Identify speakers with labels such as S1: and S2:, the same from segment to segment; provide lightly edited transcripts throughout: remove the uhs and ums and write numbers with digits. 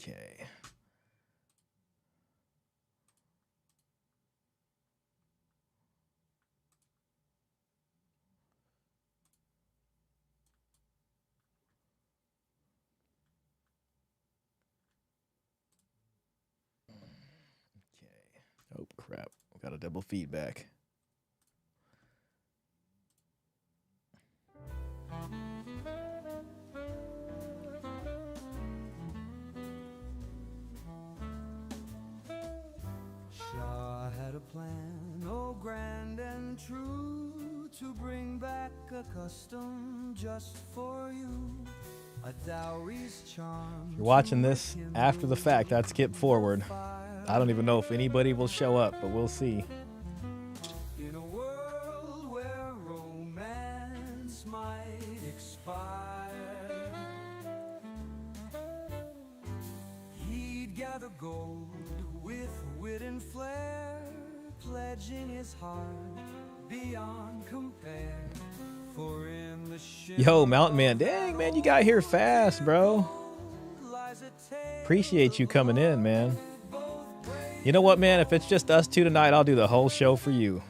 S1: Okay. Oh, crap. Got a double feedback.
S2: Shaw had a plan, oh grand and true, to bring back a custom just for you. A dowry's charm.
S1: If you're watching this after the fact, I'd skip forward. I don't even know if anybody will show up, but we'll see.
S2: In a world where romance might expire, he'd gather gold with wit and flair, pledging his heart beyond compare. For in the
S1: Yo, Mountain Man, dang, man, you got here fast, bro. Appreciate you coming in, man. You know what, man? If it's just us two tonight, I'll do the whole show for you.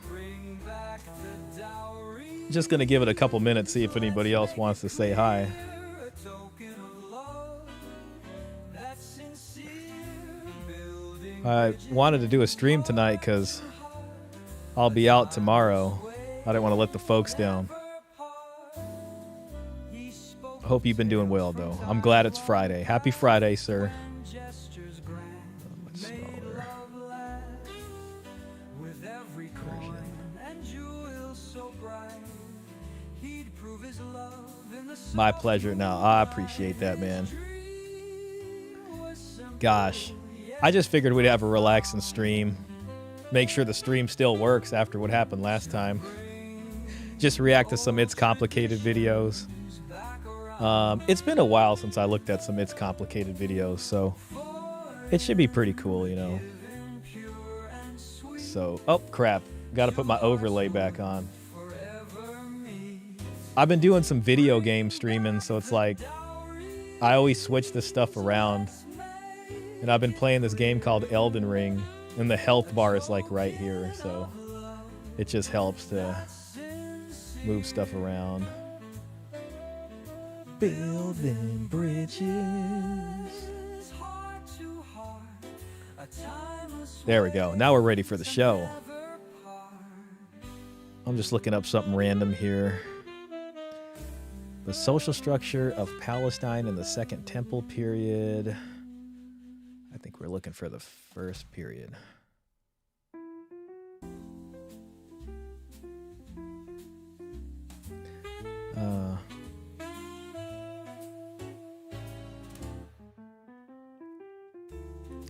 S1: Just gonna give it a couple minutes, see if anybody else wants to say hi. I wanted to do a stream tonight because I'll be out tomorrow. I didn't want to let the folks down. I hope you've been doing well, though. I'm glad it's Friday. Happy Friday, sir. Much smaller. My pleasure. No, I appreciate that, man. Gosh, I just figured we'd have a relaxing stream. Make sure the stream still works after what happened last time. Just react to some It's Complicated videos. It's been a while since I looked at some It's Complicated videos, so it should be pretty cool, you know. So, oh crap, got to put my overlay back on. I've been doing some video game streaming, so it's like I always switch this stuff around. And I've been playing this game called Elden Ring, and the health bar is like right here, so it just helps to move stuff around. Building bridges. There we go. Now we're ready for the show. I'm just looking up something random here. The social structure of Palestine in the Second Temple period. I think we're looking for the first period.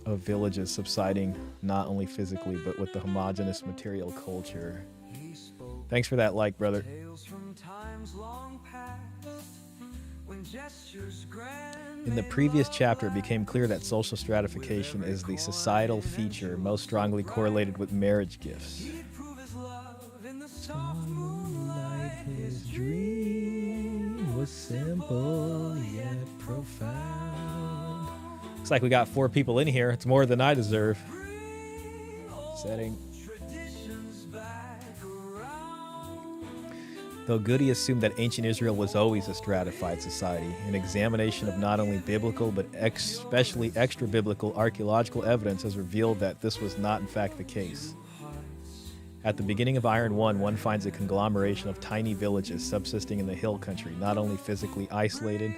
S1: Of villages subsiding not only physically but with the homogeneous material culture. Thanks for that like, brother. In the previous chapter, it became clear that social stratification is the societal feature most strongly correlated with marriage gifts. His dream was simple yet profound. Looks like we got 4 people in here. It's more than I deserve. Setting. Though Goody assumed that ancient Israel was always a stratified society, an examination of not only biblical but especially extra-biblical archaeological evidence has revealed that this was not in fact the case. At the beginning of Iron 1, one finds a conglomeration of tiny villages subsisting in the hill country, not only physically isolated,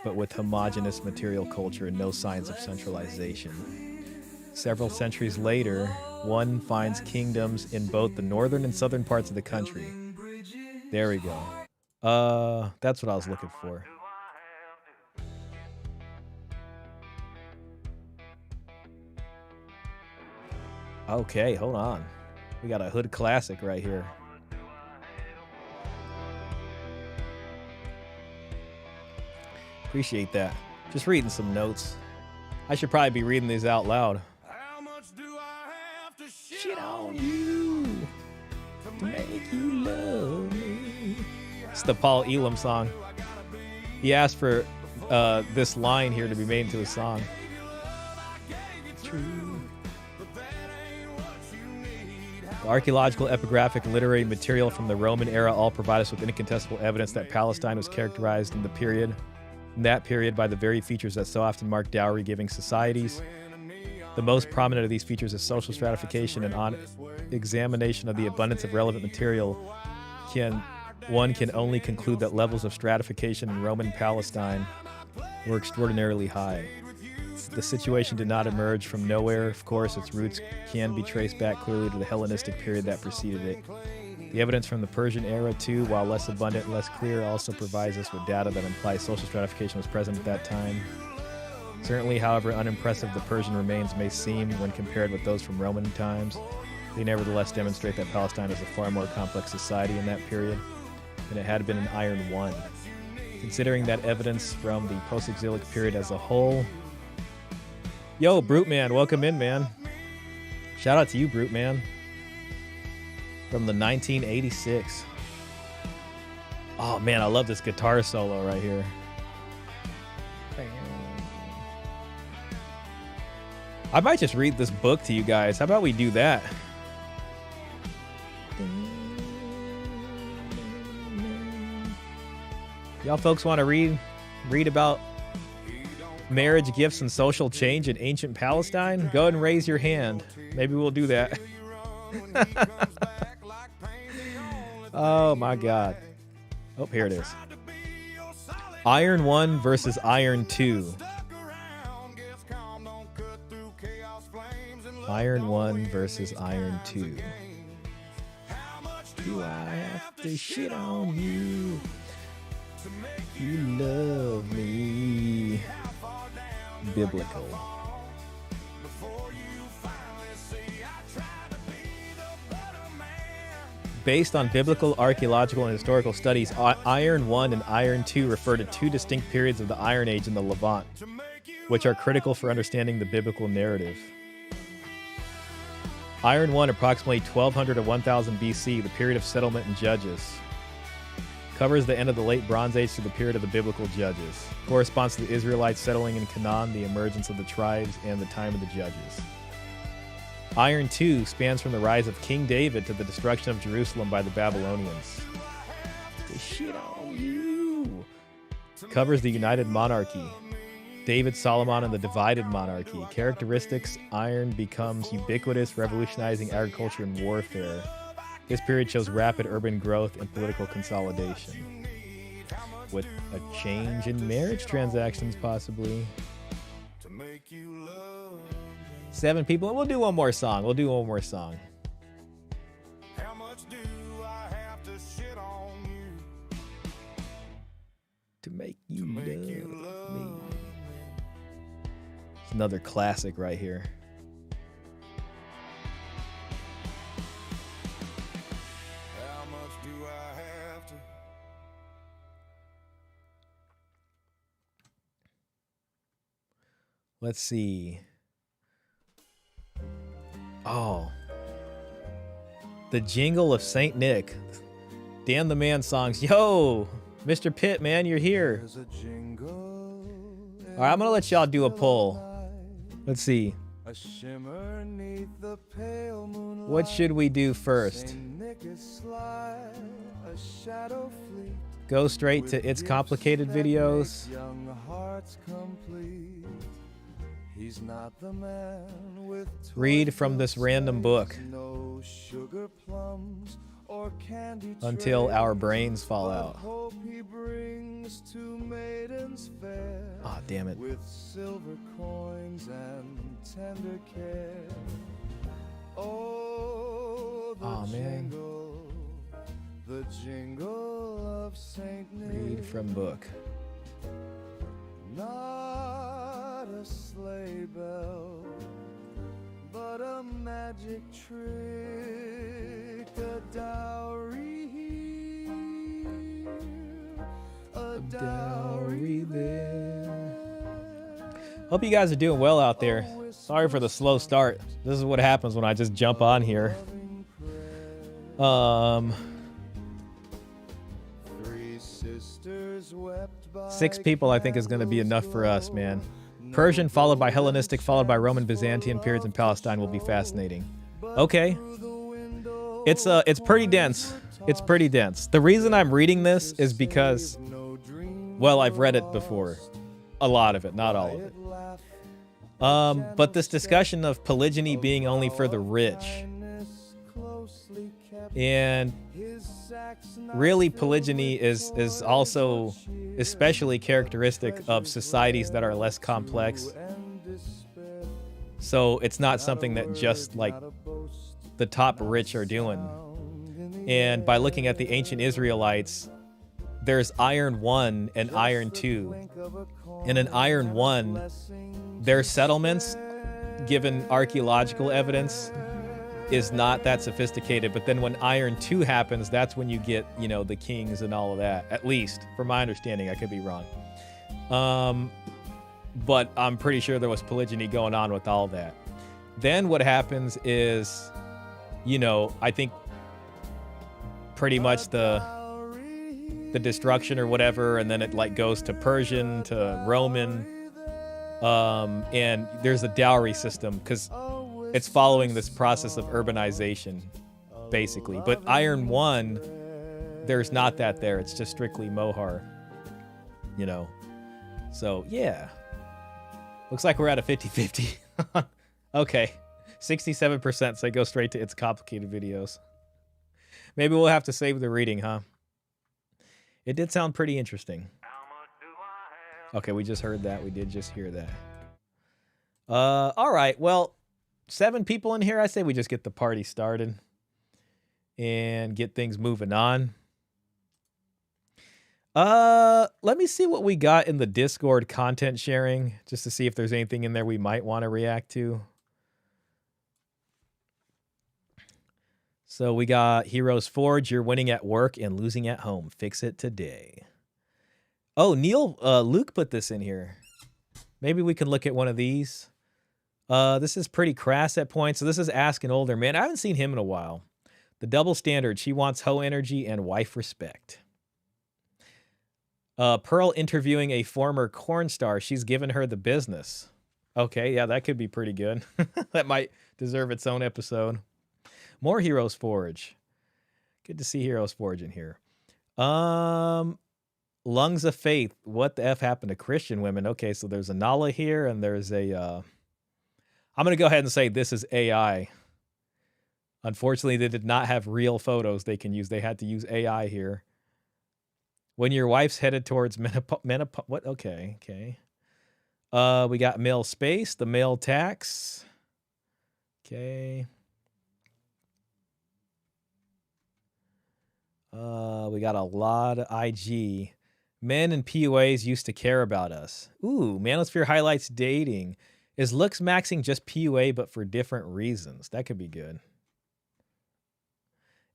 S1: but with homogeneous material culture and no signs of centralization. Several centuries later, one finds kingdoms in both the northern and southern parts of the country. There we go. That's what I was looking for. Okay, hold on. We got a hood classic right here. Appreciate that. Just reading some notes. I should probably be reading these out loud.
S2: How much do I have to
S1: Shit on you to make you love me. It's the Paul Elam song. He asked for this line here to be made into a song. true. The archaeological, epigraphic, and literary material from the Roman era all provide us with incontestable evidence that Palestine was characterized in that period by the very features that so often mark dowry-giving societies. The most prominent of these features is social stratification, and on examination of the abundance of relevant material, one can only conclude that levels of stratification in Roman Palestine were extraordinarily high. The situation did not emerge from nowhere. Of course, its roots can be traced back clearly to the Hellenistic period that preceded it. The evidence from the Persian era, too, while less abundant and less clear, also provides us with data that implies social stratification was present at that time. Certainly, however unimpressive the Persian remains may seem when compared with those from Roman times, they nevertheless demonstrate that Palestine is a far more complex society in that period than it had been in Iron 1. Considering that evidence from the post-exilic period as a whole... Yo, Brute Man, welcome in, man. Shout out to you, Brute Man. From the 1986. Oh, man, I love this guitar solo right here. I might just read this book to you guys. How about we do that? Y'all folks want to read about marriage, gifts, and social change in ancient Palestine? Go ahead and raise your hand. Maybe we'll do that. Oh my God. Oh, here it is. Iron 1 versus Iron 2. Iron 1 versus Iron 2. Do I have to shit on you? You love me. Biblical. Based on biblical, archaeological, and historical studies, Iron 1 and Iron 2 refer to two distinct periods of the Iron Age in the Levant, which are critical for understanding the biblical narrative. Iron 1, approximately 1200 to 1000 BC, the period of settlement and judges. Covers the end of the late Bronze Age to the period of the biblical judges. Corresponds to the Israelites settling in Canaan, the emergence of the tribes, and the time of the judges. Iron 2 spans from the rise of King David to the destruction of Jerusalem by the Babylonians. The shit on you. Covers the united monarchy. David, Solomon, and the divided monarchy. Characteristics: Iron becomes ubiquitous, revolutionizing agriculture and warfare. This period shows rapid urban growth and political consolidation, with a change in marriage transactions, possibly. 7 people, and we'll do one more song. How much do I have to shit on you to make you love me? It's another classic right here. Let's see. Oh. The Jingle of St. Nick. Dan the Man songs. Yo, Mr. Pitt, man, you're here. All right, I'm going to let y'all do a poll. Let's see. What should we do first? Go straight to It's Complicated videos. He's not the man with read from this random book until our brains fall out. Ah, damn it. With silver coins and tender care. Oh, man. The jingle of St. Nick. Read from book. Not a sleigh bell, but a magic trick, a dowry here, a dowry there. Hope you guys are doing well out there. Sorry for the slow start. This is what happens when I just jump on here. 6 people I think is going to be enough for us, man. Persian, followed by Hellenistic, followed by Roman Byzantine periods in Palestine will be fascinating. Okay. It's pretty dense. It's pretty dense. The reason I'm reading this is because, well, I've read it before. A lot of it, not all of it. But this discussion of polygyny being only for the rich, and really polygyny is also especially characteristic of societies that are less complex. So it's not something that just like the top rich are doing. And by looking at the ancient Israelites, there's Iron 1 and Iron 2. And in Iron 1, their settlements, given archaeological evidence, is not that sophisticated. But then when Iron 2 happens, that's when you get, you know, the kings and all of that. At least, from my understanding, I could be wrong. But I'm pretty sure there was polygyny going on with all that. Then what happens is, you know, I think pretty much the destruction or whatever, and then it like goes to Persian, to Roman, and there's a dowry system because it's following this process of urbanization, basically. But Iron 1, there's not that there. It's just strictly Mohar, you know. So, yeah. Looks like we're at a 50-50. Okay. 67%, so I go straight to It's Complicated videos. Maybe we'll have to save the reading, huh? It did sound pretty interesting. Okay, we just heard that. We did just hear that. All right. Well, 7 people in here. I say we just get the party started and get things moving on. Let me see what we got in the Discord content sharing, just to see if there's anything in there we might want to react to. So we got Heroes Forge, you're winning at work and losing at home. Fix it today. Oh, Luke put this in here. Maybe we can look at one of these. This is pretty crass at points. So this is Ask an Older Man. I haven't seen him in a while. The double standard. She wants hoe energy and wife respect. Pearl interviewing a former corn star. She's given her the business. Okay, yeah, that could be pretty good. That might deserve its own episode. More Heroes Forge. Good to see Heroes Forge in here. Lungs of Faith. What the F happened to Christian women? Okay, so there's a Nala here, and there's a... I'm going to go ahead and say this is AI. Unfortunately, they did not have real photos they can use. They had to use AI here. When your wife's headed towards menopause... What? Okay, okay. We got male space, the male tax. Okay. We got a lot of IG. Men and PUAs used to care about us. Ooh, Manosphere highlights dating. Is looks maxing just PUA but for different reasons? That could be good.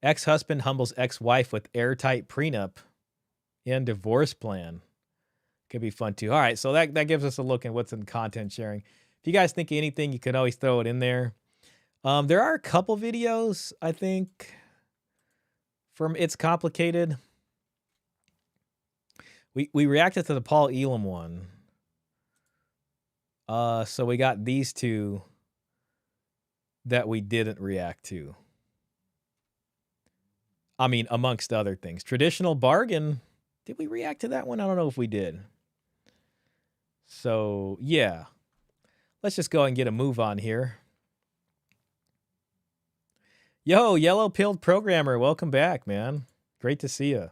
S1: Ex-husband humbles ex-wife with airtight prenup and divorce plan. Could be fun too. All right, so that gives us a look at what's in content sharing. If you guys think of anything, you can always throw it in there. There are a couple videos, I think, from It's Complicated. We reacted to the Paul Elam one. So we got these two that we didn't react to. I mean, amongst other things. Traditional Bargain. Did we react to that one? I don't know if we did. So, yeah. Let's just go and get a move on here. Yo, Yellow-Pilled Programmer. Welcome back, man. Great to see you.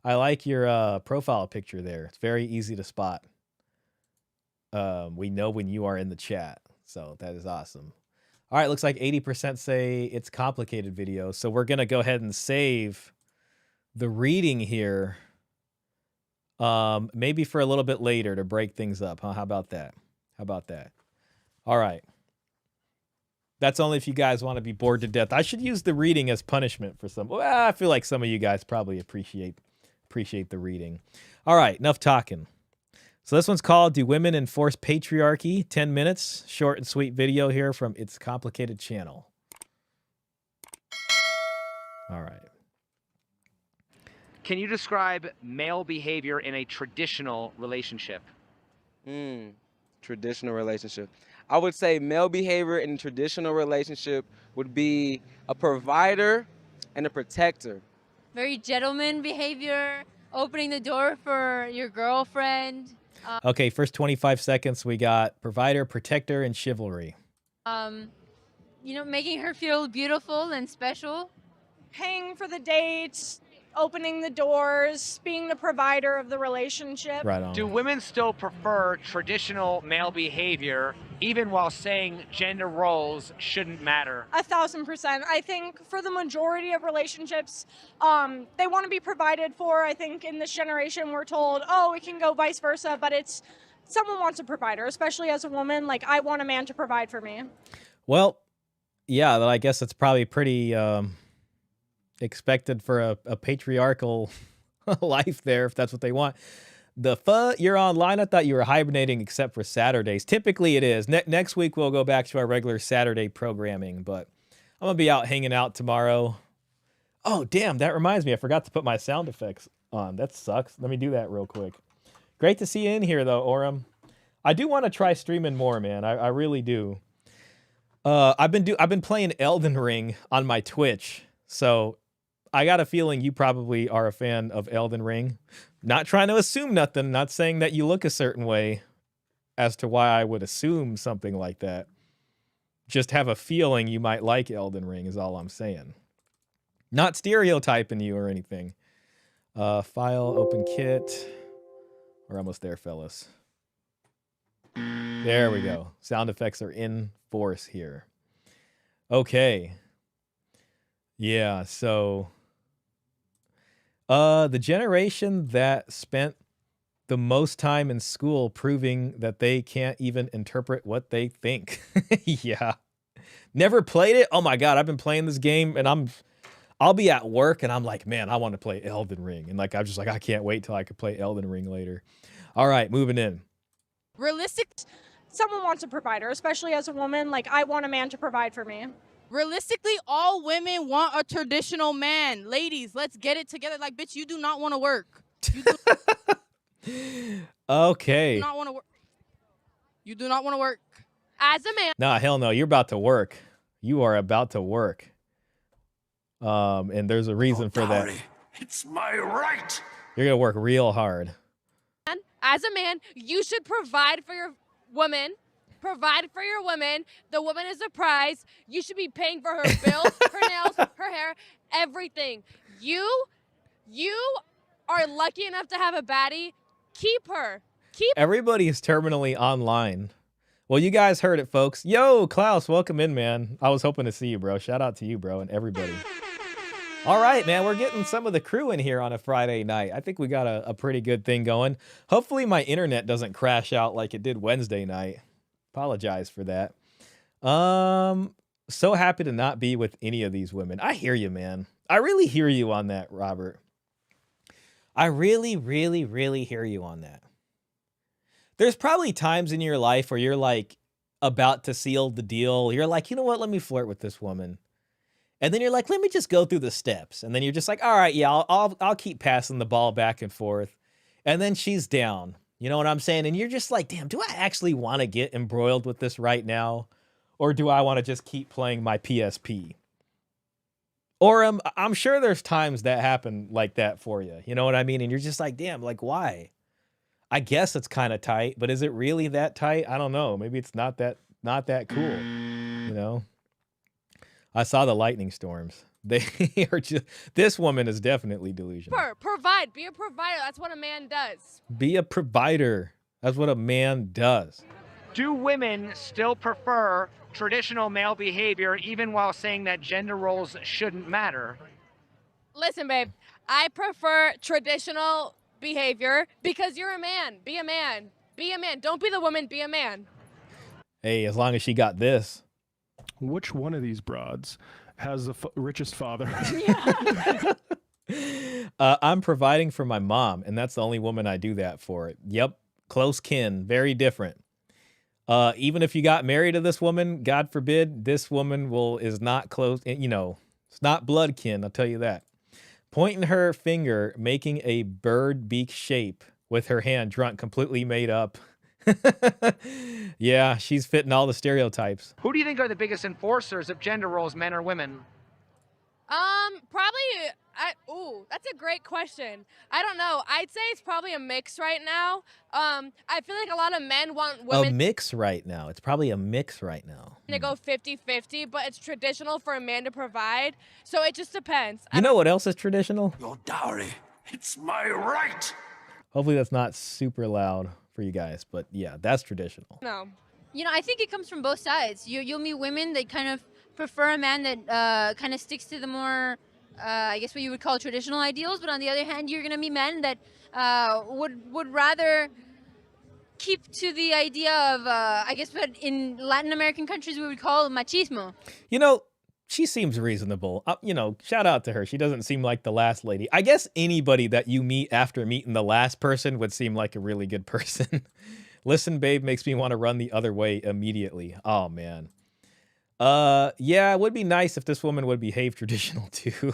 S1: I like your profile picture there. It's very easy to spot. We know when you are in the chat. So, that is awesome. All right, looks like 80% say It's Complicated video. So we're going to go ahead and save the reading here. Maybe for a little bit later to break things up. Huh? How about that? How about that? All right. That's only if you guys want to be bored to death. I should use the reading as punishment for some. Well, I feel like some of you guys probably appreciate the reading. All right, enough talking. So this one's called Do Women Enforce Patriarchy? 10 minutes. Short and sweet video here from It's Complicated Channel. All right.
S3: Can you describe male behavior in a traditional relationship? traditional relationship. I would say male behavior in a traditional relationship would be a provider and a protector.
S4: Very gentleman behavior, opening the door for your girlfriend.
S1: Okay, first 25 seconds, we got provider, protector, and chivalry.
S4: You know, making her feel beautiful and special.
S5: Paying for the dates, opening the doors, being the provider of the relationship.
S1: Right on.
S6: Do women still prefer traditional male behavior, even while saying gender roles shouldn't matter?
S5: 1,000%. I think for the majority of relationships, they want to be provided for. I think in this generation, we're told, oh, it can go vice versa, but it's someone wants a provider, especially as a woman. Like, I want a man to provide for me.
S1: Well, yeah, I guess it's probably pretty expected for a patriarchal life there, if that's what they want. You're online. I thought you were hibernating except for Saturdays. Typically it is. Next week we'll go back to our regular Saturday programming, but I'm going to be out hanging out tomorrow. Oh, damn, that reminds me. I forgot to put my sound effects on. That sucks. Let me do that real quick. Great to see you in here, though, Orem. I do want to try streaming more, man. I really do. I've been playing Elden Ring on my Twitch, so I got a feeling you probably are a fan of Elden Ring. Not trying to assume nothing, not saying that you look a certain way as to why I would assume something like that. Just have a feeling you might like Elden Ring is all I'm saying. Not stereotyping you or anything. File, open kit. We're almost there, fellas. There we go. Sound effects are in force here. Okay. Yeah, so the generation that spent the most time in school proving that they can't even interpret what they think. Yeah. Never played it? Oh my God, I've been playing this game and I'll be at work and I'm like, man, I want to play Elden Ring. And like, I'm just like, I can't wait till I could play Elden Ring later. All right, moving in.
S5: Realistic. Someone wants a provider, especially as a woman. Like, I want a man to provide for me.
S7: Realistically, all women want a traditional man. Ladies, let's get it together. Like, bitch, you do not want to work. You
S1: Okay.
S7: do not want to work. You do not want to work.
S4: As a man.
S1: Nah, hell no. You're about to work. You are about to work. And there's a reason for that.
S8: It's my right.
S1: You're going to work real hard.
S4: As a man, you should provide for your woman. Provide for your woman. The woman is a prize. You should be paying for her bills, her nails, her hair, everything. You are lucky enough to have a baddie. Keep her.
S1: Everybody is terminally online. Well, you guys heard it, folks. Yo, Klaus, welcome in, man. I was hoping to see you, bro. Shout out to you, bro, and everybody. All right, man, we're getting some of the crew in here on a Friday night. I think we got a pretty good thing going. Hopefully my internet doesn't crash out like it did Wednesday night. Apologize for that. So happy to not be with any of these women. I hear you, man. I really hear you on that, Robert. I really, really, really hear you on that. There's probably times in your life where you're like about to seal the deal. You're like, you know what? Let me flirt with this woman. And then you're like, let me just go through the steps. And then you're just like, all right, yeah, I'll keep passing the ball back and forth. And then she's down. You know what I'm saying? And you're just like, damn, do I actually want to get embroiled with this right now? Or do I want to just keep playing my PSP? Or I'm sure there's times that happen like that for you. You know what I mean? And you're just like, damn, like why? I guess it's kind of tight, but is it really that tight? I don't know. Maybe it's not that cool, you know? I saw the lightning storms. They are just, this woman is definitely delusional.
S4: Provide. Be a provider. That's what a man does.
S1: Be a provider. That's what a man does.
S6: Do women still prefer traditional male behavior, even while saying that gender roles shouldn't matter?
S4: Listen, babe, I prefer traditional behavior because you're a man. Be a man. Be a man. Don't be the woman. Be a man.
S1: Hey, as long as she got this.
S9: Which one of these broads has the richest father?
S1: I'm providing for my mom, and that's the only woman I do that for. Yep, close kin, very different. Even if you got married to this woman, God forbid, this woman is not close, you know, it's not blood kin, I'll tell you that. Pointing her finger, making a bird beak shape with her hand, drunk, completely made up. Yeah, she's fitting all the stereotypes.
S6: Who do you think are the biggest enforcers of gender roles, men or women?
S4: Probably. That's a great question. I don't know. I'd say it's probably a mix right now. I feel like a lot of men want
S1: A
S4: women
S1: mix right now. It's probably a mix right now.
S4: to go 50-50, but it's traditional for a man to provide. So it just depends.
S1: You know what else is traditional?
S8: Your dowry. It's my right.
S1: Hopefully that's not super loud for you guys, but yeah, that's traditional.
S4: No.
S10: You know, I think it comes from both sides. You'll meet women that kind of prefer a man that kind of sticks to the more, I guess what you would call traditional ideals. But on the other hand, you're going to meet men that would rather keep to the idea of, I guess what in Latin American countries we would call machismo.
S1: You know, she seems reasonable. You know, shout out to her. She doesn't seem like the last lady. I guess anybody that you meet after meeting the last person would seem like a really good person. Listen, babe, makes me want to run the other way immediately. Oh, man. Yeah, it would be nice if this woman would behave traditional, too.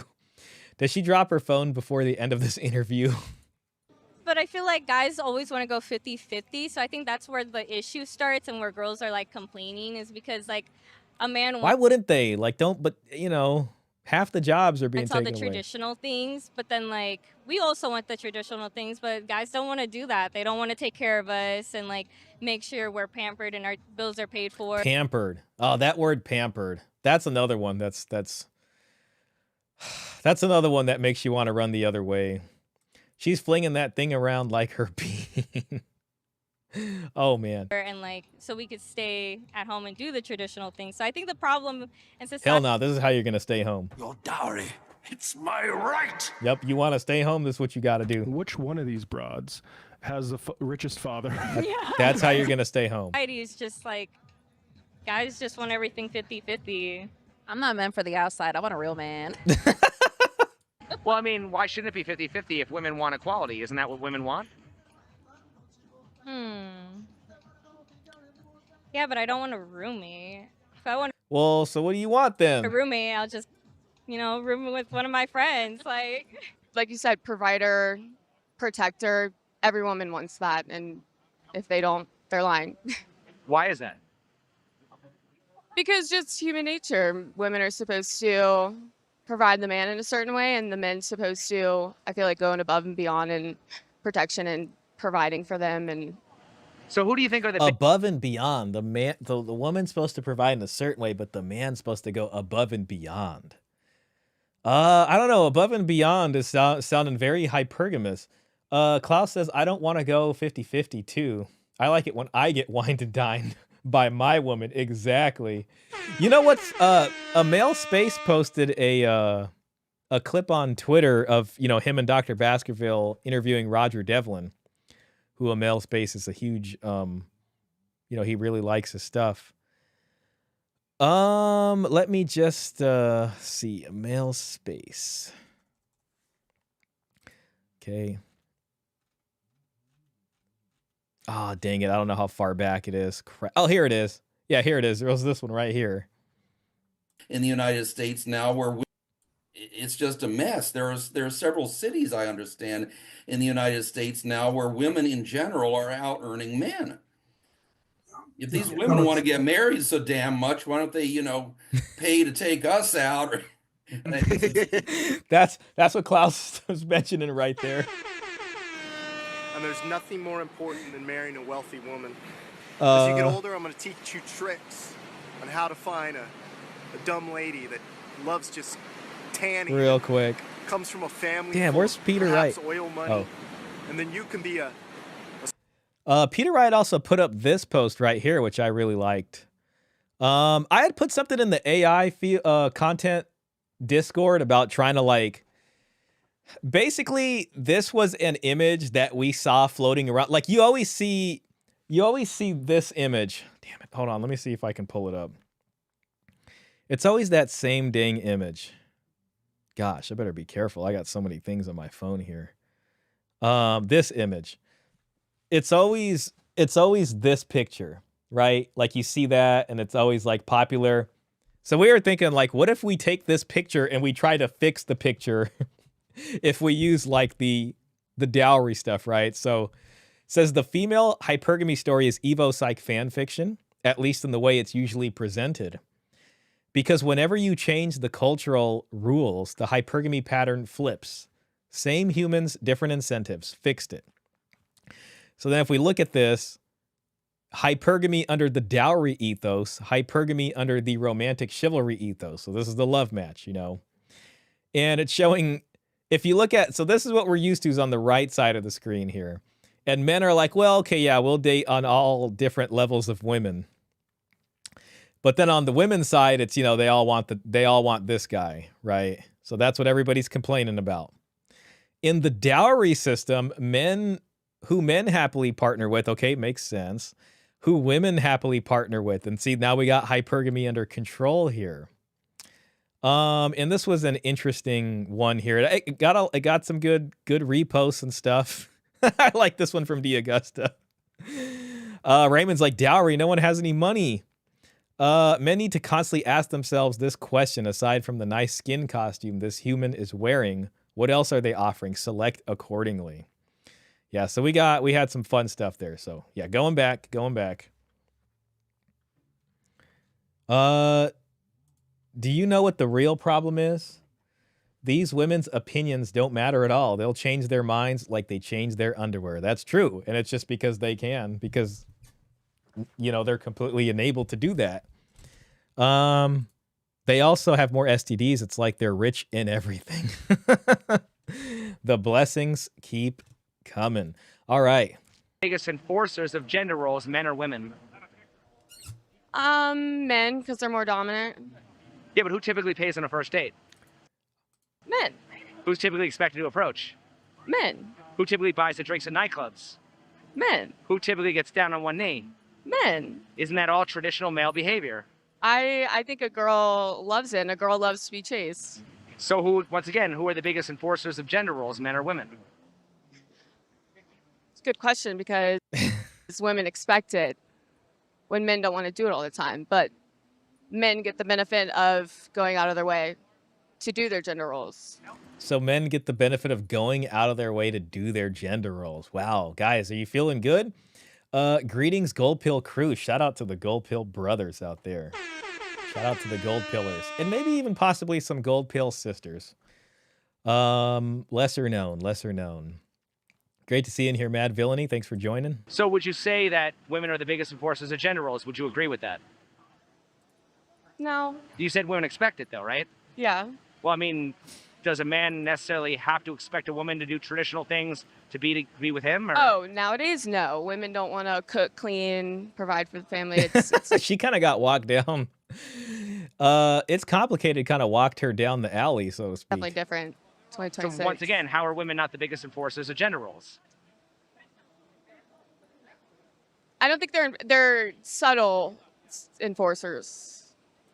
S1: Does she drop her phone before the end of this interview?
S11: But I feel like guys always want to go 50-50. So I think that's where the issue starts and where girls are, like, complaining is because, like, a man
S1: Why wouldn't they? Like, but, you know, half the jobs are being
S11: wants all
S1: taken
S11: the
S1: away.
S11: traditional things, but then, like, we also want the traditional things, but guys don't want to do that. They don't want to take care of us and, like, make sure we're pampered and our bills are paid for.
S1: Pampered. Oh, that word pampered. That's another one that's another one that makes you want to run the other way. She's flinging that thing around like her bean. Oh, man.
S11: And, like, so we could stay at home and do the traditional things. So I think the problem in society...
S1: Hell no, this is how you're going to stay home.
S8: Your dowry. It's my right.
S1: Yep, you want to stay home, this is what you got to do.
S9: Which one of these broads has the richest father?
S1: That's how you're going to stay home.
S11: Society is just, like, guys just want everything 50-50.
S12: I'm not meant for the outside. I want a real man.
S6: Well, I mean, why shouldn't it be 50-50 if women want equality? Isn't that what women want?
S11: Yeah, but I don't want a roommate. If I want
S1: Well, so what do you want then?
S11: a roommate, I'll just, room with one of my friends.
S13: Like you said, provider, protector, every woman wants that. And if they don't, they're lying.
S6: Why is that?
S13: Because just human nature. Women are supposed to provide the man in a certain way, and the men's supposed to, I feel like, going above and beyond in protection and providing for them. And
S6: so who do you think are the
S1: above and beyond? The woman's supposed to provide in a certain way, but the man's supposed to go above and beyond. I don't know. Above and beyond is sounding very hypergamous. Klaus says, I don't want to go 50-50 too. I like it when I get wined and dined by my woman. Exactly. You know what's a male space posted a clip on Twitter of, him and Dr. Baskerville interviewing Roger Devlin, who a male space is a huge, he really likes his stuff. Let me just see a male space. Okay. Ah, dang it. I don't know how far back it is. Oh, here it is. Yeah, here it is. There was this one right here.
S14: In the United States now where it's just a mess. There are several cities, I understand, in the United States now where women in general are out earning men. If these women want to get married so damn much, why don't they, pay to take us out?
S1: That's what Klaus was mentioning right there.
S15: And there's nothing more important than marrying a wealthy woman. As you get older, I'm going to teach you tricks on how to find a dumb lady that loves just tanning.
S1: Real quick.
S15: Comes from a family.
S1: Damn, where's Peter Wright?
S15: Oil money.
S1: Oh.
S15: And then you can be a
S1: Peter Wright also put up this post right here, which I really liked. I had put something in the AI content Discord about trying to basically this was an image that we saw floating around. Like you always see this image. Damn it. Hold on. Let me see if I can pull it up. It's always that same dang image. Gosh, I better be careful. I got so many things on my phone here. This image. It's always this picture, right? Like you see that and it's always popular. So we were thinking what if we take this picture and we try to fix the picture if we use the dowry stuff, right? So Says the female hypergamy story is Evo Psych fan fiction, at least in the way it's usually presented. Because whenever you change the cultural rules, the hypergamy pattern flips. Same humans, different incentives. Fixed it. So then if we look at this, hypergamy under the dowry ethos, hypergamy under the romantic chivalry ethos. So this is the love match, you know. And it's showing, if you look at, so this is what we're used to is on the right side of the screen here. And men are like, well, okay, yeah, we'll date on all different levels of women. But then on the women's side, it's, you know, they all want this guy, right? So that's what everybody's complaining about. In the dowry system, who men happily partner with, okay, makes sense. Who women happily partner with. And see, now we got hypergamy under control here. And this was an interesting one here. It got some good reposts and stuff. I like this one from DeAugusta. Raymond's like, dowry, no one has any money. Men need to constantly ask themselves this question. Aside from the nice skin costume this human is wearing, what else are they offering? Select accordingly. Yeah, so we had some fun stuff there. So yeah, going back. Do you know what the real problem is? These women's opinions don't matter at all. They'll change their minds like they change their underwear. That's true. And it's just because they can, because, you know, they're completely enabled to do that. They also have more STDs. It's like they're rich in everything. The blessings keep coming. All right.
S6: Biggest enforcers of gender roles, men or women?
S13: Men, because they're more dominant.
S6: Yeah, but who typically pays on a first date?
S13: Men.
S6: Who's typically expected to approach?
S13: Men.
S6: Who typically buys the drinks at nightclubs?
S13: Men.
S6: Who typically gets down on one knee?
S13: Men.
S6: Isn't that all traditional male behavior?
S13: I think a girl loves it, and a girl loves to be chased.
S6: So who are the biggest enforcers of gender roles, men or women?
S13: It's a good question because women expect it when men don't want to do it all the time. But men get the benefit of going out of their way to do their gender roles.
S1: So men get the benefit of going out of their way to do their gender roles. Wow, guys, are you feeling good? Greetings, Gold Pill crew. Shout out to the Gold Pill brothers out there. Shout out to the Gold Pillars. And maybe even possibly some Gold Pill sisters. Lesser known. Great to see you in here, Mad Villainy. Thanks for joining.
S6: So would you say that women are the biggest enforcers of gender roles? Would you agree with that?
S13: No.
S6: You said women expect it, though, right?
S13: Yeah.
S6: Well, I mean, does a man necessarily have to expect a woman to do traditional things to be with him? Or?
S13: Oh, nowadays, no. Women don't want to cook, clean, provide for the family. It's
S1: She kind of got walked down. It's complicated, kind of walked her down the alley, so to speak.
S13: definitely different. 2026.
S6: So once again, how are women not the biggest enforcers of gender roles?
S13: I don't think they're subtle enforcers.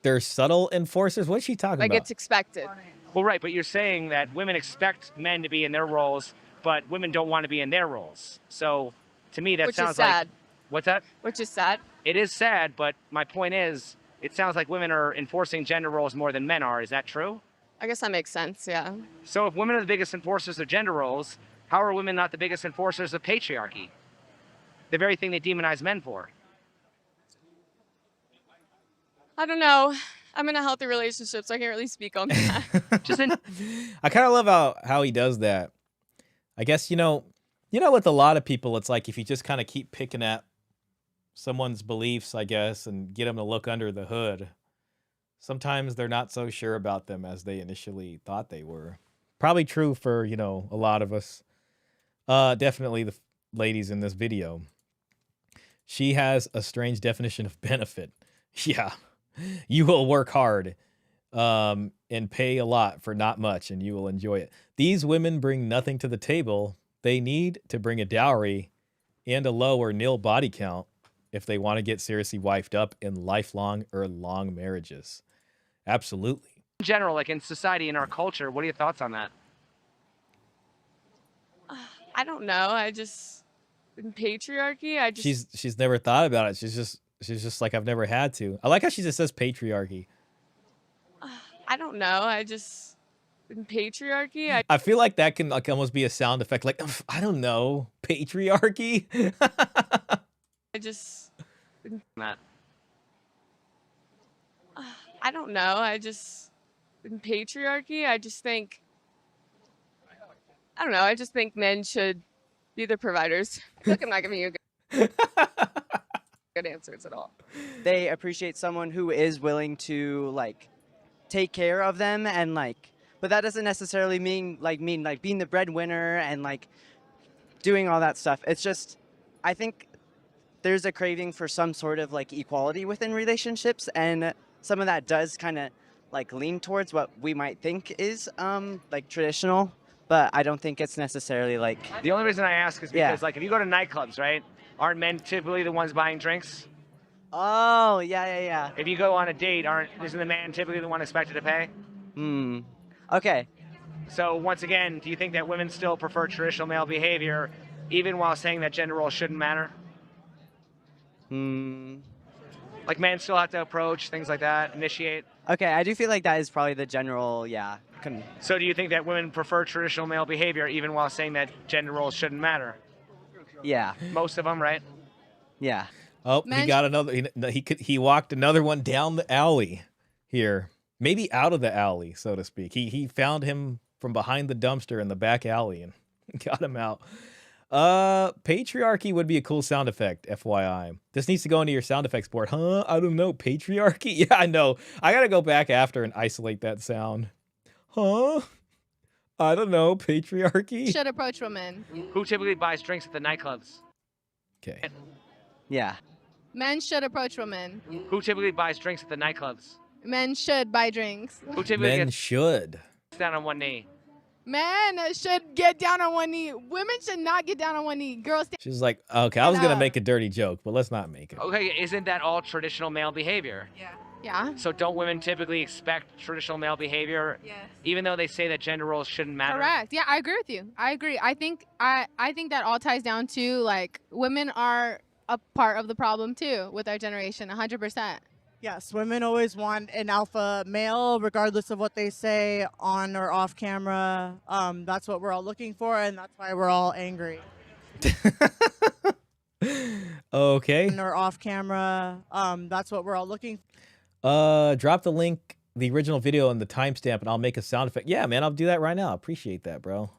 S1: They're subtle enforcers? What's she talking
S13: Like
S1: about?
S13: it's expected.
S6: Well, right, but you're saying that women expect men to be in their roles, but women don't want to be in their roles. So to me, that
S13: Which
S6: sounds
S13: is sad.
S6: like... What's that?
S13: Which is sad.
S6: It is sad, but my point is, it sounds like women are enforcing gender roles more than men are. Is that true?
S13: I guess that makes sense, yeah.
S6: So if women are the biggest enforcers of gender roles, how are women not the biggest enforcers of patriarchy? The very thing they demonize men for.
S13: I don't know. I'm in a healthy relationship, so I can't really speak on that.
S1: I kind of love how he does that. I guess, you know, with a lot of people, it's like if you just kind of keep picking at someone's beliefs, I guess, and get them to look under the hood, sometimes they're not so sure about them as they initially thought they were. Probably true for, you know, a lot of us. Definitely the ladies in this video. She has a strange definition of benefit. Yeah. You will work hard and pay a lot for not much, and you will enjoy it. These women bring nothing to the table. They need to bring a dowry and a low or nil body count if they want to get seriously wifed up in lifelong or long marriages. Absolutely.
S6: In general, like in society, in our culture, what are your thoughts on that?
S13: I don't know. In patriarchy,
S1: She's never thought about it. She's just like, I've never had to. I like how she just says patriarchy.
S13: I don't know. patriarchy.
S1: I feel like that can like almost be a sound effect, like I don't know, patriarchy.
S13: I just
S6: Matt.
S13: I don't know. I just patriarchy. I just think I don't know. I just think men should be the providers. Look, I'm not giving you good answers at all.
S16: They appreciate someone who is willing to like take care of them and like, but that doesn't necessarily mean being the breadwinner and like doing all that stuff. It's just, I think there's a craving for some sort of like equality within relationships, and some of that does kind of like lean towards what we might think is like traditional, but I don't think it's necessarily like.
S6: The only reason I ask is because like if you go to nightclubs, right? Aren't men typically the ones buying drinks?
S16: Oh, yeah.
S6: If you go on a date, isn't the man typically the one expected to pay?
S16: Okay.
S6: So once again, do you think that women still prefer traditional male behavior, even while saying that gender roles shouldn't matter? Like men still have to approach, things like that, initiate?
S16: Okay, I do feel like that is probably the general,
S6: So do you think that women prefer traditional male behavior, even while saying that gender roles shouldn't matter?
S16: Yeah.
S6: Most of them, right?
S16: Yeah.
S1: Oh, he got another. He walked another one down the alley here, maybe out of the alley, so to speak. He found him from behind the dumpster in the back alley and got him out. Patriarchy would be a cool sound effect, FYI. This needs to go into your sound effects board. Huh? I don't know. Patriarchy? Yeah, I know. I gotta go back after and isolate that sound. Huh? I don't know. Patriarchy?
S7: Should approach women.
S6: Who typically buys drinks at the nightclubs?
S1: Okay.
S16: Yeah.
S7: Men should approach women.
S6: Who typically buys drinks at the nightclubs?
S7: Men should buy drinks.
S6: Who typically
S1: Men should.
S6: gets down on one knee?
S7: Men should get down on one knee. Women should not get down on one knee. Girls.
S1: She's like, okay, I was gonna make a dirty joke, but let's not make it.
S6: Okay, isn't that all traditional male behavior?
S7: Yeah.
S6: So don't women typically expect traditional male behavior, even though they say that gender roles shouldn't matter?
S7: Correct. Yeah, I agree with you. I agree. I think that all ties down to like women are a part of the problem too with our generation, 100%.
S17: Yes, women always want an alpha male, regardless of what they say on or off camera. That's what we're all looking for, and that's why we're all angry.
S1: Okay.
S17: On or off camera. That's what we're all looking for.
S1: Drop the link, the original video and the timestamp, and I'll make a sound effect. Yeah, man, I'll do that right now. Appreciate that, bro.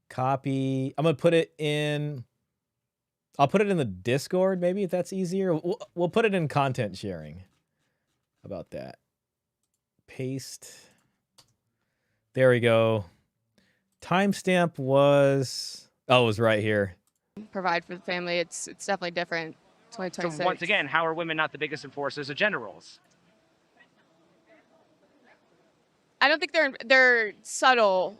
S1: Copy. I'm gonna put it in. I'll put it in the Discord, maybe, if that's easier. We'll put it in content sharing. How about that? Paste. There we go. Timestamp was... Oh, it was right here.
S13: Provide for the family. It's definitely different. 2026.
S6: So once again, how are women not the biggest enforcers of gender roles?
S13: I don't think they're subtle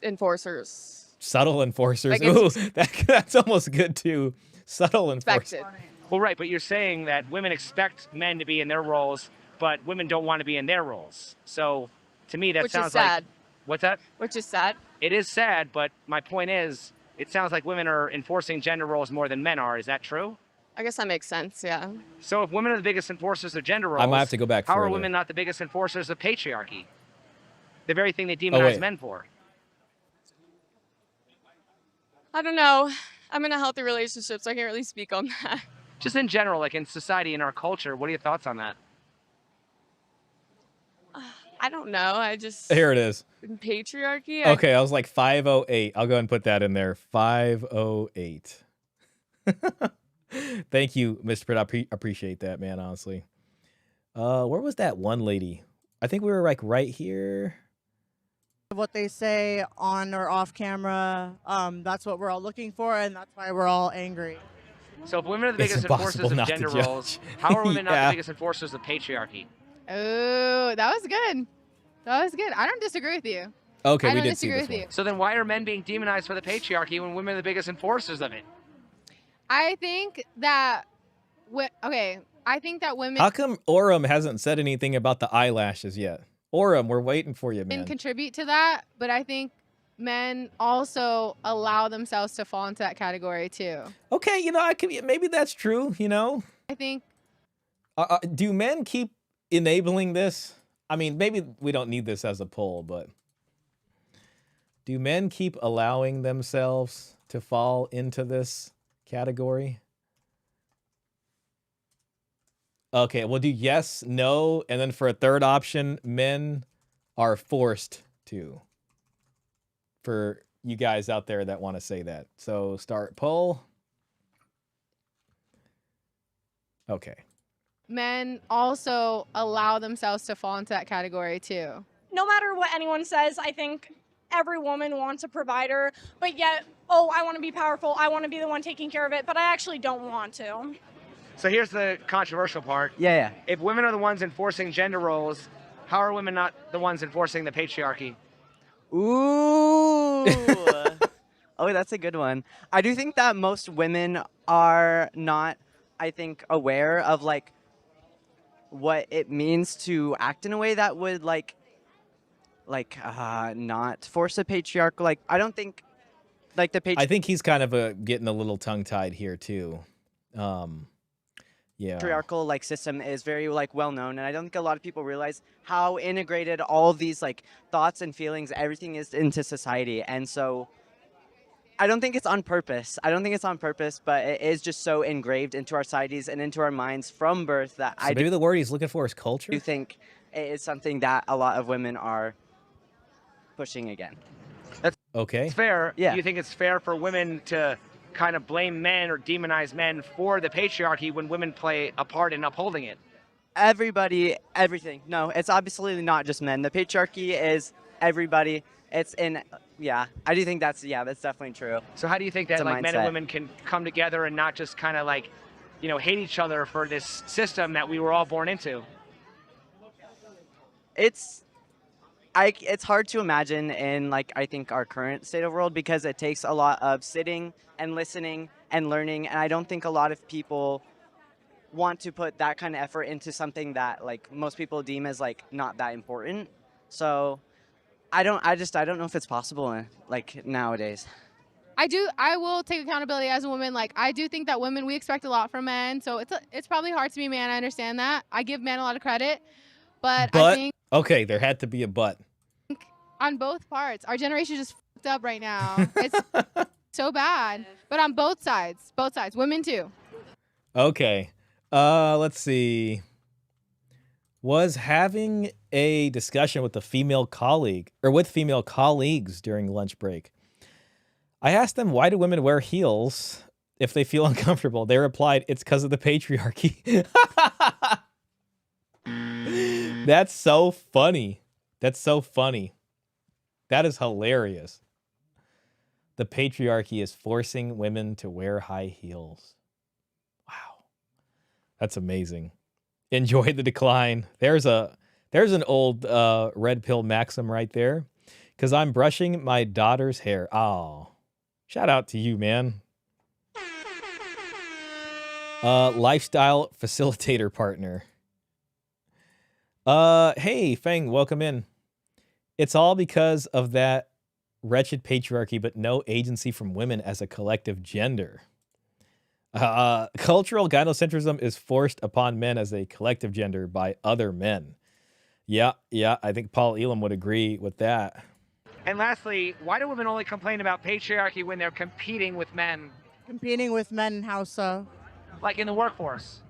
S13: enforcers.
S1: Subtle enforcers.
S13: Like
S1: Ooh, that's almost good too. Subtle enforcers.
S6: Well, right, but you're saying that women expect men to be in their roles, but women don't want to be in their roles. So to me, that
S13: Which
S6: sounds
S13: is sad.
S6: like... What's that?
S13: Which is sad.
S6: It is sad, but my point is, it sounds like women are enforcing gender roles more than men are. Is that true?
S13: I guess that makes sense, yeah.
S6: So if women are the biggest enforcers of gender roles,
S1: I might have to go back
S6: how are
S1: further.
S6: women not the biggest enforcers of patriarchy? The very thing they demonize men for.
S13: I don't know. I'm in a healthy relationship, so I can't really speak on that.
S6: Just in general, like in society, in our culture, what are your thoughts on that?
S13: I don't know. I just...
S1: Here it is.
S13: Patriarchy?
S1: Okay, I was like 508. I'll go ahead and put that in there. 508. Thank you, Mr. Pitt. I appreciate that, man, honestly. Where was that one lady? I think we were like right here.
S17: What they say on or off camera. That's what we're all looking for, and that's why we're all angry.
S6: So if women are the
S1: It's
S6: biggest
S1: impossible
S6: enforcers of
S1: not to
S6: gender
S1: judge.
S6: roles, how are women not
S1: Yeah.
S6: the biggest enforcers of patriarchy?
S7: Oh, that was good. That was good. I don't disagree with you.
S1: Okay,
S7: I
S1: we
S7: don't
S1: did see
S7: disagree
S1: this
S7: with
S1: one.
S7: you.
S6: So then why are men being demonized for the patriarchy when women are the biggest enforcers of it?
S7: I think that... I think that women...
S1: How come Orem hasn't said anything about the eyelashes yet? Orem, we're waiting for you,
S7: men
S1: man.
S7: contribute to that, but I think men also allow themselves to fall into that category too.
S1: Okay, maybe that's true,
S7: I think
S1: do men keep enabling this? I mean, maybe we don't need this as a poll, but Do men keep allowing themselves to fall into this category? Okay, we'll do yes, no, and then for a third option, men are forced to. For you guys out there that want to say that. So start poll. Okay.
S7: Men also allow themselves to fall into that category too.
S5: No matter what anyone says, I think every woman wants a provider, but yet, oh, I want to be powerful. I want to be the one taking care of it, but I actually don't want to.
S6: So here's the controversial part.
S16: Yeah.
S6: If women are the ones enforcing gender roles, how are women not the ones enforcing the patriarchy?
S16: Ooh. Oh, that's a good one. I do think that most women are not, I think, aware of like what it means to act in a way that would not force a patriarchal. Like, I don't think like the
S1: I think he's kind of getting a little tongue-tied here too. Yeah.
S16: patriarchal like system is very like well known, and I don't think a lot of people realize how integrated all these like thoughts and feelings, everything is into society. And so I don't think it's on purpose. But it is just so engraved into our societies and into our minds from birth that
S1: So maybe the word he's looking for is culture.
S16: do think it is something that a lot of women are pushing again.
S6: That's
S1: okay.
S6: Fair.
S16: Yeah.
S6: Do you think it's fair for women to kind of blame men or demonize men for the patriarchy when women play a part in upholding it?
S16: Everybody, everything. No, it's obviously not just men. The patriarchy is everybody. It's in, yeah, I do think that's definitely true.
S6: So how do you think
S16: It's
S6: that
S16: a
S6: like men and
S16: mindset.
S6: women can come together and not just kind of like, hate each other for this system that we were all born into?
S16: It's hard to imagine in like I think our current state of world, because it takes a lot of sitting and listening and learning, and I don't think a lot of people want to put that kind of effort into something that like most people deem as like not that important. So I don't know if it's possible like nowadays.
S7: I will take accountability as a woman. Like, I do think that women, we expect a lot from men, so it's probably hard to be a man. I understand that. I give men a lot of credit, but I think
S1: Okay, there had to be a but.
S7: on both parts, our generation is just fucked up right now. It's so bad, but on both sides, women too.
S1: Okay. Let's see. Was having a discussion with a female colleague or with female colleagues during lunch break. I asked them, why do women wear heels if they feel uncomfortable? They replied, it's because of the patriarchy. That's so funny. That is hilarious. The patriarchy is forcing women to wear high heels. Wow. That's amazing. Enjoy the decline. There's an old red pill maxim right there. Because I'm brushing my daughter's hair. Oh, shout out to you, man. Lifestyle facilitator partner. Hey, Feng, welcome in. It's all because of that wretched patriarchy, but no agency from women as a collective gender. Cultural gynocentrism is forced upon men as a collective gender by other men. Yeah, I think Paul Elam would agree with that.
S6: And lastly, why do women only complain about patriarchy when they're competing with men?
S17: Competing with men, how so?
S6: Like in the workforce.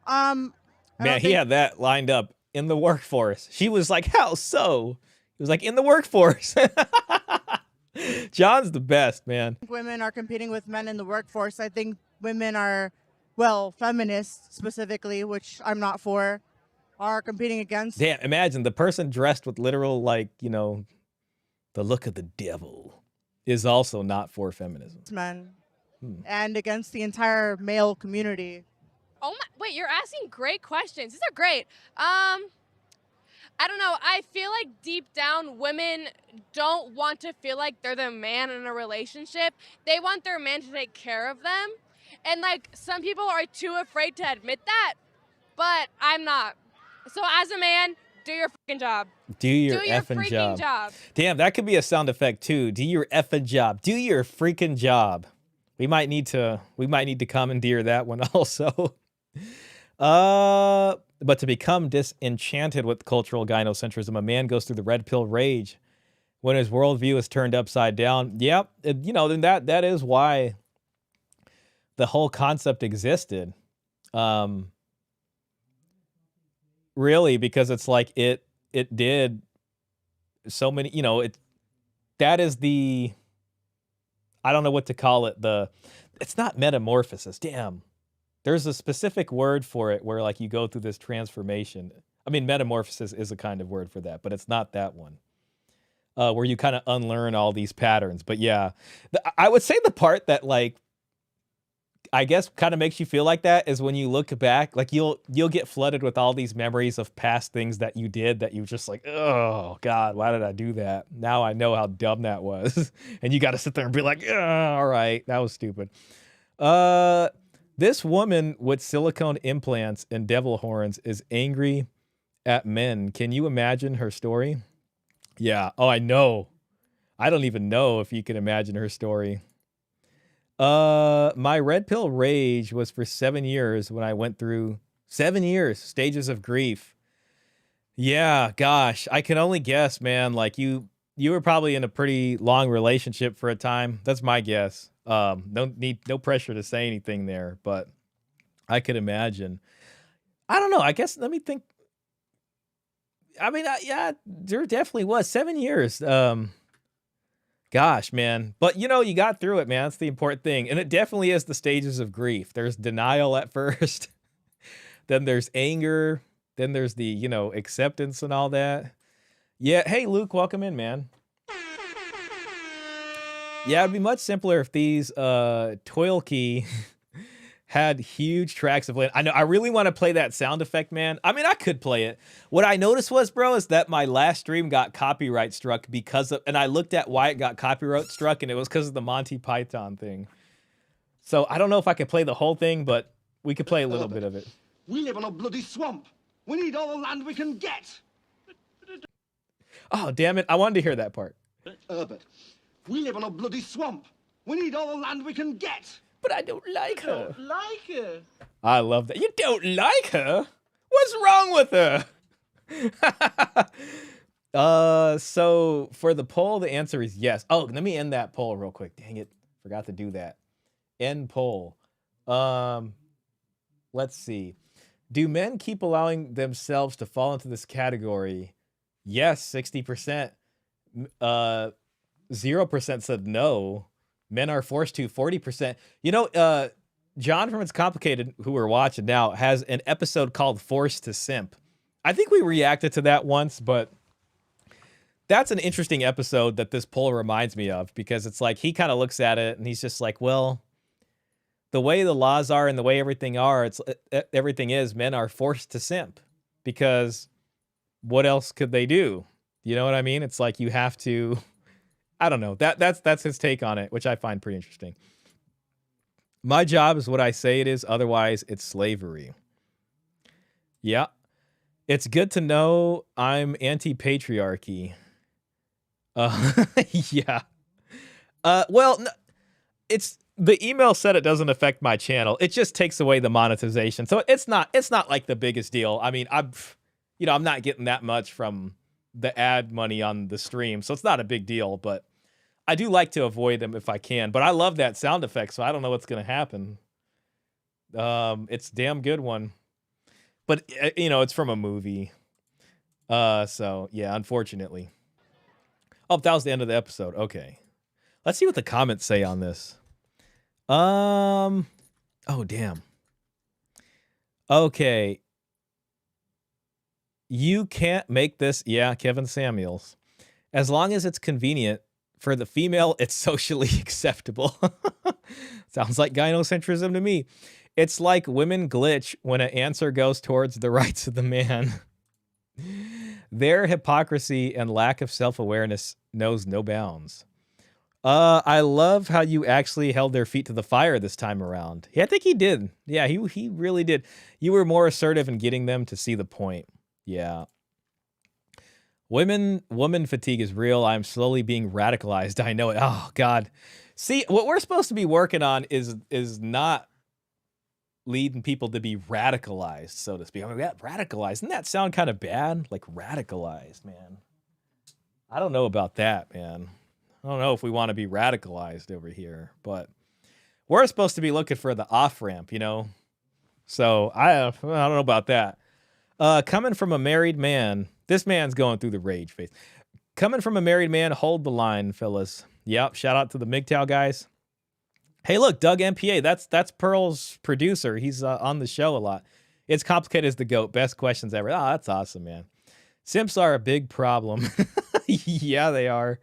S1: Man, he had that lined up in the workforce. She was like, how so? He was like, in the workforce. John's the best, man.
S17: Women are competing with men in the workforce. I think women are, well, feminists specifically, which I'm not for, are competing against.
S1: Damn, imagine the person dressed with literal, like, the look of the devil is also not for feminism.
S17: Men and against the entire male community.
S4: Oh my, wait, you're asking great questions. These are great. I don't know. I feel like deep down, women don't want to feel like they're the man in a relationship. They want their man to take care of them. And like, some people are too afraid to admit that, but I'm not. So as a man, do your freaking job.
S1: Do your
S4: freaking
S1: effing
S4: job.
S1: Damn, that could be a sound effect too. Do your effing job. Do your freaking job. We might need to commandeer that one also. But to become disenchanted with cultural gynocentrism, a man goes through the red pill rage when his worldview is turned upside down. Yep, you know, then that is why the whole concept existed. Really, because it's like it did so many, you know, that is the, I don't know what to call it. It's not metamorphosis. Damn. There's a specific word for it where like you go through this transformation. I mean, metamorphosis is a kind of word for that, but it's not that one. Where you kind of unlearn all these patterns. But yeah, I would say the part that like, I guess kind of makes you feel like that is when you look back, like you'll get flooded with all these memories of past things that you did that you just like, oh God, why did I do that? Now I know how dumb that was. And you got to sit there and be like, all right, that was stupid. This woman with silicone implants and devil horns is angry at men. Can you imagine her story? Yeah. Oh, I know. I don't even know if you can imagine her story. My red pill rage was for 7 years when I went through 7 years, stages of grief. Yeah, gosh, I can only guess, man. Like you were probably in a pretty long relationship for a time. That's my guess. No pressure to say anything there, but I could imagine. I don't know. I guess let me think. I mean, yeah, there definitely was 7 years. Gosh, man. But, you know, you got through it, man. That's the important thing. And it definitely is the stages of grief. There's denial at first. Then there's anger. Then there's the, you know, acceptance and all that. Yeah. Hey, Luke, welcome in, man. Yeah, it'd be much simpler if these toil key had huge tracts of land. I know, I really want to play that sound effect, man. I mean, I could play it. What I noticed was, bro, is that my last stream got copyright struck because of, and I looked at why it got copyright struck, and it was because of the Monty Python thing. So I don't know if I could play the whole thing, but we could play a little bit of it.
S18: We live on a bloody swamp. We need all the land we can get.
S1: Oh, damn it. I wanted to hear that part.
S18: Herbert, we live on a bloody swamp. We need all the land we can get.
S1: But I don't like her.
S18: Don't like her.
S1: I love that. You don't like her? What's wrong with her? So for the poll, the answer is yes. Oh, let me end that poll real quick. Dang it. Forgot to do that. End poll. Let's see. Do men keep allowing themselves to fall into this category? Yes, 60%. 0% said no. Men are forced to, 40%. You know, John from It's Complicated, who we're watching now, has an episode called Forced to Simp. I think we reacted to that once, but that's an interesting episode that this poll reminds me of, because it's like he kind of looks at it and he's just like, well, the way the laws are and the way everything is, men are forced to simp, because what else could they do? You know what I mean? It's like you have to... I don't know. That's his take on it, which I find pretty interesting. My job is what I say it is. Otherwise, it's slavery. Yeah. It's good to know I'm anti-patriarchy. Yeah. Well, it's the email said it doesn't affect my channel. It just takes away the monetization. So it's not like the biggest deal. I mean, I'm not getting that much from the ad money on the stream, so it's not a big deal, but I do like to avoid them if I can. But I love that sound effect, so I don't know what's gonna happen. It's a damn good one, but you know, it's from a movie. So yeah, unfortunately. Oh, that was the end of the episode. Okay, let's see what the comments say on this. Oh damn. Okay. You can't make this, yeah, Kevin Samuels. As long as it's convenient for the female, it's socially acceptable. Sounds like gynocentrism to me. It's like women glitch when an answer goes towards the rights of the man. Their hypocrisy and lack of self-awareness knows no bounds. I love how you actually held their feet to the fire this time around. Yeah, I think he did. Yeah, he really did. You were more assertive in getting them to see the point. Yeah. Woman fatigue is real. I'm slowly being radicalized. I know it. Oh God. See, what we're supposed to be working on is not leading people to be radicalized, so to speak. I mean, radicalized. Doesn't that sound kind of bad? Like radicalized, man. I don't know about that, man. I don't know if we want to be radicalized over here, but we're supposed to be looking for the off ramp, you know? So I don't know about that. Coming from a married man, this man's going through the rage phase. Coming from a married man, hold the line, fellas. Yep, shout out to the MGTOW guys. Hey, look, Doug MPA, that's Pearl's producer. He's on the show a lot. It's Complicated as the GOAT. Best questions ever. Oh, that's awesome, man. Simps are a big problem. Yeah, they are.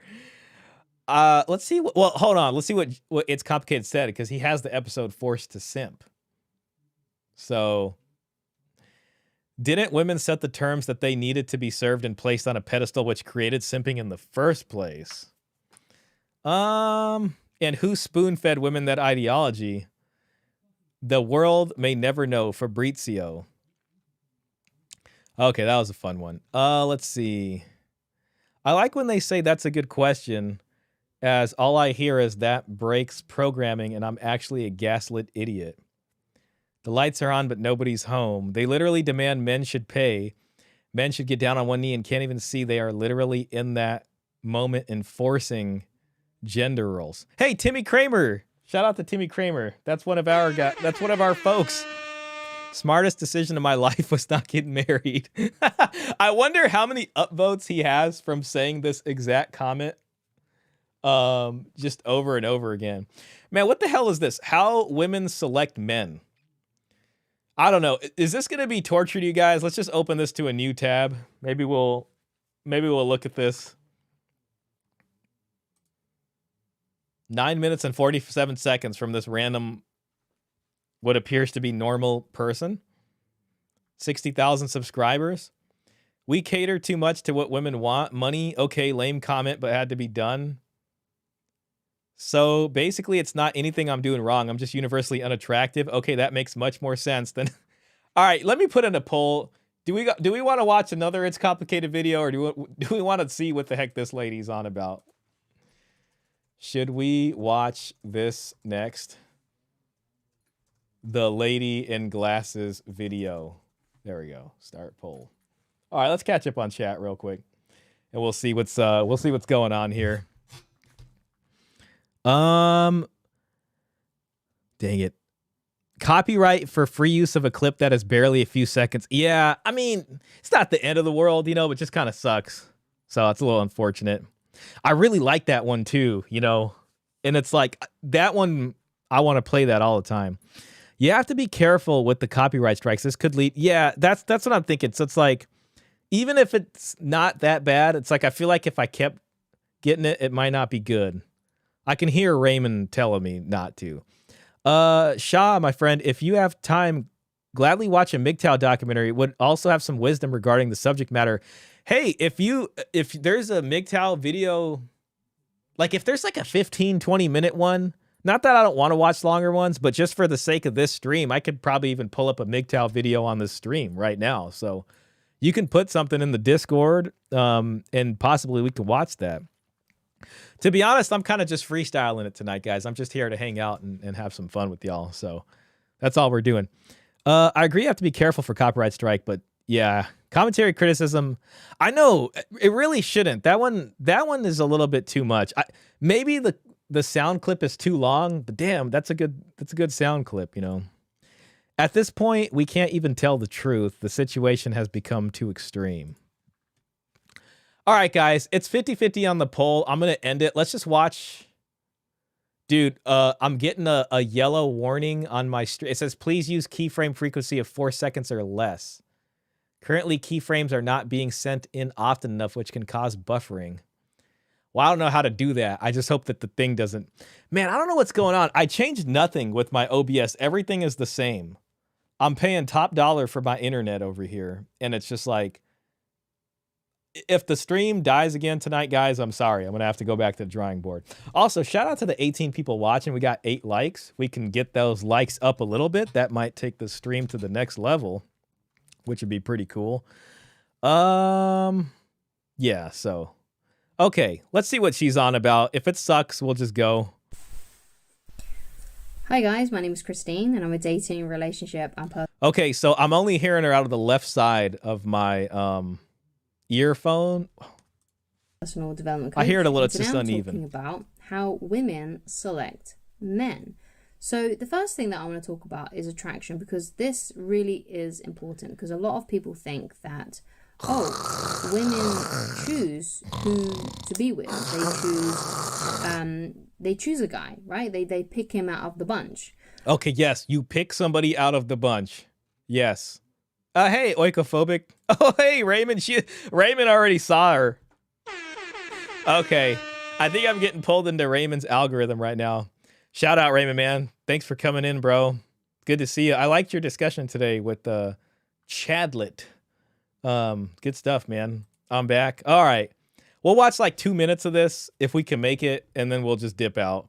S1: Let's see. Well, hold on. Let's see what It's Complicated said, because he has the episode Forced to Simp. So, didn't women set the terms that they needed to be served and placed on a pedestal, which created simping in the first place? And who spoon-fed women that ideology? The world may never know. Fabrizio. Okay, that was a fun one. Let's see. I like when they say that's a good question, as all I hear is that breaks programming and I'm actually a gaslit idiot. The lights are on, but nobody's home. They literally demand men should pay. Men should get down on one knee and can't even see they are literally in that moment enforcing gender roles. Hey, Timmy Kramer. Shout out to Timmy Kramer. That's one of our guys. That's one of our folks. Smartest decision of my life was not getting married. I wonder how many upvotes he has from saying this exact comment just over and over again. Man, what the hell is this? How women select men. I don't know. Is this going to be torture to you guys? Let's just open this to a new tab. Maybe we'll look at this. 9 minutes and 47 seconds from this random, what appears to be normal person. 60,000 subscribers. We cater too much to what women want. Money, okay, lame comment, but had to be done. So basically, it's not anything I'm doing wrong. I'm just universally unattractive. Okay, that makes much more sense than... All right, let me put in a poll. Do we want to watch another It's Complicated video, or do we want to see what the heck this lady's on about? Should we watch this next? The lady in glasses video. There we go. Start poll. All right, let's catch up on chat real quick, and we'll see what's going on here. Dang it. Copyright for free use of a clip that is barely a few seconds. Yeah, I mean, it's not the end of the world, you know, but just kind of sucks. So it's a little unfortunate. I really like that one too, you know, and it's like that one, I want to play that all the time. You have to be careful with the copyright strikes. This could lead. Yeah, that's what I'm thinking. So it's like, even if it's not that bad, it's like, I feel like if I kept getting it, it might not be good. I can hear Raymond telling me not to. Shah, my friend, if you have time, gladly watch a MGTOW documentary. It would also have some wisdom regarding the subject matter. Hey, if there's a MGTOW video, like if there's like a 15, 20-minute one, not that I don't want to watch longer ones, but just for the sake of this stream, I could probably even pull up a MGTOW video on this stream right now. So you can put something in the Discord, and possibly we could watch that. To be honest, I'm kind of just freestyling it tonight, guys. I'm just here to hang out and have some fun with y'all. So that's all we're doing. I agree you have to be careful for copyright strike, but yeah, commentary criticism. I know it really shouldn't. That one is a little bit too much. Maybe the sound clip is too long, but damn, that's a good sound clip, you know. At this point, we can't even tell the truth. The situation has become too extreme. All right, guys, it's 50-50 on the poll. I'm going to end it. Let's just watch. Dude, I'm getting a yellow warning on my stream. It says, please use keyframe frequency of 4 seconds or less. Currently, keyframes are not being sent in often enough, which can cause buffering. Well, I don't know how to do that. I just hope that the thing doesn't... Man, I don't know what's going on. I changed nothing with my OBS. Everything is the same. I'm paying top dollar for my internet over here, and it's just like... If the stream dies again tonight, guys, I'm sorry. I'm going to have to go back to the drawing board. Also, shout out to the 18 people watching. We got 8 likes. We can get those likes up a little bit. That might take the stream to the next level, which would be pretty cool. Yeah, so. Okay, let's see what she's on about. If it sucks, we'll just go.
S19: Hi guys, my name is Christine and I'm a dating relationship and
S1: Okay, so I'm only hearing her out of the left side of my earphone.
S19: personal development
S1: I
S19: coach.
S1: hear it a little.
S19: And
S1: It's just
S19: today I'm
S1: uneven.
S19: talking about how women select men. So the first thing that I want to talk about is attraction, because this really is important, because a lot of people think that, oh, women choose who to be with. They choose a guy, right? They pick him out of the bunch.
S1: Okay, yes, you pick somebody out of the bunch. Yes. Hey, oikophobic. Oh, hey, Raymond. Raymond already saw her. Okay. I think I'm getting pulled into Raymond's algorithm right now. Shout out, Raymond, man. Thanks for coming in, bro. Good to see you. I liked your discussion today with Chadlet. Good stuff, man. I'm back. All right. We'll watch like 2 minutes of this if we can make it, and then we'll just dip out.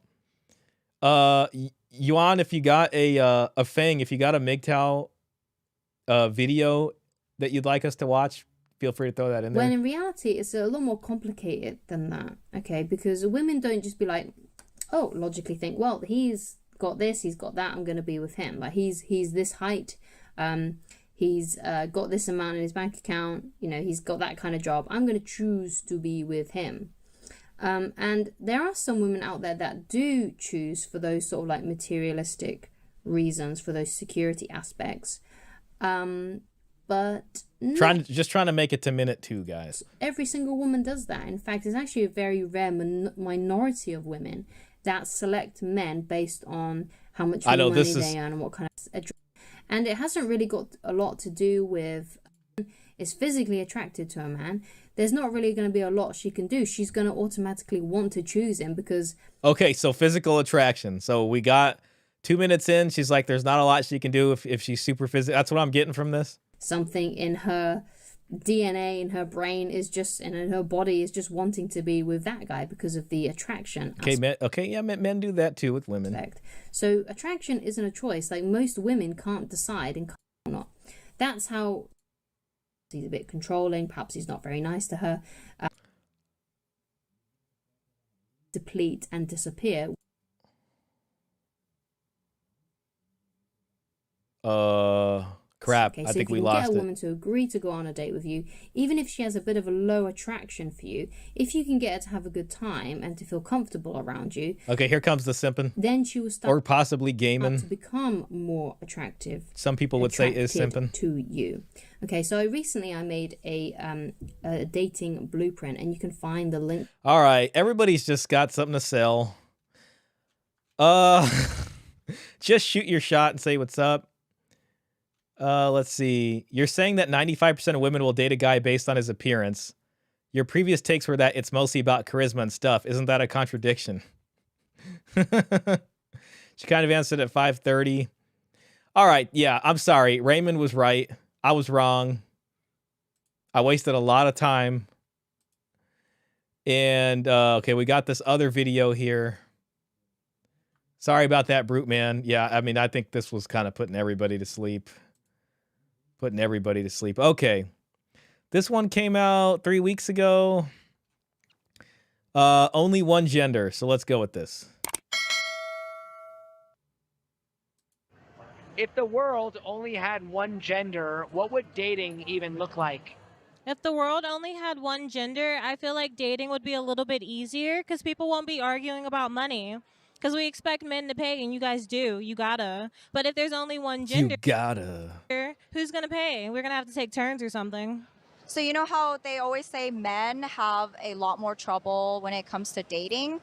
S1: Yuan, if you got a Fang, if you got a MGTOW video that you'd like us to watch, feel free to throw that in there.
S19: When in reality, it's a lot more complicated than that, okay? Because women don't just be like, oh, logically think, well, he's got this, he's got that, I'm going to be with him. Like, he's this height, he's got this amount in his bank account, you know, he's got that kind of job, I'm going to choose to be with him. And there are some women out there that do choose for those sort of like materialistic reasons, for those security aspects. But
S1: just trying to make it to minute 2, guys.
S19: Every single woman does that. In fact, it's actually a very rare minority of women that select men based on how much money they earn and what kind of. And it hasn't really got a lot to do with is physically attracted to a man. There's not really going to be a lot she can do. She's going to automatically want to choose him because.
S1: Okay, so physical attraction. So we got 2 minutes in. She's like, there's not a lot she can do if she's super physical. That's what I'm getting from this.
S19: Something in her DNA, in her brain is just, and in her body is just wanting to be with that guy because of the attraction.
S1: Okay, men do that too with women.
S19: Aspect. So attraction isn't a choice. Like most women can't decide and can't or not. That's how he's a bit controlling. Perhaps he's not very nice to her. Deplete and disappear.
S1: Crap.
S19: Okay,
S1: I
S19: so
S1: think we
S19: if you
S1: lost
S19: can get a
S1: it.
S19: woman to agree to go on a date with you, even if she has a bit of a low attraction for you, if you can get her to have a good time and to feel comfortable around you,
S1: Okay, here comes the simping.
S19: then she will start
S1: Or possibly gaming.
S19: to become more attractive.
S1: Some people would say is simping.
S19: To you. Okay, so recently I made a dating blueprint, and you can find the link.
S1: All right, everybody's just got something to sell. Just shoot your shot and say what's up. Let's see. You're saying that 95% of women will date a guy based on his appearance. Your previous takes were that it's mostly about charisma and stuff. Isn't that a contradiction? She kind of answered at 5:30. All right, yeah, I'm sorry. Raymond was right. I was wrong. I wasted a lot of time. And, okay, we got this other video here. Sorry about that, Brute Man. Yeah, I mean, I think this was kind of putting everybody to sleep. Okay. This one came out 3 weeks ago. Only one gender. So let's go with this.
S6: If the world only had one gender, what would dating even look like?
S11: If the world only had one gender, I feel like dating would be a little bit easier because people won't be arguing about money. Because we expect men to pay, and you guys do. You gotta. But if there's only one gender,
S1: You gotta.
S11: who's gonna pay? We're gonna have to take turns or something.
S20: So you know how they always say men have a lot more trouble when it comes to dating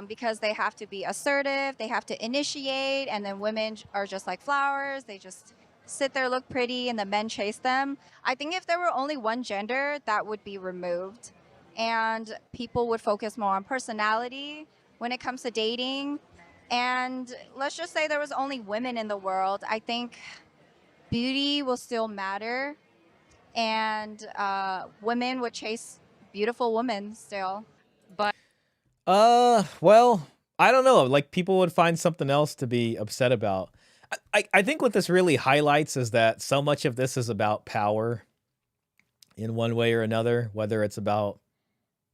S20: because they have to be assertive, they have to initiate, and then women are just like flowers. They just sit there, look pretty, and the men chase them. I think if there were only one gender, that would be removed. And people would focus more on personality when it comes to dating. And let's just say there was only women in the world. I think beauty will still matter. And women would chase beautiful women still. But
S1: Well, I don't know. Like, people would find something else to be upset about. I think what this really highlights is that so much of this is about power in one way or another, whether it's about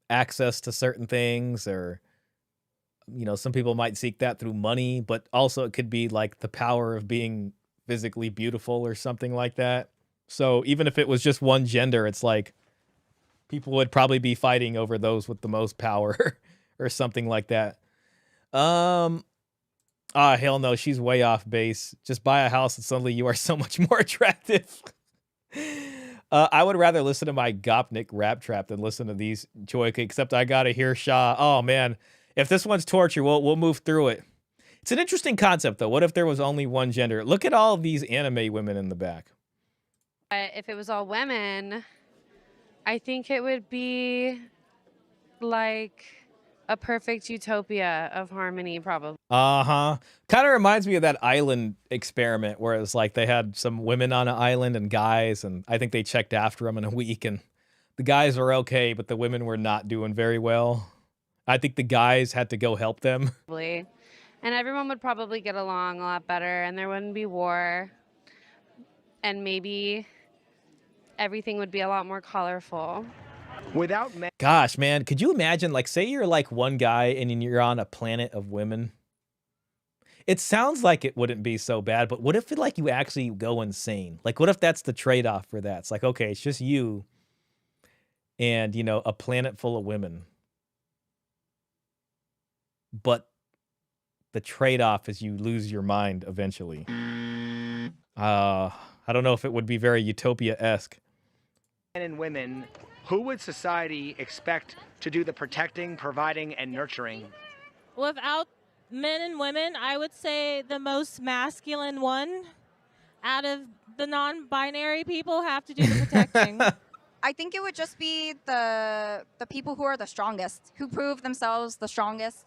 S1: access to certain things or, you know, some people might seek that through money, but also it could be like the power of being physically beautiful or something like that. So even if it was just one gender, it's like People would probably be fighting over those with the most power or something like that. Hell no, she's way off base. Just buy a house and suddenly you are so much more attractive. I would rather listen to my Gopnik rap trap than listen to these Joyka, except I gotta hear Shaw. Oh man, if this one's torture, we'll move through it. It's an interesting concept though. What if there was only one gender? Look at all of these anime women in the back.
S21: If it was all women, I think it would be like a perfect utopia of harmony, probably.
S1: Uh-huh. Kind of reminds me of that island experiment where it's like they had some women on an island and guys, and I think they checked after them in a week, and the guys were okay, but the women were not doing very well. I think the guys had to go help them.
S21: And everyone would probably get along a lot better, and there wouldn't be war, and maybe everything would be a lot more colorful.
S6: Without
S1: Gosh, man, could you imagine, like, say you're like one guy and you're on a planet of women? It sounds like it wouldn't be so bad, but what if like you actually go insane? Like, what if that's the trade-off for that? It's like, okay, it's just you and, you know, a planet full of women. But the trade-off is you lose your mind eventually. I don't know if it would be very utopia-esque.
S6: Men and women, who would society expect to do the protecting, providing, and nurturing?
S11: Without men and women, I would say the most masculine one out of the non-binary people have to do the protecting.
S20: I think it would just be the people who are the strongest, who prove themselves the strongest,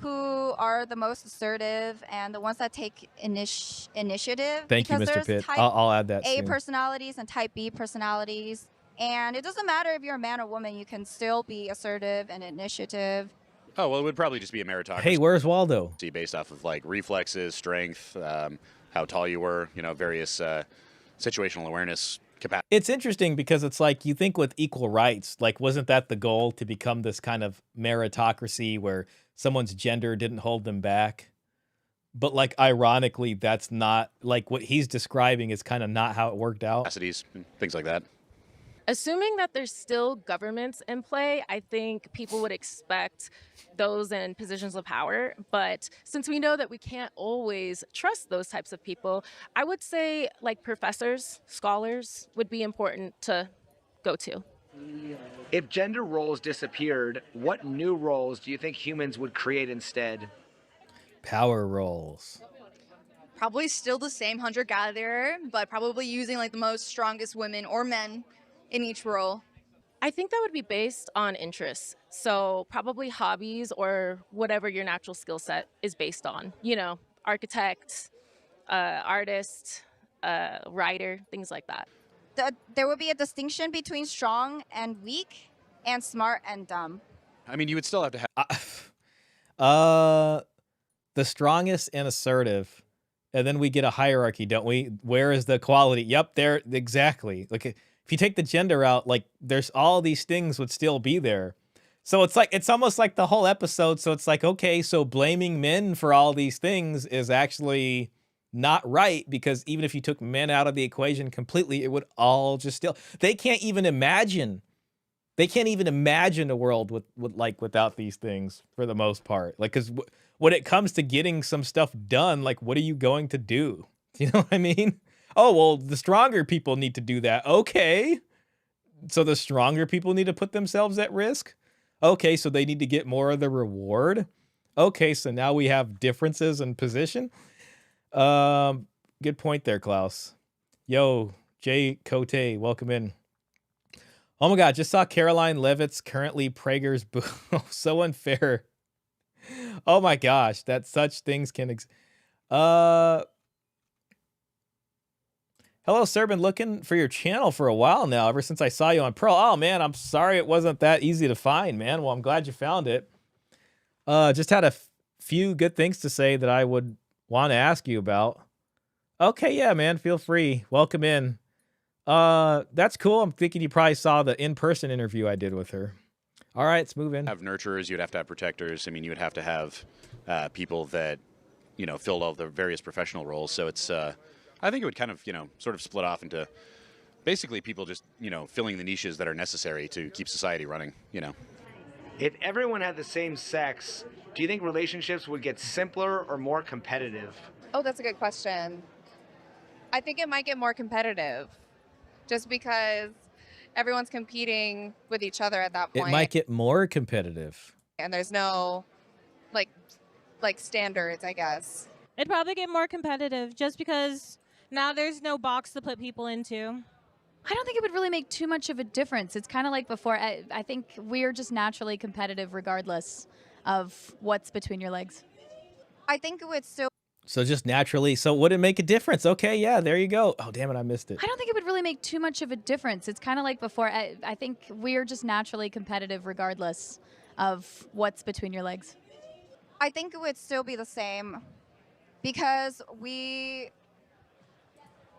S20: who are the most assertive, and the ones that take initiative.
S1: Thank you,
S20: Because
S1: Mr.
S20: there's
S1: Pitt.
S20: type
S1: I'll add that
S20: A
S1: soon.
S20: personalities and type B personalities. And it doesn't matter if you're a man or woman, you can still be assertive and initiative.
S22: Oh, well, it would probably just be a meritocracy.
S1: Hey, where's Waldo?
S22: Based off of like reflexes, strength, how tall you were, you know, various situational awareness capacity.
S1: It's interesting because it's like you think with equal rights, like wasn't that the goal to become this kind of meritocracy where someone's gender didn't hold them back? But like ironically, that's not like what he's describing is kind of not how it worked out.
S22: Capacities, things like that.
S23: Assuming that there's still governments in play, I think people would expect those in positions of power. But since we know that we can't always trust those types of people, I would say like professors, scholars would be important to go to.
S6: If gender roles disappeared, what new roles do you think humans would create instead?
S1: Power roles.
S24: Probably still the same hunter-gatherer, but probably using like the most strongest women or men in each role.
S23: I think that would be based on interests. So probably hobbies or whatever your natural skill set is based on. You know, architect, artist, writer, things like that.
S20: There would be a distinction between strong and weak and smart and dumb.
S22: I mean, you would still have to have.
S1: The strongest and assertive. And then we get a hierarchy, don't we? Where is the equality? Yep, there, exactly. Like if you take the gender out, like there's all these things would still be there. So it's like, it's almost like the whole episode. So it's like, okay, so blaming men for all these things is actually not right, because even if you took men out of the equation completely, it would all just still, they can't even imagine a world with like without these things for the most part. Like, cause when it comes to getting some stuff done, like what are you going to do? You know what I mean? Oh, well, the stronger people need to do that. Okay. So the stronger people need to put themselves at risk. Okay. So they need to get more of the reward. Okay. So now we have differences in position. Good point there, Klaus. Yo, Jay Cote, welcome in. Oh my God, just saw Caroline Levitt's currently Prager's book. So unfair. Oh my gosh, that such things can hello, sir. Been looking for your channel for a while now, ever since I saw you on Pearl. Oh man, I'm sorry it wasn't that easy to find, man. Well, I'm glad you found it. Just had a few good things to say that I would want to ask you about. Okay, yeah, man, feel free. Welcome in. That's cool. I'm thinking you probably saw the in-person interview I did with her. All right, let's move in.
S22: Have nurturers, you'd have to have protectors. I mean, you would have to have people that, you know, filled all the various professional roles. So it's, I think it would kind of, you know, sort of split off into basically people just, filling the niches that are necessary to keep society running,
S6: If everyone had the same sex, do you think relationships would get simpler or more competitive?
S2: Oh, that's a good question. I think it might get more competitive just because everyone's competing with each other at that
S1: It
S2: point.
S1: might get more competitive.
S2: And there's no like standards, I guess.
S11: It'd probably get more competitive just because now there's no box to put people into.
S3: I don't think it would really make too much of a difference. It's kind of like before. I think we're just naturally competitive regardless of what's between your legs.
S2: I think it would still.
S1: So just naturally, so would it make a difference? Okay, yeah, there you go. Oh, damn it, I missed it.
S3: I don't think it would really make too much of a difference. It's kind of like before. I think we're just naturally competitive regardless of what's between your legs.
S20: I think it would still be the same because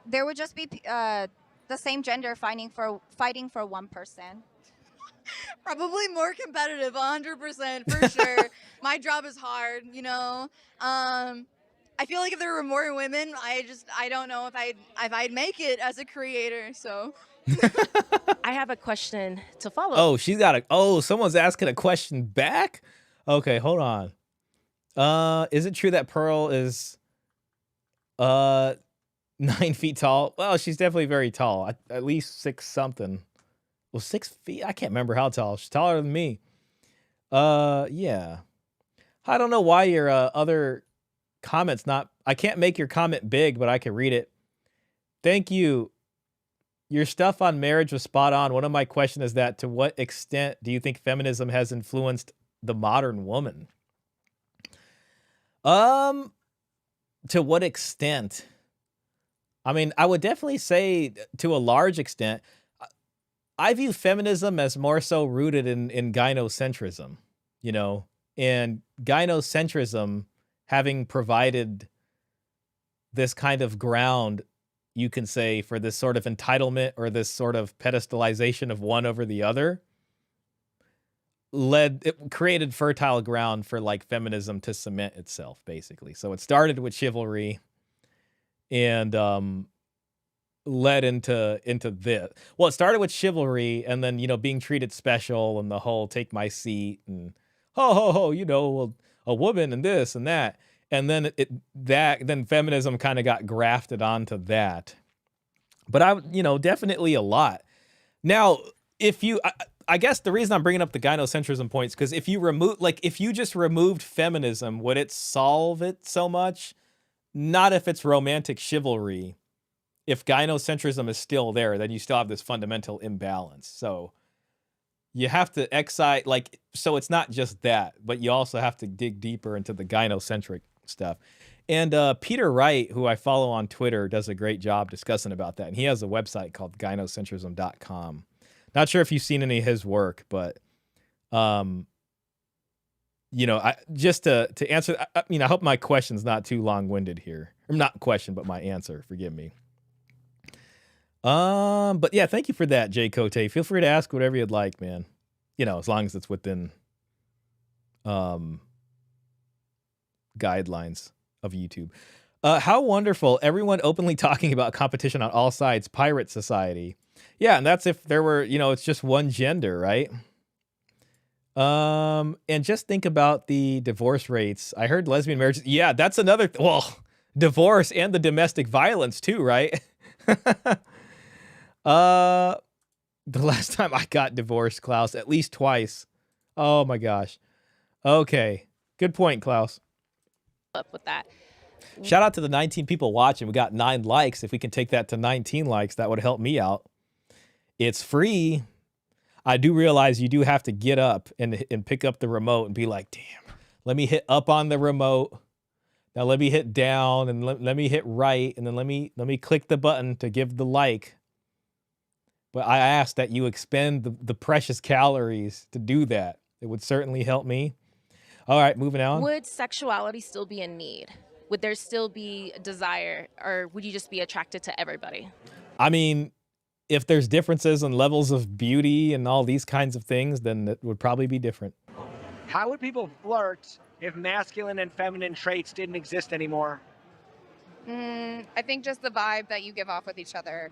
S20: there would just be the same gender fighting for one person.
S24: Probably more competitive, 100% for sure. My job is hard, I feel like if there were more women, I don't know if I'd make it as a creator. So
S23: I have a question to follow.
S1: Oh, someone's asking a question back? Okay, hold on. Is it true that Pearl is 9 feet tall? Well, she's definitely very tall. At least 6 something. Well, 6 feet? I can't remember how tall. She's taller than me. Yeah. I don't know why your other comments I can't make your comment big, but I can read it. Thank you. Your stuff on marriage was spot on. One of my questions is that to what extent do you think feminism has influenced the modern woman? To what extent? I mean, I would definitely say to a large extent. I view feminism as more so rooted in gynocentrism, and gynocentrism having provided this kind of ground, you can say, for this sort of entitlement or this sort of pedestalization of one over the other, it created fertile ground for like feminism to cement itself, basically. So it started with chivalry and led into this. Well, it started with chivalry and then, being treated special and the whole take my seat and a woman and this and that. And then then feminism kind of got grafted onto that. But definitely a lot. Now, I guess the reason I'm bringing up the gynocentrism points, because if you just removed feminism, would it solve it so much? Not if it's romantic chivalry. If gynocentrism is still there, then you still have this fundamental imbalance. So you have to excise, so it's not just that, but you also have to dig deeper into the gynocentric stuff. And Peter Wright, who I follow on Twitter, does a great job discussing about that. And he has a website called gynocentrism.com. Not sure if you've seen any of his work, but, just to answer, I hope my question's not too long-winded here. Or not question, but my answer. Forgive me. But yeah, thank you for that, Jay Cote. Feel free to ask whatever you'd like, man. As long as it's within guidelines of YouTube. How wonderful. Everyone openly talking about competition on all sides. Pirate society. Yeah, and that's if there were, it's just one gender, right? And just think about the divorce rates. I heard lesbian marriages. Yeah, that's another, divorce and the domestic violence too, right? The last time I got divorced, Klaus, at least twice. Oh my gosh. Okay. Good point, Klaus.
S23: Up with that.
S1: Shout out to the 19 people watching. We got 9 likes. If we can take that to 19 likes, that would help me out. It's free. I do realize you do have to get up and pick up the remote and be like, damn, let me hit up on the remote. Now let me hit down and let me hit right. And then let me click the button to give the like. But I ask that you expend the precious calories to do that. It would certainly help me. All right, moving on.
S23: Would sexuality still be a need? Would there still be a desire, or would you just be attracted to everybody?
S1: I mean, if there's differences in levels of beauty and all these kinds of things, then it would probably be different.
S6: How would people flirt if masculine and feminine traits didn't exist anymore?
S2: I think just the vibe that you give off with each other.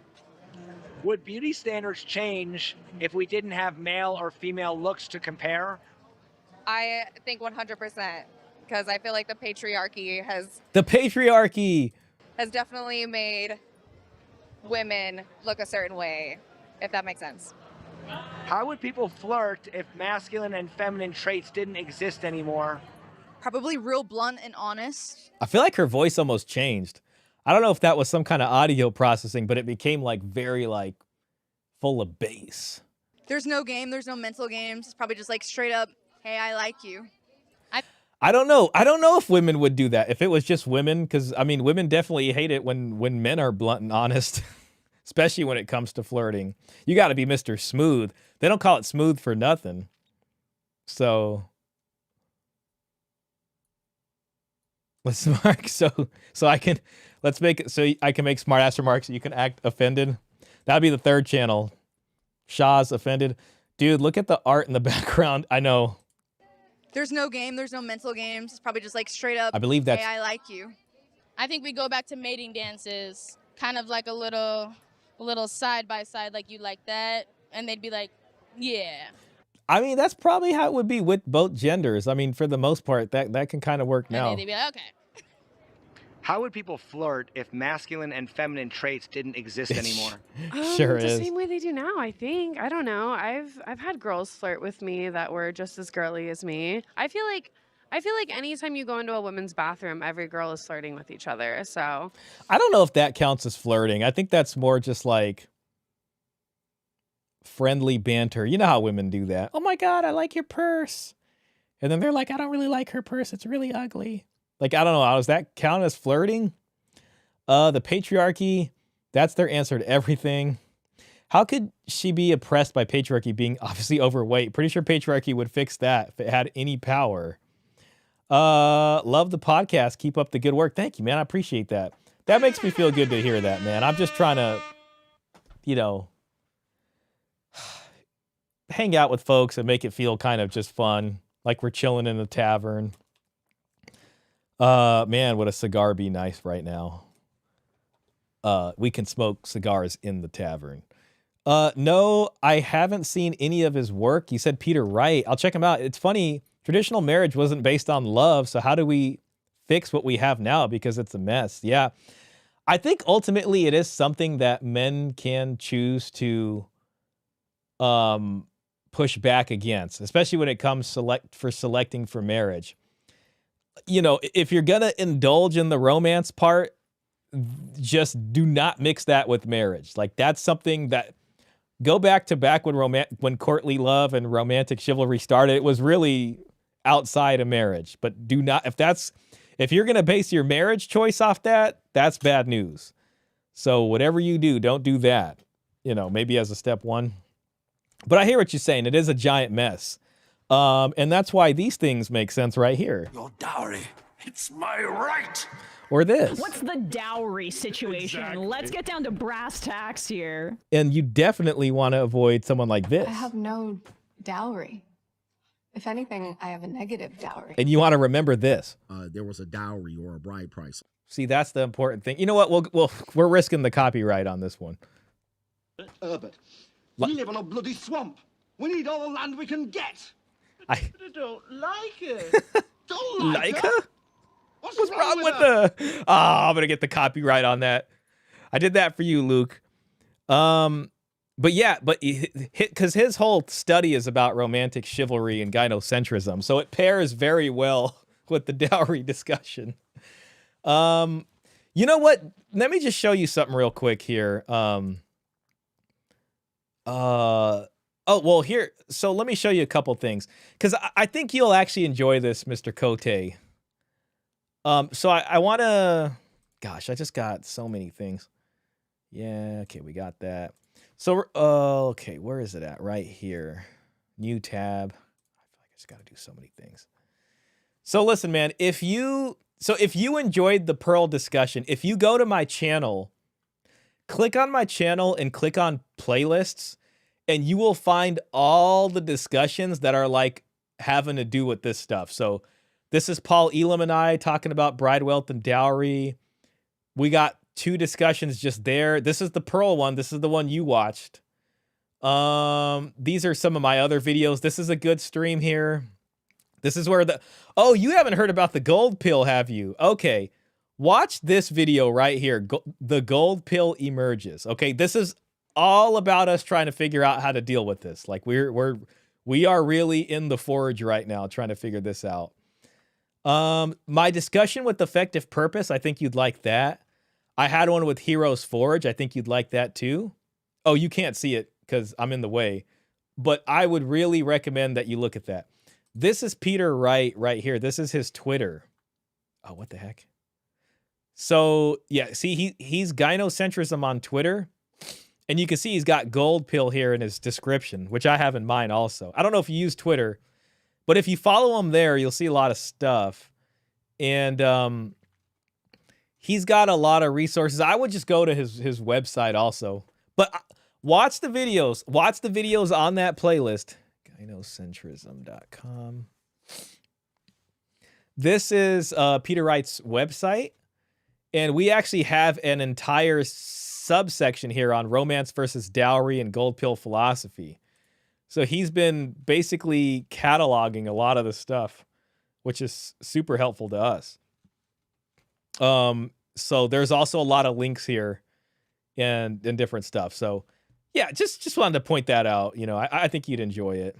S6: Would beauty standards change if we didn't have male or female looks to compare?
S2: I think 100%, because I feel like the patriarchy
S1: The patriarchy.
S2: has definitely made women look a certain way, if that makes sense.
S6: How would people flirt if masculine and feminine traits didn't exist anymore?
S24: Probably real blunt and honest.
S1: I feel like her voice almost changed. I don't know if that was some kind of audio processing, but it became like very like full of bass.
S24: There's no game, there's no mental games. It's probably just like straight up, hey, I like you.
S1: I don't know. I don't know if women would do that if it was just women, because I mean, women definitely hate it when men are blunt and honest, especially when it comes to flirting. You got to be Mr. Smooth. They don't call it smooth for nothing. So let's mark. So I can let's make it so I can make smart ass remarks. So you can act offended. That'd be the third channel. Shaw's offended. Dude, look at the art in the background. I know.
S24: There's no game, there's no mental games. It's probably just like straight up,
S1: I believe that's-
S24: hey, I like you.
S8: I think we go back to mating dances, kind of like a little side by side, like you like that, and they'd be like, yeah.
S1: I mean, that's probably how it would be with both genders. I mean, for the most part, that can kind of work now.
S8: And they'd be like, okay.
S6: How would people flirt if masculine and feminine traits didn't exist anymore?
S1: Sure
S21: The
S1: is.
S21: same way they do now, I think. I don't know. I've had girls flirt with me that were just as girly as me. I feel like anytime you go into a women's bathroom, every girl is flirting with each other. So
S1: I don't know if that counts as flirting. I think that's more just like friendly banter. You know how women do that. Oh my God, I like your purse. And then they're like, I don't really like her purse. It's really ugly. Like, I don't know. Does that count as flirting? The patriarchy, that's their answer to everything. How could she be oppressed by patriarchy being obviously overweight? Pretty sure patriarchy would fix that if it had any power. Love the podcast. Keep up the good work. Thank you, man. I appreciate that. That makes me feel good to hear that, man. I'm just trying to, hang out with folks and make it feel kind of just fun. Like we're chilling in the tavern. Man, would a cigar be nice right now? We can smoke cigars in the tavern. No, I haven't seen any of his work. You said Peter Wright. I'll check him out. It's funny. Traditional marriage wasn't based on love. So how do we fix what we have now? Because it's a mess. Yeah. I think ultimately it is something that men can choose to push back against, especially when it comes selecting for marriage. If you're going to indulge in the romance part, just do not mix that with marriage. Like that's something that go back when courtly love and romantic chivalry started, it was really outside of marriage. But do not, if you're going to base your marriage choice off that, that's bad news. So whatever you do, don't do that, maybe as a step one. But I hear what you're saying. It is a giant mess. And that's why these things make sense right here.
S18: Your dowry, it's my right.
S1: Or this.
S9: What's the dowry situation?
S18: Exactly.
S9: Let's get down to brass tacks here.
S1: And you definitely want to avoid someone like this.
S10: I have no dowry. If anything, I have a negative dowry.
S1: And you want to remember this.
S12: There was a dowry or a bride price.
S1: See, that's the important thing. You know what? We're risking the copyright on this one.
S18: Herbert, we live on a bloody swamp. We need all the land we can get. I don't like it. Don't like her?
S1: What's wrong with her? Oh, I'm going to get the copyright on that. I did that for you, Luke. But because his whole study is about romantic chivalry and gynocentrism, so it pairs very well with the dowry discussion. You know what? Let me just show you something real quick here. Here. So let me show you a couple things because I think you'll actually enjoy this, Mr. Cote. So I want to. Gosh, I just got so many things. Yeah. Okay, we got that. So okay, where is it at? Right here. New tab. I feel like I just got to do so many things. So listen, man. If you enjoyed the Pearl discussion, if you go to my channel, click on my channel and click on playlists. And you will find all the discussions that are like having to do with this stuff. So this is Paul Elam and I talking about bride wealth and dowry. We got 2 discussions just there. This is the Pearl one. This is the one you watched. These are some of my other videos. This is a good stream here. This is where oh, you haven't heard about the gold pill, have you? Okay. Watch this video right here. The gold pill emerges. Okay, this is all about us trying to figure out how to deal with this. Like we are really in the forge right now trying to figure this out. My discussion with effective purpose, I think you'd like that. I had one with Heroes Forge. I think you'd like that too. Oh, you can't see it because I'm in the way. But I would really recommend that you look at that. This is Peter Wright right here. This is his Twitter. Oh, what the heck? So, yeah, see, he's gynocentrism on Twitter. And you can see he's got gold pill here in his description, which I have in mine also. I don't know if you use Twitter, but if you follow him there, you'll see a lot of stuff. And he's got a lot of resources. I would just go to his website also. But watch the videos. Watch the videos on that playlist. Gynocentrism.com. This is Peter Wright's website. And we actually have an entire subsection here on romance versus dowry and gold pill philosophy. So he's been basically cataloging a lot of the stuff, which is super helpful to us. So there's also a lot of links here and different stuff. So yeah, just wanted to point that out. You know, I think you'd enjoy it.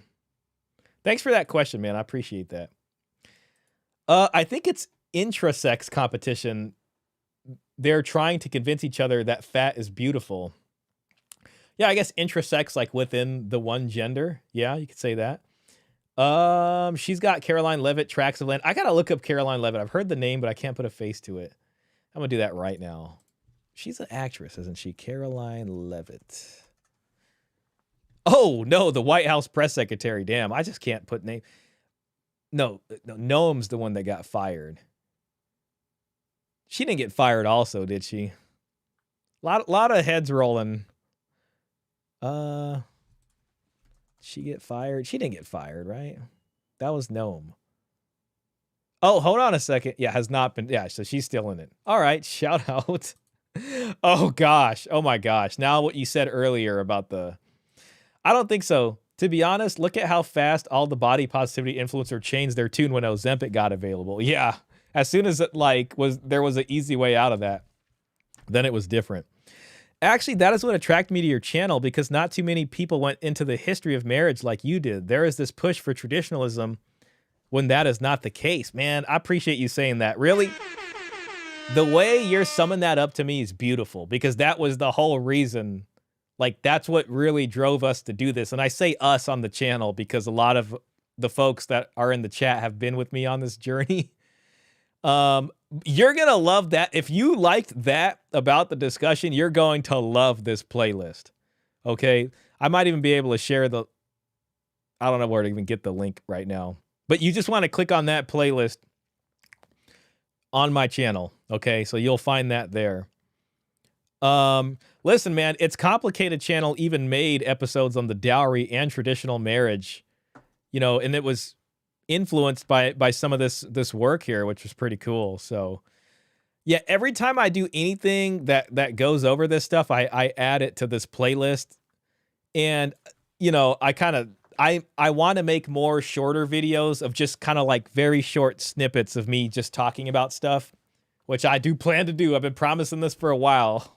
S1: Thanks for that question, man. I appreciate that. I think it's intrasex competition. They're trying to convince each other that fat is beautiful. Yeah, I guess intrasex, like within the one gender. Yeah, you could say that. She's got Caroline Levitt, Tracks of Land. I gotta look up Caroline Levitt. I've heard the name, but I can't put a face to it. I'm gonna do that right now. She's an actress, isn't she? Caroline Levitt. Oh, no, the White House press secretary. Damn, I just can't put name. No, Noam's the one that got fired. She didn't get fired also, did she? Lot of heads rolling. She get fired? She didn't get fired, right? That was Noam. Oh, hold on a second. Yeah, has not been. Yeah, so she's still in it. All right, shout out. Oh, gosh. Oh, my gosh. Now what you said earlier about the... I don't think so. To be honest, look at how fast all the body positivity influencer changed their tune when Ozempic got available. Yeah, as soon as it there was an easy way out of that, then it was different. Actually, that is what attracted me to your channel, because not too many people went into the history of marriage like you did. There is this push for traditionalism when that is not the case. Man, I appreciate you saying that. Really, the way you're summing that up to me is beautiful, because that was the whole reason. Like, that's what really drove us to do this. And I say us on the channel because a lot of the folks that are in the chat have been with me on this journey. You're going to love that. If you liked that about the discussion, you're going to love this playlist. Okay? I might even be able to share I don't know where to even get the link right now. But you just want to click on that playlist on my channel. Okay? So you'll find that there. Listen, man, It's Complicated Channel even made episodes on the dowry and traditional marriage, you know, and it was influenced by some of this work here, which was pretty cool. So yeah, every time I do anything that goes over this stuff, I add it to this playlist. And, you know, I want to make more shorter videos of just kind of like very short snippets of me just talking about stuff, which I do plan to do. I've been promising this for a while.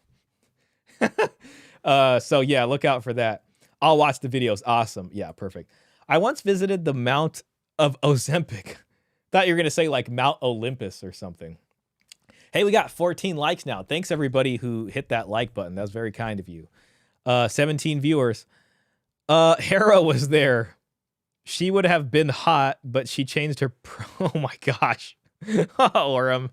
S1: So yeah, look out for that. I'll watch the videos. Awesome. Yeah, perfect. I once visited the Mount of Ozempic. Thought you were going to say like Mount Olympus or something. Hey, we got 14 likes now. Thanks everybody who hit that like button. That was very kind of you. 17 viewers. Hera was there. She would have been hot, but she changed her. Oh my gosh. Orem.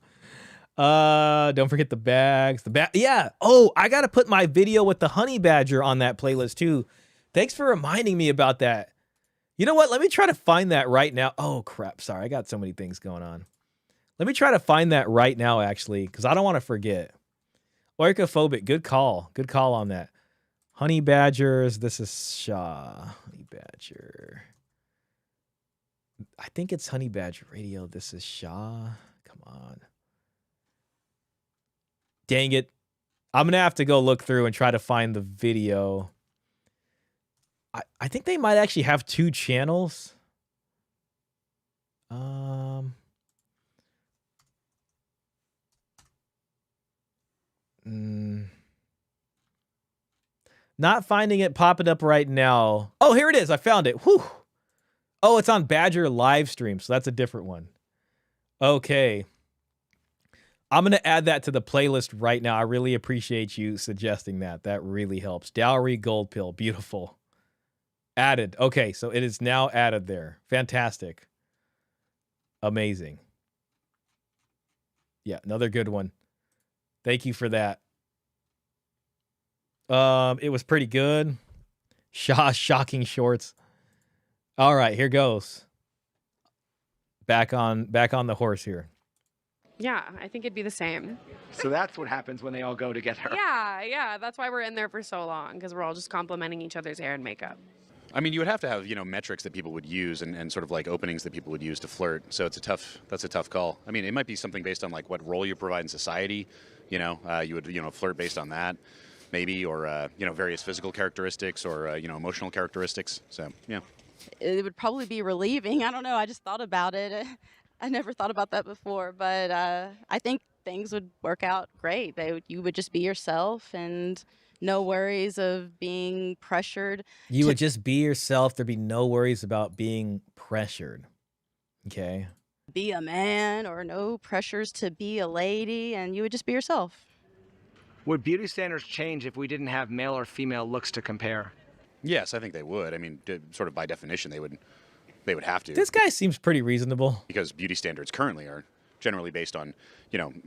S1: Don't forget the bags. Yeah. Oh, I got to put my video with the honey badger on that playlist too. Thanks for reminding me about that. You know what? Let me try to find that right now. Oh, crap. Sorry. I got so many things going on. Let me try to find that right now, actually, because I don't want to forget. Orcophobic. Good call. Good call on that. Honey badgers. This is Shaw. Honey badger. I think it's Honey Badger Radio. This is Shaw. Come on. Dang it. I'm gonna have to go look through and try to find the video. I think they might actually have 2 channels. Not finding it popping up right now. Oh, here it is. I found it. Whew. Oh, it's on Badger live stream, so that's a different one. Okay. I'm going to add that to the playlist right now. I really appreciate you suggesting that. That really helps. Dowry Gold Pill. Beautiful. Added. Okay, so it is now added there. Fantastic. Amazing. Yeah, another good one. Thank you for that. It was pretty good. Shocking shorts. All right, here goes. Back on the horse here.
S21: Yeah, I think it'd be the same.
S6: So that's what happens when they all go together.
S21: Yeah, that's why we're in there for so long, because we're all just complimenting each other's hair and makeup.
S22: I mean, you would have to have, metrics that people would use and sort of like openings that people would use to flirt. So that's a tough call. I mean, it might be something based on like what role you provide in society. You would, flirt based on that maybe, or, various physical characteristics or, emotional characteristics. So, yeah.
S5: It would probably be relieving. I don't know. I just thought about it. I never thought about that before, but I think things would work out great. You would just be yourself and no worries of being pressured.
S1: You would just be yourself. There'd be no worries about being pressured. Okay.
S5: Be a man, or no pressures to be a lady, and you would just be yourself.
S6: Would beauty standards change if we didn't have male or female looks to compare?
S22: Yes, I think they would. I mean, sort of by definition, they would have to.
S1: This guy seems pretty reasonable.
S22: Because beauty standards currently are generally based on,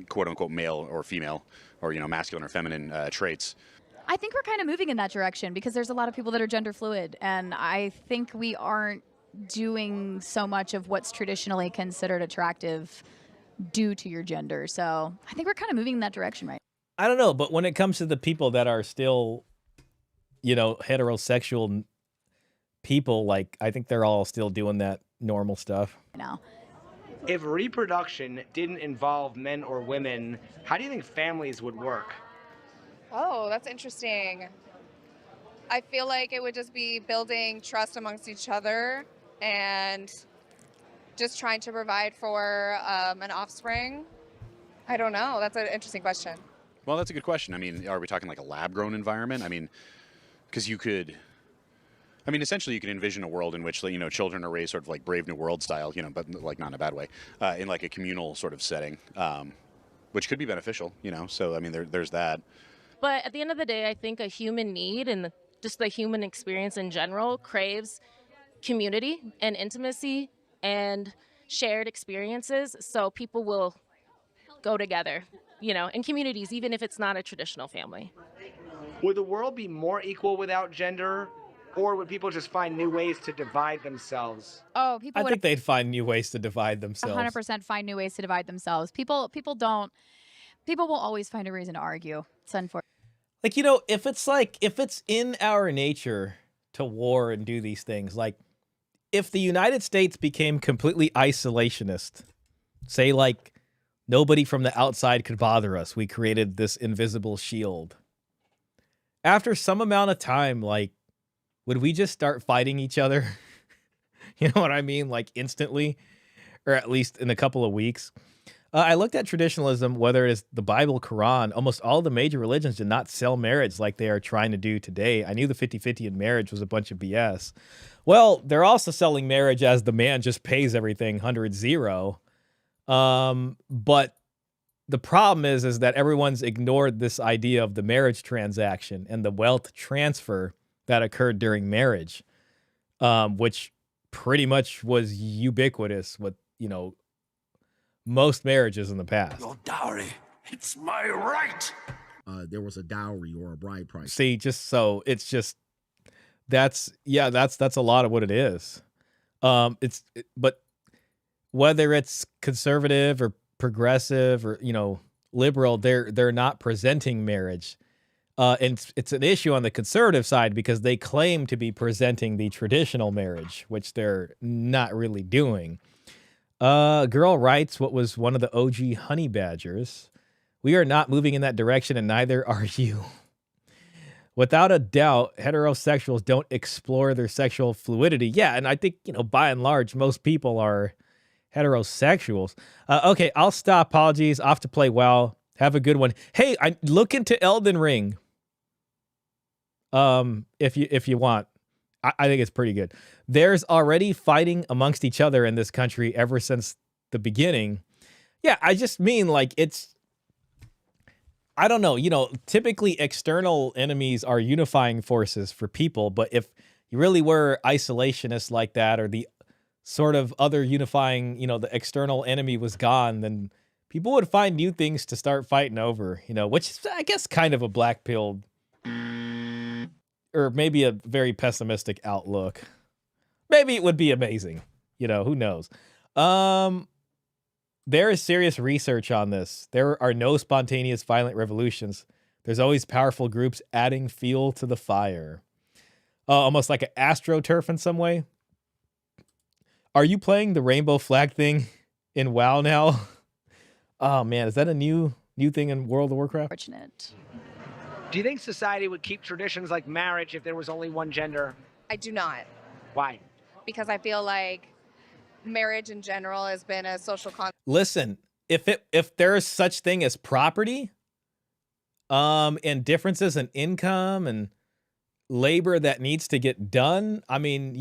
S22: quote unquote male or female or, masculine or feminine traits.
S3: I think we're kind of moving in that direction because there's a lot of people that are gender fluid, and I think we aren't doing so much of what's traditionally considered attractive due to your gender. So I think we're kind of moving in that direction right
S1: I don't know, but when it comes to the people that are still, heterosexual people, like, I think they're all still doing that normal stuff.
S3: now.
S6: If reproduction didn't involve men or women, how do you think families would work?
S2: Oh, that's interesting. I feel like it would just be building trust amongst each other and just trying to provide for an offspring. I don't know. That's an interesting question.
S22: Well, that's a good question. I mean, are we talking like a lab-grown environment? I mean, because essentially you can envision a world in which, children are raised sort of like Brave New World style, but like not in a bad way, in like a communal sort of setting, which could be beneficial, So, I mean, there's that.
S23: But at the end of the day, I think a human need and just the human experience in general craves community and intimacy and shared experiences. So people will go together, in communities, even if it's not a traditional family.
S6: Would the world be more equal without gender, or would people just find new ways to divide themselves?
S3: Oh, people
S1: I
S3: would
S1: think they'd find new ways to divide themselves.
S3: 100% find new ways to divide themselves. People will always find a reason to argue. It's unfortunate.
S1: Like, if it's in our nature to war and do these things, like if the United States became completely isolationist, say like nobody from the outside could bother us, we created this invisible shield. After some amount of time, like, would we just start fighting each other? You know what I mean? Like instantly, or at least in a couple of weeks. I looked at traditionalism, whether it is the Bible, Quran, almost all the major religions did not sell marriage like they are trying to do today. I knew the 50-50 in marriage was a bunch of BS. Well, they're also selling marriage as the man just pays everything 100-0. But the problem is that everyone's ignored this idea of the marriage transaction and the wealth transfer that occurred during marriage, which pretty much was ubiquitous with, most marriages in the past.
S12: Your dowry, it's my right. There was a dowry or a bride price.
S1: See, that's a lot of what it is. But whether it's conservative or progressive or, liberal, they're not presenting marriage. And it's an issue on the conservative side because they claim to be presenting the traditional marriage, which they're not really doing. Girl writes, what was one of the OG honey badgers We are not moving in that direction, and neither are you. Without a doubt, heterosexuals don't explore their sexual fluidity. Yeah, and I think, by and large, most people are heterosexuals. Okay, I'll stop. Apologies. Off to play WoW. Have a good one. Hey, I look into Elden Ring. If you want. I think it's pretty good. There's already fighting amongst each other in this country ever since the beginning. Yeah, I just mean I don't know, typically external enemies are unifying forces for people, but if you really were isolationist like that, or the sort of other unifying, the external enemy was gone, then people would find new things to start fighting over, which is, I guess, kind of a black-pilled, or maybe a very pessimistic outlook. Maybe it would be amazing, who knows? There is serious research on this. There are no spontaneous violent revolutions. There's always powerful groups adding fuel to the fire. Almost like an astroturf in some way. Are you playing the rainbow flag thing in WoW now? Oh man, is that a new thing in World of Warcraft?
S3: Fortunate.
S6: Do you think society would keep traditions like marriage if there was only one gender?
S2: I do not,
S6: Why?
S2: because I feel like marriage in general has been a social construct.
S1: Listen, if there is such thing as property, and differences in income and labor that needs to get done, I mean,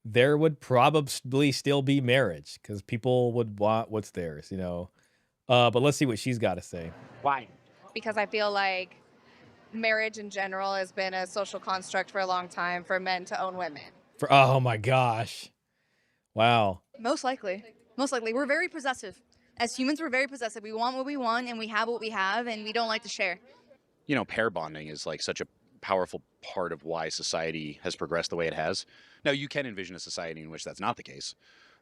S1: there would probably still be marriage because people would want what's theirs, But let's see what she's got to say.
S6: Why?
S2: Because I feel like marriage in general has been a social construct for a long time for men to own women.
S1: Oh my gosh. Wow.
S24: Most likely. Most likely. We're very possessive. As humans, we're very possessive. We want what we want, and we have what we have, and we don't like to share.
S22: Pair bonding is like such a powerful part of why society has progressed the way it has. Now, you can envision a society in which that's not the case.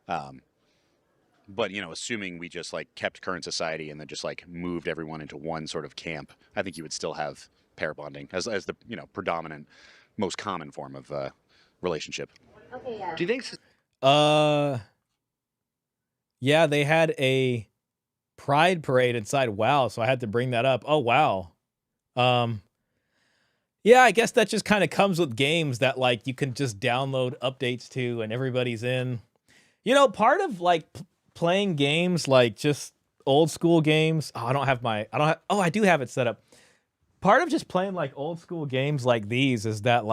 S22: But, assuming we just kept current society and then just moved everyone into one sort of camp, I think you would still have pair bonding as the, predominant, most common form of relationship.
S24: Okay, yeah.
S6: Do you think
S1: yeah, they had a pride parade inside WoW, so I had to bring that up. Oh, wow. Yeah, I guess that just kind of comes with games that you can just download updates to and everybody's in. Part of playing games just old school games. Oh, I do have it set up. Part of just playing old school games like these is that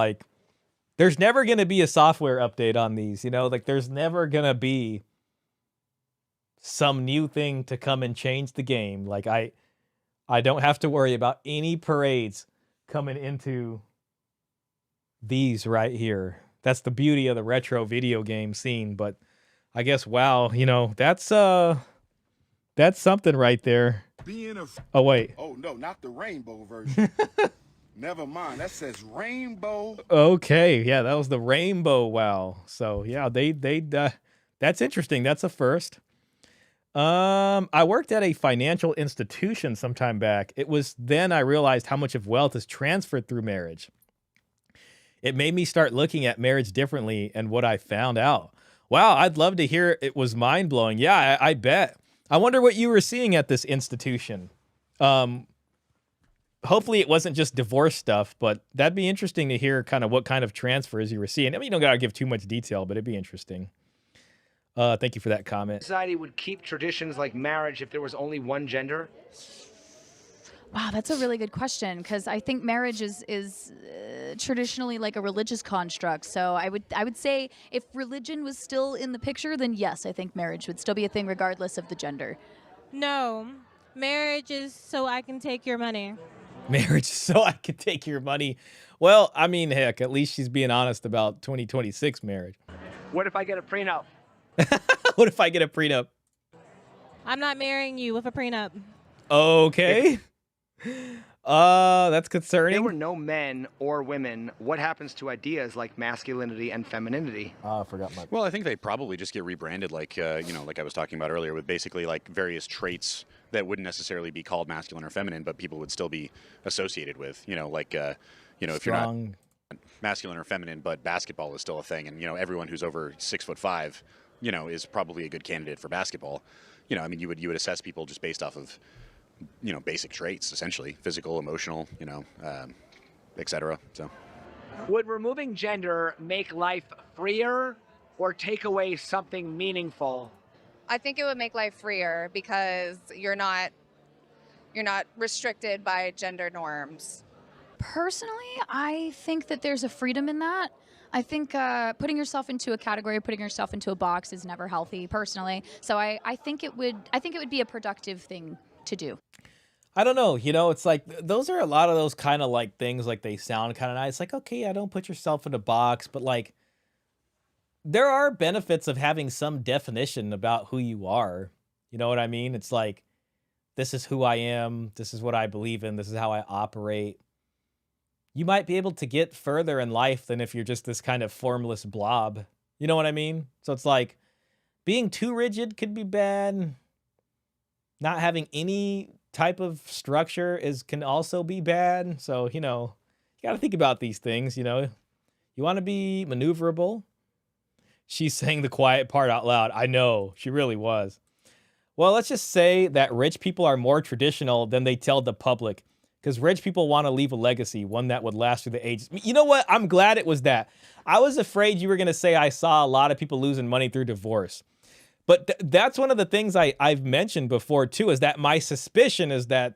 S1: there's never going to be a software update on these, there's never going to be some new thing to come and change the game. I don't have to worry about any parades coming into these right here. That's the beauty of the retro video game scene, but I guess WoW, that's something right there. Oh wait.
S12: Oh no, not the rainbow version. Never mind. That says rainbow.
S1: Okay, yeah, that was the rainbow WoW. So yeah, they that's interesting. That's a first. I worked at a financial institution some time back. It was then I realized how much of wealth is transferred through marriage. It made me start looking at marriage differently and what I found out. Wow, I'd love to hear. It was mind-blowing. Yeah, I bet. I wonder what you were seeing at this institution. Hopefully it wasn't just divorce stuff, but that'd be interesting to hear kind of what kind of transfers you were seeing. I mean, you don't gotta give too much detail, but it'd be interesting. Thank you for that comment.
S6: Society would keep traditions like marriage if there was only one gender?
S3: Wow, that's a really good question because I think marriage is traditionally a religious construct. So I would say if religion was still in the picture, then yes, I think marriage would still be a thing regardless of the gender.
S11: No, marriage is so I can take your money.
S1: Marriage so I could take your money. Well, I mean, heck, at least she's being honest about 2026 marriage.
S6: What if I get a prenup?
S1: What if I get a prenup?
S11: I'm not marrying you with a prenup.
S1: Okay. That's concerning.
S6: If there were no men or women, what happens to ideas like masculinity and femininity?
S1: I forgot my...
S22: Well, I think they probably just get rebranded like I was talking about earlier, with basically various traits that wouldn't necessarily be called masculine or feminine, but people would still be associated with, if you're not masculine or feminine, but basketball is still a thing. And, everyone who's over 6'5", is probably a good candidate for basketball. I mean, you would assess people just based off of basic traits, essentially physical, emotional, etc. So.
S6: Would removing gender make life freer or take away something meaningful?
S2: I think it would make life freer because you're not restricted by gender norms.
S3: Personally, I think that there's a freedom in that. I think putting yourself into a category, putting yourself into a box is never healthy, personally. So I think it would be a productive thing to do.
S1: I don't know, it's like those are a lot of those kind of like things, like they sound kind of nice. Like, okay, yeah, don't put yourself in a box, but like there are benefits of having some definition about who you are. You know what I mean? It's like, this is who I am. This is what I believe in. This is how I operate. You might be able to get further in life than if you're just this kind of formless blob. You know what I mean? So it's like being too rigid could be bad. Not having any type of structure can also be bad. So, you got to think about these things, You want to be maneuverable. She's saying the quiet part out loud. I know, she really was. Well, let's just say that rich people are more traditional than they tell the public, because rich people want to leave a legacy, one that would last through the ages. You know what? I'm glad it was that. I was afraid you were going to say I saw a lot of people losing money through divorce. But that's one of the things I've mentioned before, too, is that my suspicion is that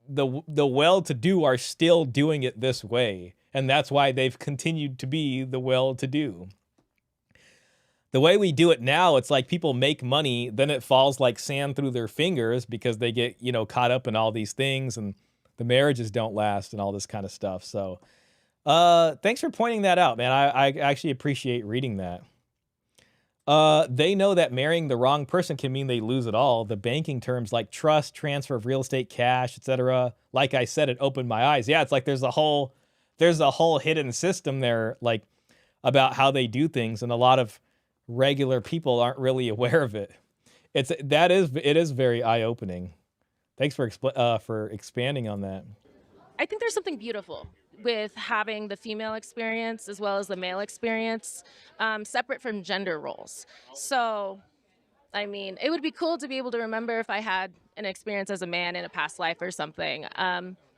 S1: the well-to-do are still doing it this way. And that's why they've continued to be the well-to-do. The way we do it now, it's like people make money, then it falls like sand through their fingers because they get, caught up in all these things and the marriages don't last and all this kind of stuff. So thanks for pointing that out, man. I actually appreciate reading that. They know that marrying the wrong person can mean they lose it all. The banking terms like trust, transfer of real estate, cash, etc. Like I said, it opened my eyes. Yeah, it's like there's a whole hidden system there, like about how they do things, and a lot of regular people aren't really aware of it. It is very eye-opening. Thanks for expanding on that.
S23: I think there's something beautiful with having the female experience as well as the male experience separate from gender roles. So, I mean, it would be cool to be able to remember if I had an experience as a man in a past life or something.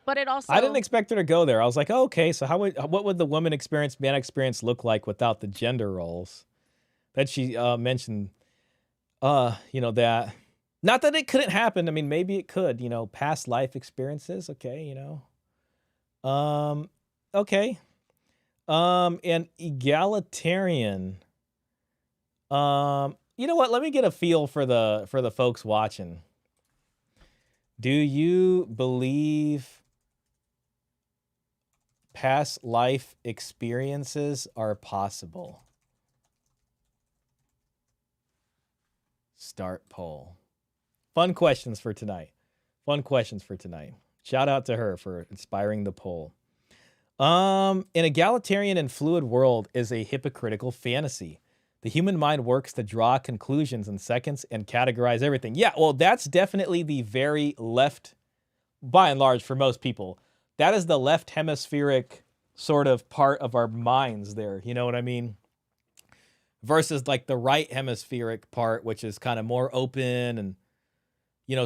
S23: But it also...
S1: I didn't expect her to go there. I was like, oh, okay, so what would the woman experience, man experience look like without the gender roles? That she mentioned, that... Not that it couldn't happen. I mean, maybe it could, past life experiences. Okay, okay. And egalitarian. You know what? Let me get a feel for the folks watching. Do you believe past life experiences are possible? Start poll. Fun questions for tonight. Shout out to her for inspiring the poll. An egalitarian and fluid world is a hypocritical fantasy. The human mind works to draw conclusions in seconds and categorize everything. Yeah, well, that's definitely the very left, by and large, for most people. That is the left hemispheric sort of part of our minds there. You know what I mean? Versus like the right hemispheric part, which is kind of more open and,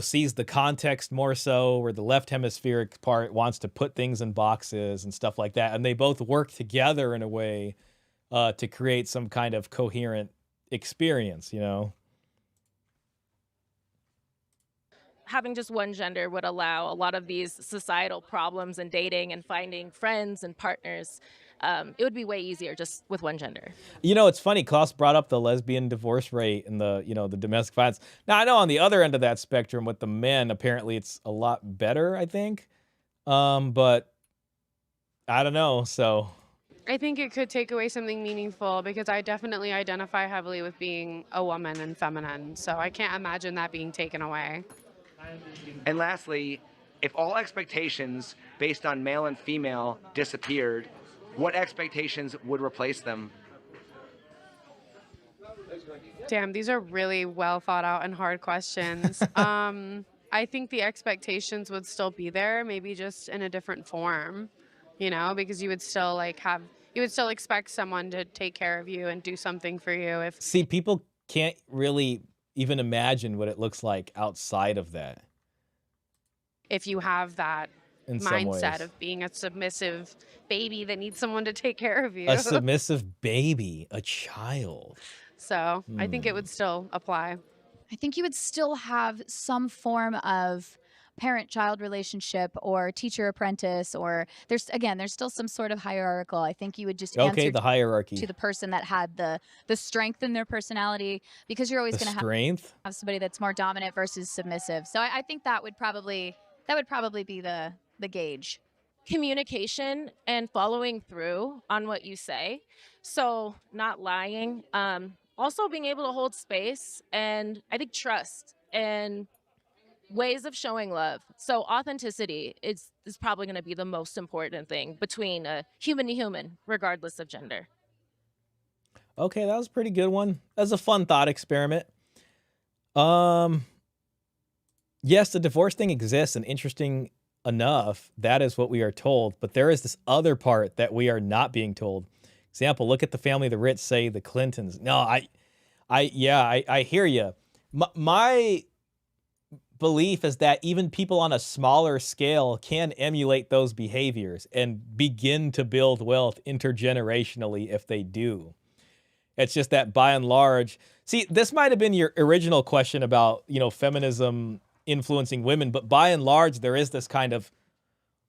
S1: sees the context more so, where the left hemispheric part wants to put things in boxes and stuff like that. And they both work together in a way to create some kind of coherent experience,
S23: Having just one gender would allow a lot of these societal problems in dating and finding friends and partners. It would be way easier just with one gender.
S1: It's funny. Klaus brought up the lesbian divorce rate and the domestic violence. Now, I know on the other end of that spectrum with the men, apparently it's a lot better, I think. But I don't know. So
S21: I think it could take away something meaningful because I definitely identify heavily with being a woman and feminine. So I can't imagine that being taken away.
S6: And lastly, if all expectations based on male and female disappeared, what expectations would replace them?
S21: Damn, these are really well thought out and hard questions. I think the expectations would still be there, maybe just in a different form, because you would still expect someone to take care of you and do something for you.
S1: See, people can't really even imagine what it looks like outside of that.
S21: if you have that
S1: In some
S21: mindset
S1: ways.
S21: of being a submissive baby that needs someone to take care of you.
S1: A submissive baby, a child.
S21: So I think it
S1: Hmm.
S21: would still apply.
S3: I think you would still have some form of parent-child relationship or teacher-apprentice, or there's still some sort of hierarchical. I think you would just
S1: Okay,
S3: answer
S1: the hierarchy.
S3: to the person that had the strength in their personality, because you're always
S1: The
S3: going to
S1: strength?
S3: have somebody that's more dominant versus submissive. So I think that would probably be the gauge.
S23: Communication and following through on what you say. So not lying. Also being able to hold space, and I think trust and ways of showing love. So authenticity is probably going to be the most important thing between a human to human, regardless of gender.
S1: Okay, that was a pretty good one. That's a fun thought experiment. Yes, the divorce thing exists, and interesting enough, that is what we are told. But there is this other part that we are not being told. Example, look at the family of the rich, say the Clintons. No, I hear you. My belief is that even people on a smaller scale can emulate those behaviors and begin to build wealth intergenerationally if they do. It's just that by and large, see, this might have been your original question about, feminism influencing women, but by and large, there is this kind of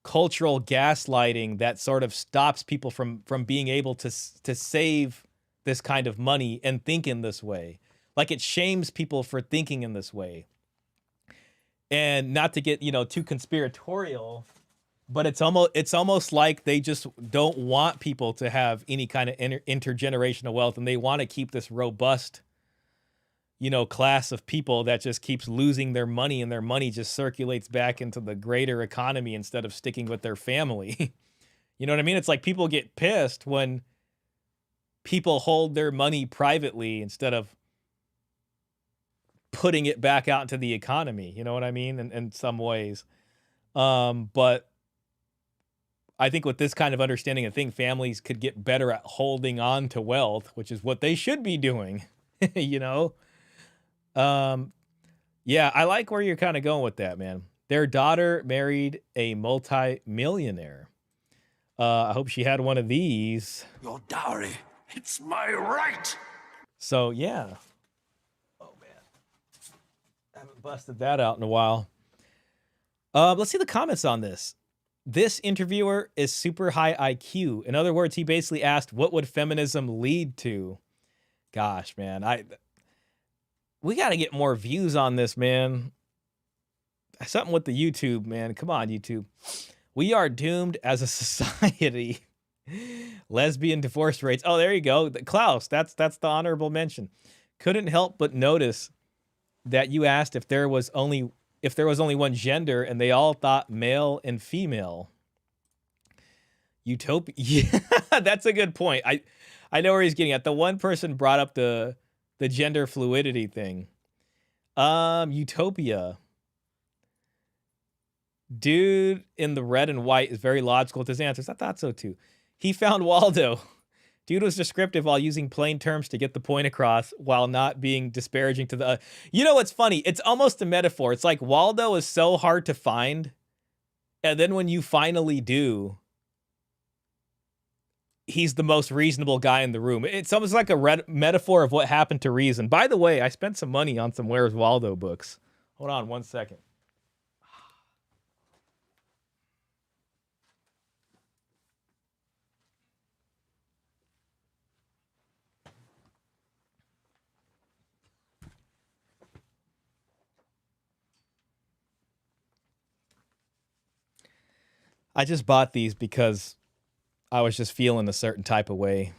S1: cultural gaslighting that sort of stops people from being able to save this kind of money and think in this way. Like, it shames people for thinking in this way. And not to get, too conspiratorial, but it's almost like they just don't want people to have any kind of intergenerational wealth, and they want to keep this robust, class of people that just keeps losing their money, and their money just circulates back into the greater economy instead of sticking with their family. You know what I mean? It's like people get pissed when people hold their money privately instead of putting it back out into the economy. You know what I mean? In some ways. But I think with this kind of understanding, I think families could get better at holding on to wealth, which is what they should be doing. Yeah, I like where you're kind of going with that, man. Their daughter married a multi-millionaire. I hope she had one of these.
S12: Your dowry, it's my right.
S1: So, yeah. Oh, man. I haven't busted that out in a while. Let's see the comments on this. This interviewer is super high IQ. In other words, he basically asked, what would feminism lead to? Gosh, man. We got to get more views on this, man. Something with the YouTube, man. Come on, YouTube. We are doomed as a society. Lesbian divorce rates. Oh, there you go. Klaus, that's the honorable mention. Couldn't help but notice that you asked if there was only one gender and they all thought male and female. Utopia. Yeah, that's a good point. I know where he's getting at. The one person brought up the gender fluidity thing. Utopia. Dude in the red and white is very logical with his answers. I thought so too. He found Waldo. Dude was descriptive while using plain terms to get the point across while not being disparaging to the... You know what's funny? It's almost a metaphor. It's like Waldo is so hard to find, and then when you finally do, he's the most reasonable guy in the room. It's almost like a metaphor of what happened to Reason. By the way, I spent some money on some Where's Waldo books. Hold on 1 second. I just bought these because I was just feeling a certain type of way.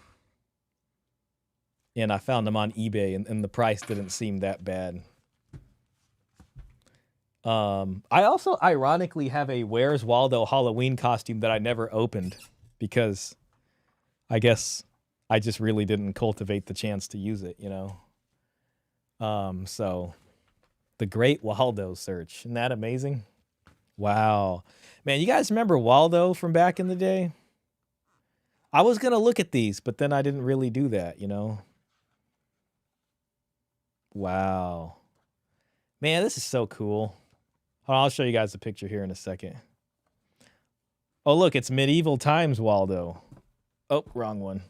S1: And I found them on eBay, and the price didn't seem that bad. I also ironically have a Where's Waldo Halloween costume that I never opened because I guess I just really didn't cultivate the chance to use it, So the Great Waldo Search. Isn't that amazing? Wow. Man, you guys remember Waldo from back in the day? I was going to look at these, but then I didn't really do that, Wow. Man, this is so cool. Hold on, I'll show you guys the picture here in a second. Oh, look, it's medieval times, Waldo. Oh, wrong one.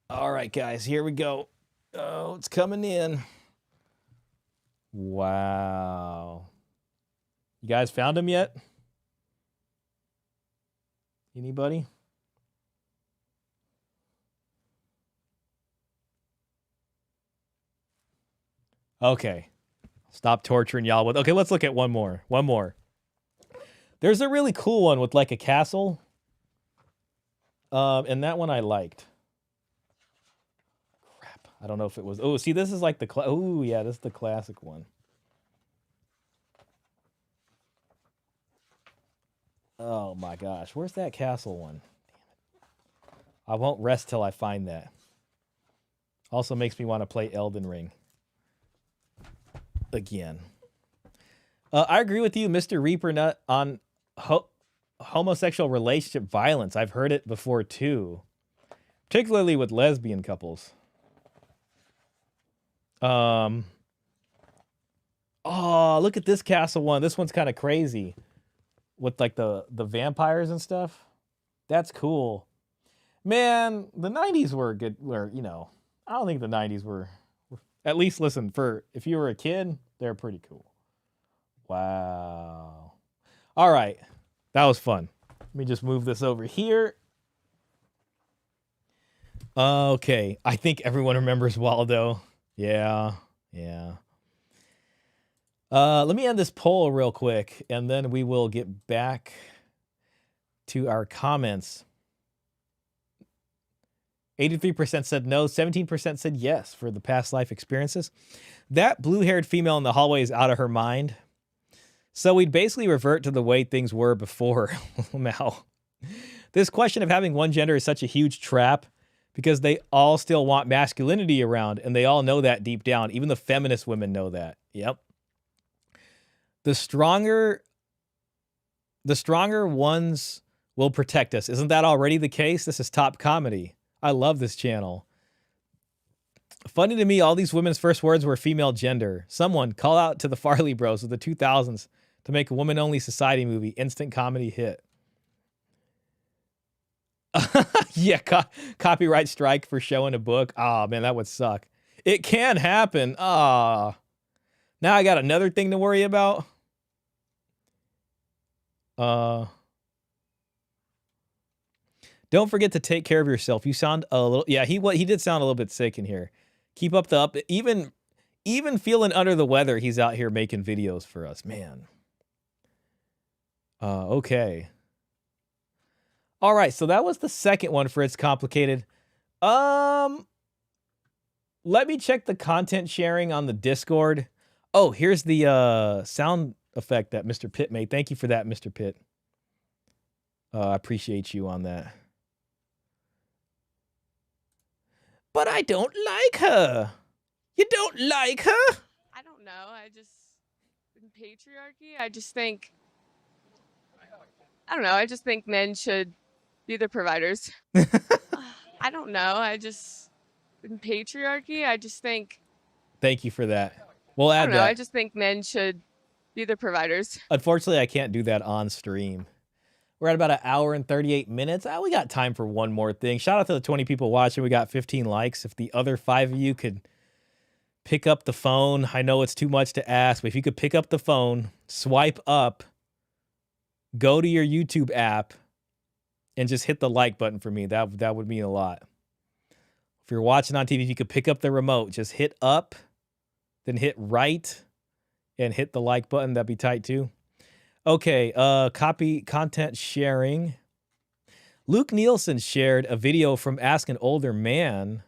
S1: All right, guys, here we go. Oh, it's coming in. Wow. You guys found him yet? Anybody? Okay. Stop torturing y'all with. Okay, let's look at one more. One more. There's a really cool one with like a castle. And that one I liked. Crap. I don't know if it was. Oh, see, this is like the. Oh, yeah, this is the classic one. Oh my gosh. Where's that castle one? Damn it. I won't rest till I find that. Also makes me want to play Elden Ring. Again. I agree with you, Mr. Reaper Nut, on homosexual relationship violence. I've heard it before too. Particularly with lesbian couples. Oh, look at this castle one. This one's kind of crazy. With like the vampires and stuff. That's cool. Man, the 90s were good. You know, I don't think the 90s were at least, listen, for if you were a kid, they're pretty cool. Wow. All right. That was fun. Let me just move this over here. Okay. I think everyone remembers Waldo. Yeah. Yeah. Let me end this poll real quick, and then we will get back to our comments. 83% said no, 17% said yes for the past life experiences. That blue-haired female in the hallway is out of her mind. So we'd basically revert to the way things were before. Mal. This question of having one gender is such a huge trap because they all still want masculinity around, and they all know that deep down. Even the feminist women know that. Yep. The stronger ones will protect us. Isn't that already the case? This is top comedy. I love this channel. Funny to me, all these women's first words were female gender. Someone call out to the Farley Bros of the 2000s to make a woman-only society movie. Instant comedy hit. Yeah, copyright strike for showing a book. Oh, man, that would suck. It can happen. Ah. Now I got another thing to worry about. Don't forget to take care of yourself. You sound a little, yeah, he did sound a little bit sick in here. Keep up the even feeling under the weather, he's out here making videos for us, man. Okay. All right, so that was the second one for It's Complicated. Let me check the content sharing on the Discord. Oh, here's the sound effect that Mr. Pitt made. Thank you for that, Mr. Pitt. I appreciate you on that. But I don't like her. You don't like her?
S21: I don't know. In patriarchy, I just think men should be the providers. I don't know. In patriarchy, I just think.
S1: Thank you for that. We'll add that.
S21: I just think men should be the providers.
S1: Unfortunately, I can't do that on stream. We're at about 1 hour and 38 minutes. We got time for one more thing. Shout out to the 20 people watching. We got 15 likes. If the other 5 of you could pick up the phone, I know it's too much to ask, but if you could pick up the phone, swipe up, go to your YouTube app, and just hit the like button for me. That would mean a lot. If you're watching on TV, if you could pick up the remote, just hit up, then hit right, and hit the like button. That'd be tight too. Okay, copy content sharing. Luke Nielsen shared a video from Ask an Older Man.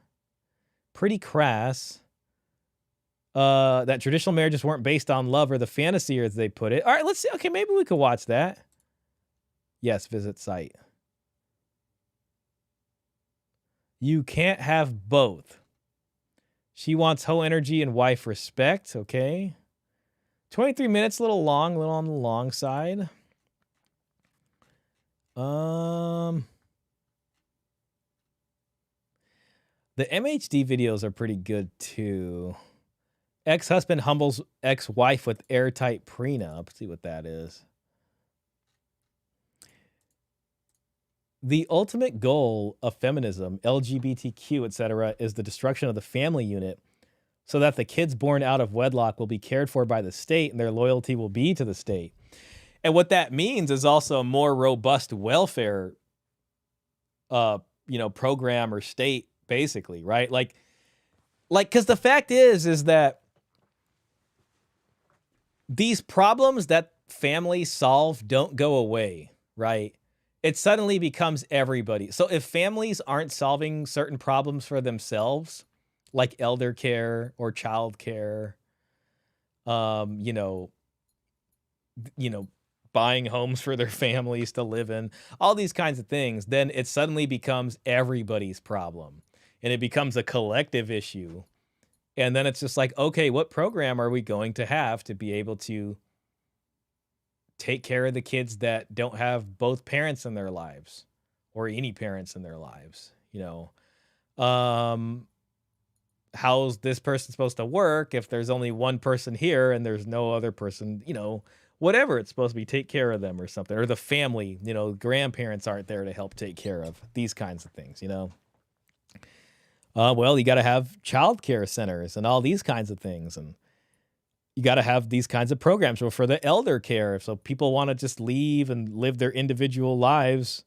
S1: Pretty crass. That traditional marriages weren't based on love or the fantasy, as they put it. All right, let's see. Okay, maybe we could watch that. Yes, visit site. You can't have both. She wants hoe energy and wife respect. Okay. 23 minutes, a little long, a little on the long side. The MHD videos are pretty good too. Ex-husband humbles ex-wife with airtight prenup. Let's see what that is. The ultimate goal of feminism, LGBTQ, etc., is the destruction of the family unit so that the kids born out of wedlock will be cared for by the state and their loyalty will be to the state. And what that means is also a more robust welfare program or state, basically, right? Like, because the fact is that these problems that families solve don't go away, right? It suddenly becomes everybody. So if families aren't solving certain problems for themselves, like elder care or child care, buying homes for their families to live in, all these kinds of things, then it suddenly becomes everybody's problem and it becomes a collective issue. And then it's just like, okay, what program are we going to have to be able to take care of the kids that don't have both parents in their lives or any parents in their lives? How's this person supposed to work if there's only one person here and there's no other person, whatever it's supposed to be, take care of them or something, or the family, grandparents aren't there to help take care of these kinds of things, well, you got to have childcare centers and all these kinds of things. And you got to have these kinds of programs for the elder care. So people want to just leave and live their individual lives.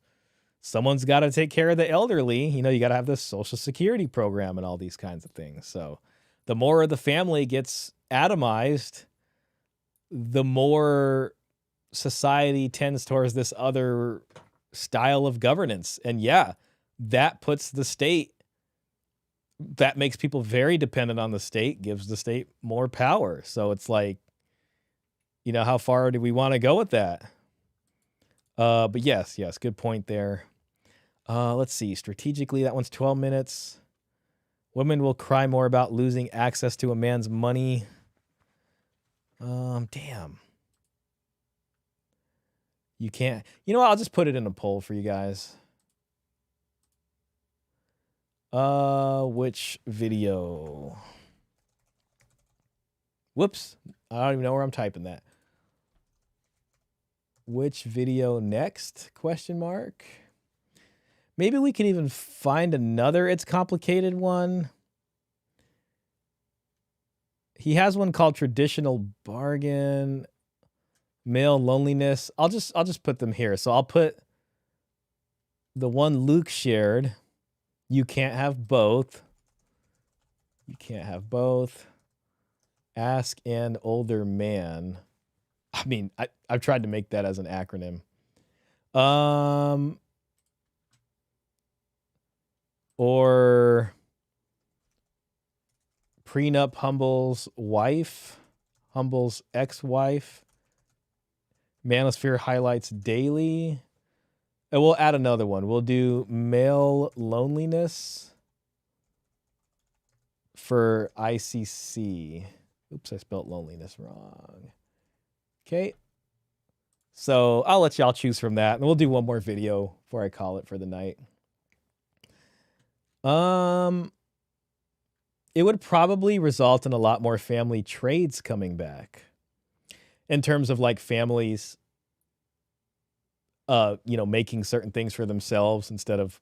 S1: Someone's got to take care of the elderly. You got to have this Social Security program and all these kinds of things. So the more the family gets atomized, the more society tends towards this other style of governance. And yeah, that puts the state, that makes people very dependent on the state, gives the state more power. So it's like, how far do we want to go with that? But yes, good point there. Let's see. Strategically, that one's 12 minutes. Women will cry more about losing access to a man's money. Damn. You can't. I'll just put it in a poll for you guys. Which video? Whoops. I don't even know where I'm typing that. Which video next? Question mark. Maybe we can even find another It's Complicated one. He has one called Traditional Bargain, Male Loneliness. I'll just put them here. So I'll put the one Luke shared. You can't have both. You can't have both. Ask an older man. I mean, I've tried to make that as an acronym. Or prenup humbles wife, humbles ex-wife. Manosphere highlights daily. And we'll add another one. We'll do male loneliness for ICC. Oops, I spelled loneliness wrong. Okay. So I'll let y'all choose from that. And we'll do one more video before I call it for the night. It would probably result in a lot more family trades coming back. In terms of like families making certain things for themselves instead of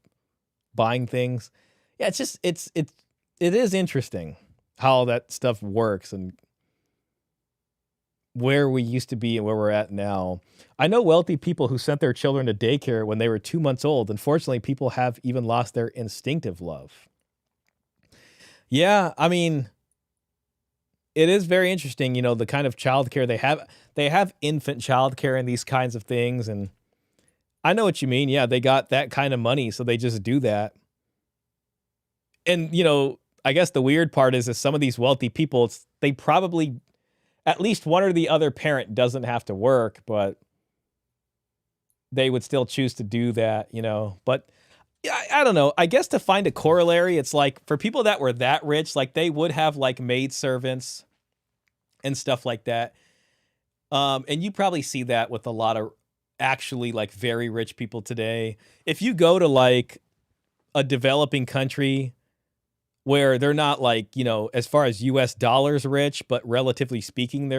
S1: buying things. Yeah, it's just it is interesting how that stuff works and where we used to be and where we're at now. I know wealthy people who sent their children to daycare when they were 2 months old. Unfortunately, people have even lost their instinctive love. Yeah, I mean, it is very interesting, the kind of childcare they have. They have infant childcare and these kinds of things, and I know what you mean. Yeah, they got that kind of money, so they just do that. And, I guess the weird part is some of these wealthy people, they probably, at least one or the other parent doesn't have to work, but they would still choose to do that, But I don't know. I guess to find a corollary, it's like for people that were that rich, like they would have like maid servants and stuff like that. And you probably see that with a lot of actually like very rich people today. If you go to like a developing country where they're not like, as far as US dollars rich, but relatively speaking,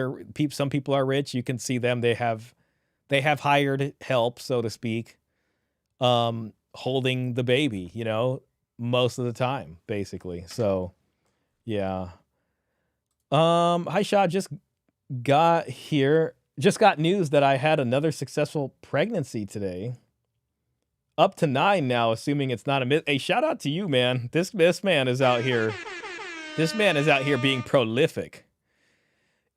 S1: some people are rich. You can see them. They have hired help, so to speak, holding the baby, most of the time, basically. So, yeah. Hi, Shaw. Just got news that I had another successful pregnancy today. Up to 9 now, assuming it's not a myth. Hey, shout out to you, man. This man is out here. This man is out here being prolific.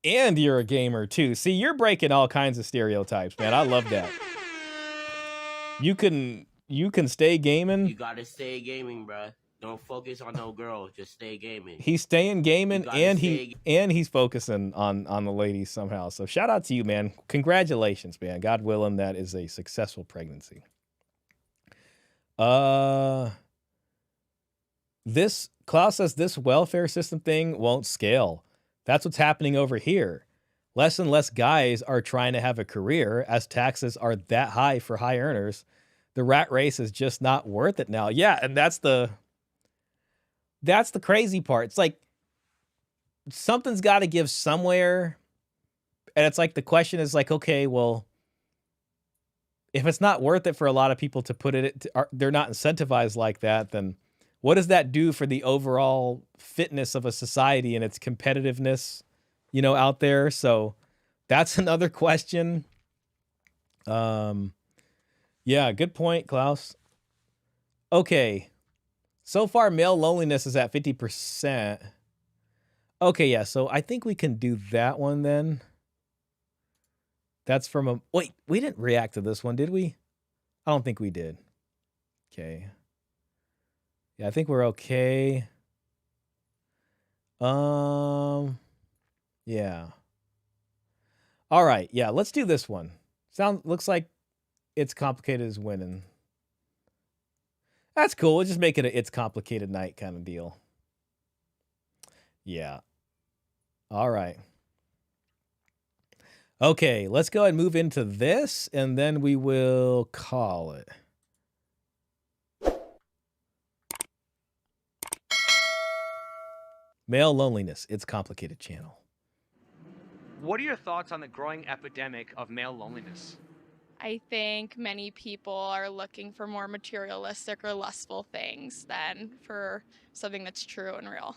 S1: And you're a gamer too. See, you're breaking all kinds of stereotypes, man. I love that. You can stay gaming.
S13: You gotta stay gaming, bruh. Don't focus on no girl. Just stay gaming.
S1: He's staying gaming, and he's focusing on the ladies somehow. So shout out to you, man. Congratulations, man. God willing, that is a successful pregnancy. This Klaus says this welfare system thing won't scale. That's what's happening over here. Less and less guys are trying to have a career as taxes are that high for high earners. The rat race is just not worth it now. Yeah, and that's the crazy part. It's like something's got to give somewhere. And it's like the question is like, okay, well, if it's not worth it for a lot of people to put it, they're not incentivized like that, then what does that do for the overall fitness of a society and its competitiveness, out there? So that's another question. Yeah, good point, Klaus. Okay. So far, male loneliness is at 50%. Okay, yeah, so I think we can do that one then. That's from a... Wait, we didn't react to this one, did we? I don't think we did. Okay. Yeah, I think we're okay. Yeah. All right, yeah, let's do this one. Looks like It's Complicated is winning. That's cool. We'll just make it a It's Complicated night kind of deal. Yeah. All right. Okay, let's go ahead and move into this, and then we will call it. Male loneliness, It's Complicated channel.
S6: What are your thoughts on the growing epidemic of male loneliness?
S24: I think many people are looking for more materialistic or lustful things than for something that's true and real.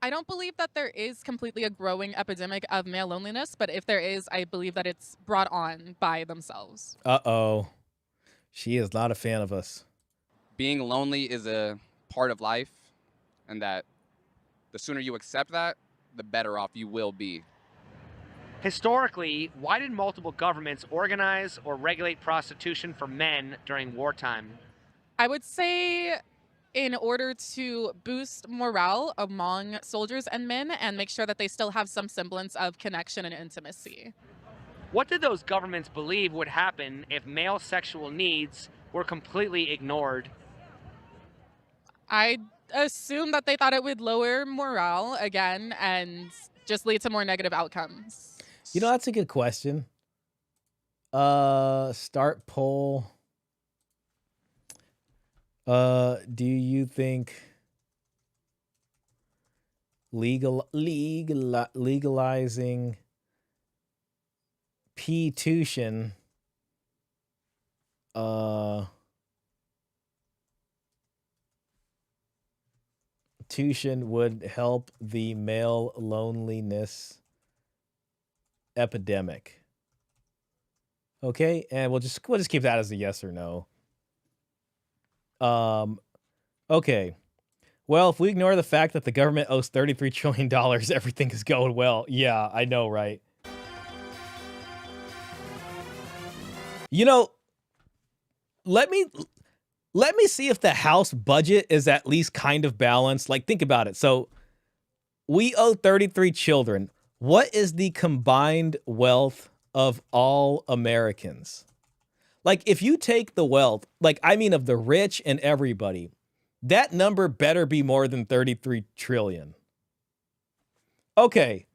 S14: I don't believe that there is completely a growing epidemic of male loneliness, but if there is, I believe that it's brought on by themselves.
S1: Uh-oh. She is not a fan of us.
S15: Being lonely is a part of life, and that the sooner you accept that, the better off you will be.
S6: Historically, why did multiple governments organize or regulate prostitution for men during wartime?
S14: I would say in order to boost morale among soldiers and men and make sure that they still have some semblance of connection and intimacy.
S6: What did those governments believe would happen if male sexual needs were completely ignored?
S14: I assume that they thought it would lower morale again and just lead to more negative outcomes.
S1: That's a good question. Start poll. Do you think legalizing P-tuition would help the male loneliness epidemic? Okay, and we'll just keep that as a yes or no. Okay. Well, if we ignore the fact that the government owes $33 trillion, everything is going well. Yeah, I know, right? Let me see if the House budget is at least kind of balanced. Like, think about it. So we owe 33 children. What is the combined wealth of all Americans? Like, if you take the wealth, of the rich and everybody, that number better be more than 33 trillion. Okay.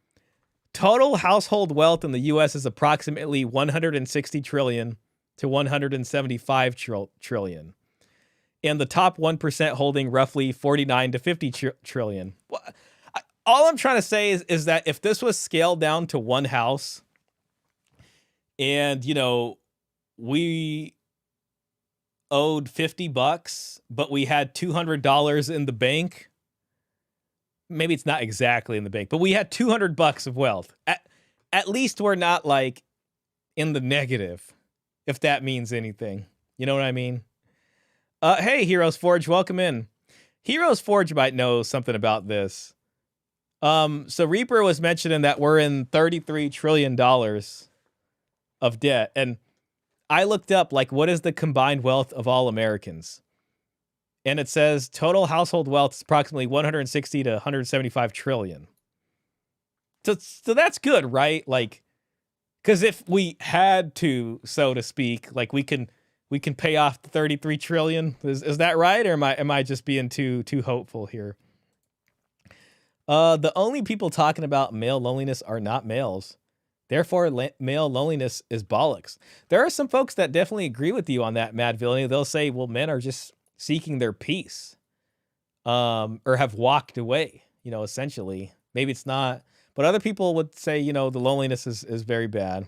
S1: Total household wealth in the U.S. is approximately 160 trillion to 175 trillion. and the top 1% holding roughly 49 to 50 trillion. All I'm trying to say is that if this was scaled down to one house and, you know, we owed $50, but we had $200 in the bank, maybe it's not exactly in the bank, but we had $200 of wealth. At least we're not like in the negative, if that means anything. You know what I mean? Hey, Heroes Forge, welcome in. Heroes Forge might know something about this. So Reaper was mentioning that we're in $33 trillion of debt. And I looked up, like, what is the combined wealth of all Americans? And it says total household wealth is approximately 160 to 175 trillion. So that's good, right? Like, because if we had to, so to speak, like we can pay off the 33 trillion. Is that right? Or am I just being too hopeful here? The only people talking about male loneliness are not males. Therefore, male loneliness is bollocks. There are some folks that definitely agree with you on that, Mad Villainy. They'll say, well, men are just seeking their peace, or have walked away, you know, essentially. Maybe it's not. But other people would say, you know, the loneliness is very bad.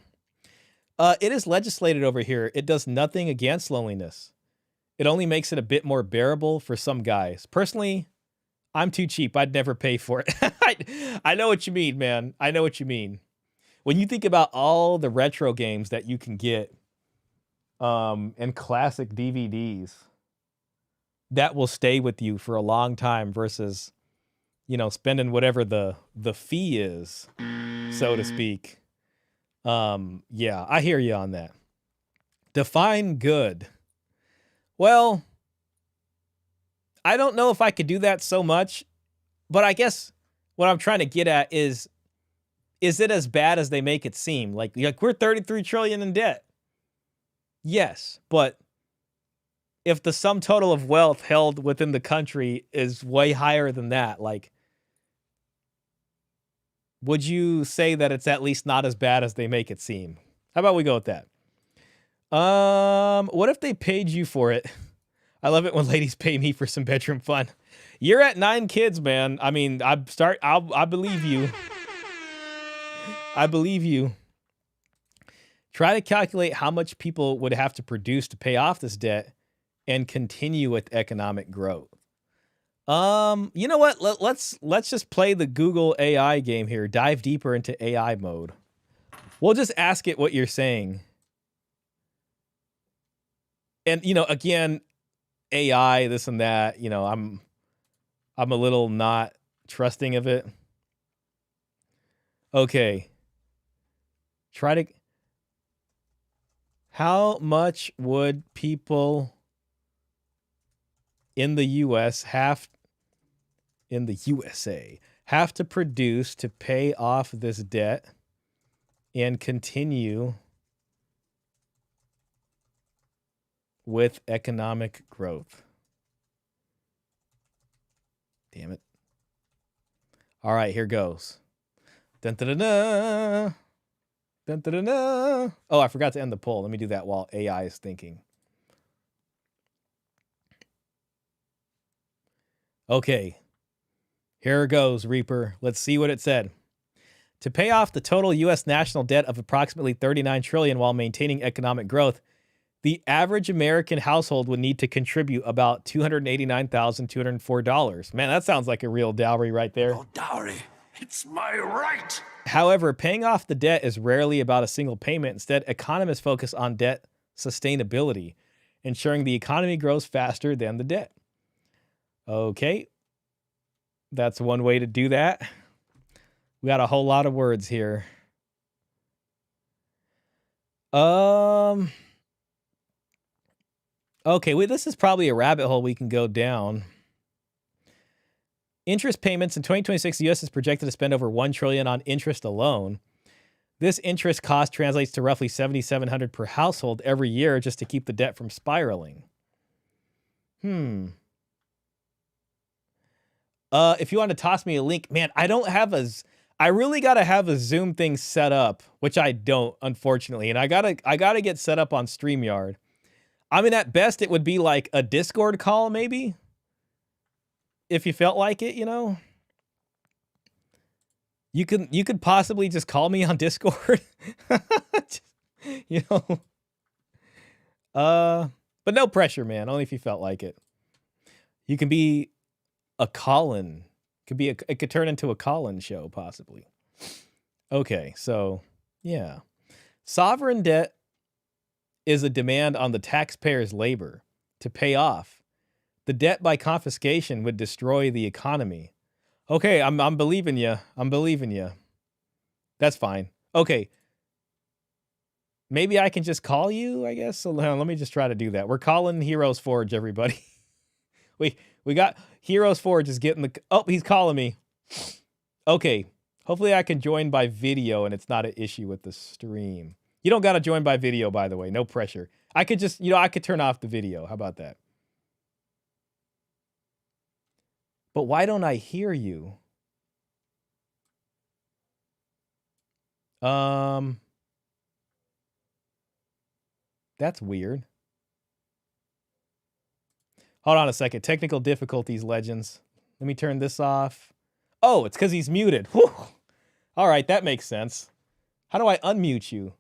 S1: It is legislated over here. It does nothing against loneliness. It only makes it a bit more bearable for some guys. Personally, I'm too cheap. I'd never pay for it. I know what you mean, man. I know what you mean. When you think about all the retro games that you can get, and classic DVDs that will stay with you for a long time versus, you know, spending whatever the fee is, so to speak. Yeah, I hear you on that. Define good. Well, I don't know if I could do that so much, but I guess what I'm trying to get at is it as bad as they make it seem? Like we're 33 trillion in debt. Yes, but if the sum total of wealth held within the country is way higher than that, like, would you say that it's at least not as bad as they make it seem? How about we go with that? What if they paid you for it? I love it when ladies pay me for some bedroom fun. You're at 9 kids, man. I mean, I believe you. I believe you. Try to calculate how much people would have to produce to pay off this debt and continue with economic growth. You know what? Let's just play the Google AI game here. Dive deeper into AI mode. We'll just ask it what you're saying. And, you know, again, AI, this and that, you know, I'm a little not trusting of it. Okay. How much would people in the USA have to produce to pay off this debt and continue with economic growth? Damn it. All right, here goes. Dun, dun, dun, dun. Dun, dun, dun, dun. Oh, I forgot to end the poll. Let me do that while AI is thinking. Okay. Here it goes, Reaper. Let's see what it said. To pay off the total U.S. national debt of approximately $39 trillion while maintaining economic growth, the average American household would need to contribute about $289,204. Man, that sounds like a real dowry right there.
S12: Oh, dowry. It's my right.
S1: However, paying off the debt is rarely about a single payment. Instead, economists focus on debt sustainability, ensuring the economy grows faster than the debt. Okay. That's one way to do that. We got a whole lot of words here. Okay, this is probably a rabbit hole we can go down. Interest payments in 2026, the U.S. is projected to spend over $1 trillion on interest alone. This interest cost translates to roughly $7,700 per household every year just to keep the debt from spiraling. If you want to toss me a link, man, I really got to have a Zoom thing set up, which I don't, unfortunately. And I gotta get set up on StreamYard. I mean, at best, it would be like a Discord call, maybe, if you felt like it. You know, you could possibly just call me on Discord. You know, but no pressure, man. Only if you felt like it. You can be a call-in. It could turn into a call-in show, possibly. Okay, so yeah, sovereign debt is a demand on the taxpayer's labor to pay off. The debt by confiscation would destroy the economy. Okay, I'm believing you. I'm believing you. That's fine. Okay. Maybe I can just call you, I guess. So let me just try to do that. We're calling Heroes Forge, everybody. we got Heroes Forge is getting the... Oh, he's calling me. Okay. Hopefully I can join by video and it's not an issue with the stream. You don't got to join by video, by the way. No pressure. I could just, I could turn off the video. How about that? But why don't I hear you? That's weird. Hold on a second. Technical difficulties, legends. Let me turn this off. Oh, it's because he's muted. Whew. All right, that makes sense. How do I unmute you?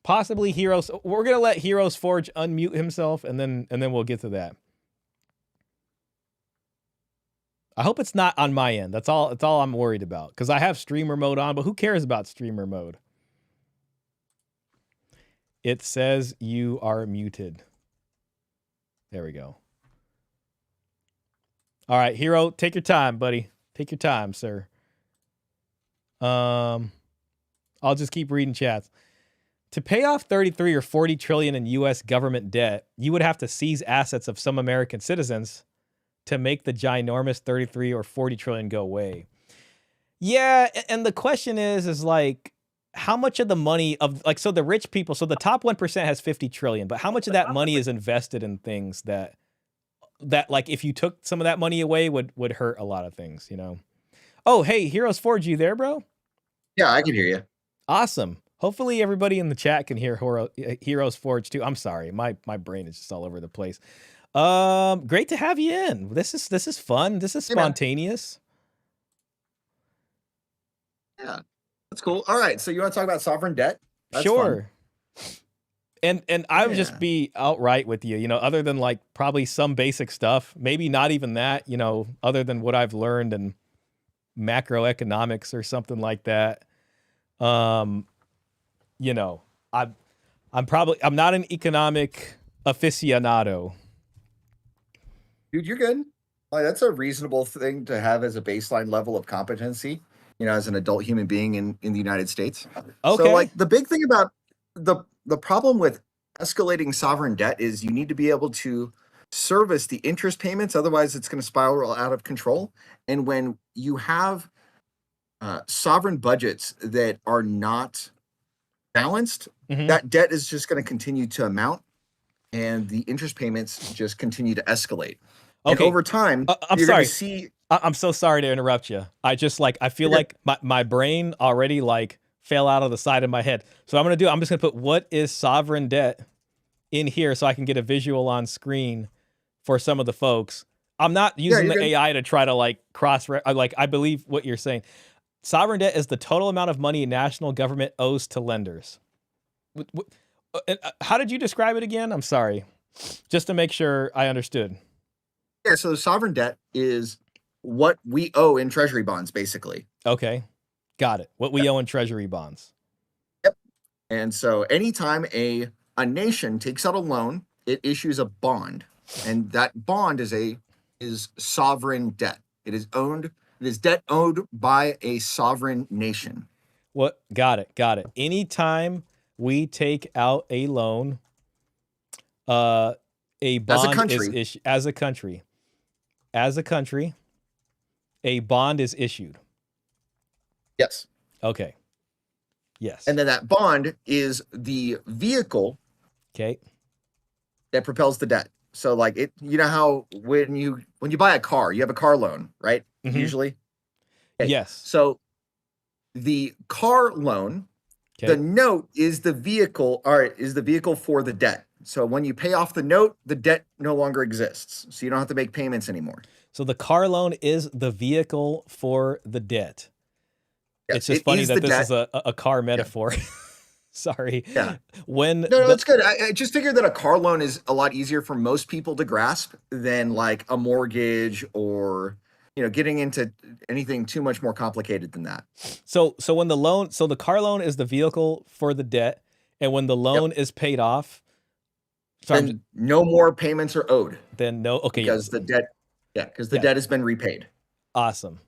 S1: Possibly Heroes. We're gonna let Heroes Forge unmute himself, and then we'll get to that. I hope it's not on my end. That's all I'm worried about. Because I have streamer mode on, but who cares about streamer mode? It says you are muted. There we go. All right, Hero, take your time, buddy. Take your time, sir. I'll just keep reading chats. To pay off 33 or 40 trillion in U.S. government debt, you would have to seize assets of some American citizens to make the ginormous 33 or 40 trillion go away. Yeah, and the question is like, how much of the money of, like, so the rich people, so the top 1% has 50 trillion, but how much of that money is invested in things that like, if you took some of that money away would hurt a lot of things, you know? Oh, hey, Heroes Forge, you there, bro?
S4: Yeah, I can hear you.
S1: Awesome. Hopefully everybody in the chat can hear Heroes Forge too. I'm sorry, my brain is just all over the place. Great to have you in. This is fun. This is spontaneous.
S4: Yeah, that's cool. All right, so you want to talk about sovereign debt? That's
S1: sure.
S4: Fun.
S1: And I would just be outright with you, other than like probably some basic stuff, maybe not even that, other than what I've learned in macroeconomics or something like that. I'm not an economic aficionado.
S4: Dude, you're good. Like, that's a reasonable thing to have as a baseline level of competency, as an adult human being in the United States.
S1: Okay.
S4: So, like, the big thing about the problem with escalating sovereign debt is you need to be able to service the interest payments. Otherwise, it's going to spiral out of control. And when you have sovereign budgets that are not balanced, that debt is just going to continue to amount, and the interest payments just continue to escalate.
S1: Okay.
S4: And over time,
S1: I'm
S4: you're
S1: sorry.
S4: going to see.
S1: I'm so sorry to interrupt you. I feel like my brain already like fell out of the side of my head. So I'm just going to put what is sovereign debt in here so I can get a visual on screen for some of the folks. I'm not using the AI to try to like I believe what you're saying. Sovereign debt is the total amount of money a national government owes to lenders. How did you describe it again? I'm sorry. Just to make sure I understood.
S4: Yeah, so sovereign debt is what we owe in treasury bonds, basically.
S1: Okay. Got it. What we owe in treasury bonds.
S4: Yep. And so anytime a nation takes out a loan, it issues a bond. And that bond is sovereign debt. It is debt owed by a sovereign nation.
S1: What? Got it. Anytime we take out a loan, a bond is issued as a country. As a country, a bond is issued.
S4: Yes.
S1: Okay. Yes.
S4: And then that bond is the vehicle.
S1: Okay.
S4: That propels the debt. So like how when you buy a car, you have a car loan, right? Usually. Okay.
S1: Yes.
S4: So the car loan The note is the vehicle, is the vehicle for the debt. So when you pay off the note, the debt no longer exists. So you don't have to make payments anymore.
S1: So the car loan is the vehicle for the debt.
S4: Yes,
S1: it's just
S4: it
S1: funny
S4: is
S1: that
S4: the
S1: this
S4: debt.
S1: is a car metaphor. Sorry.
S4: Yeah.
S1: When
S4: No, that's good. I just figured that a car loan is a lot easier for most people to grasp than like a mortgage or, getting into anything too much more complicated than that.
S1: So when the car loan is the vehicle for the debt, and when the loan is paid off,
S4: Then no more payments are owed.
S1: Then no, okay,
S4: because the debt, debt has been repaid.
S1: Awesome.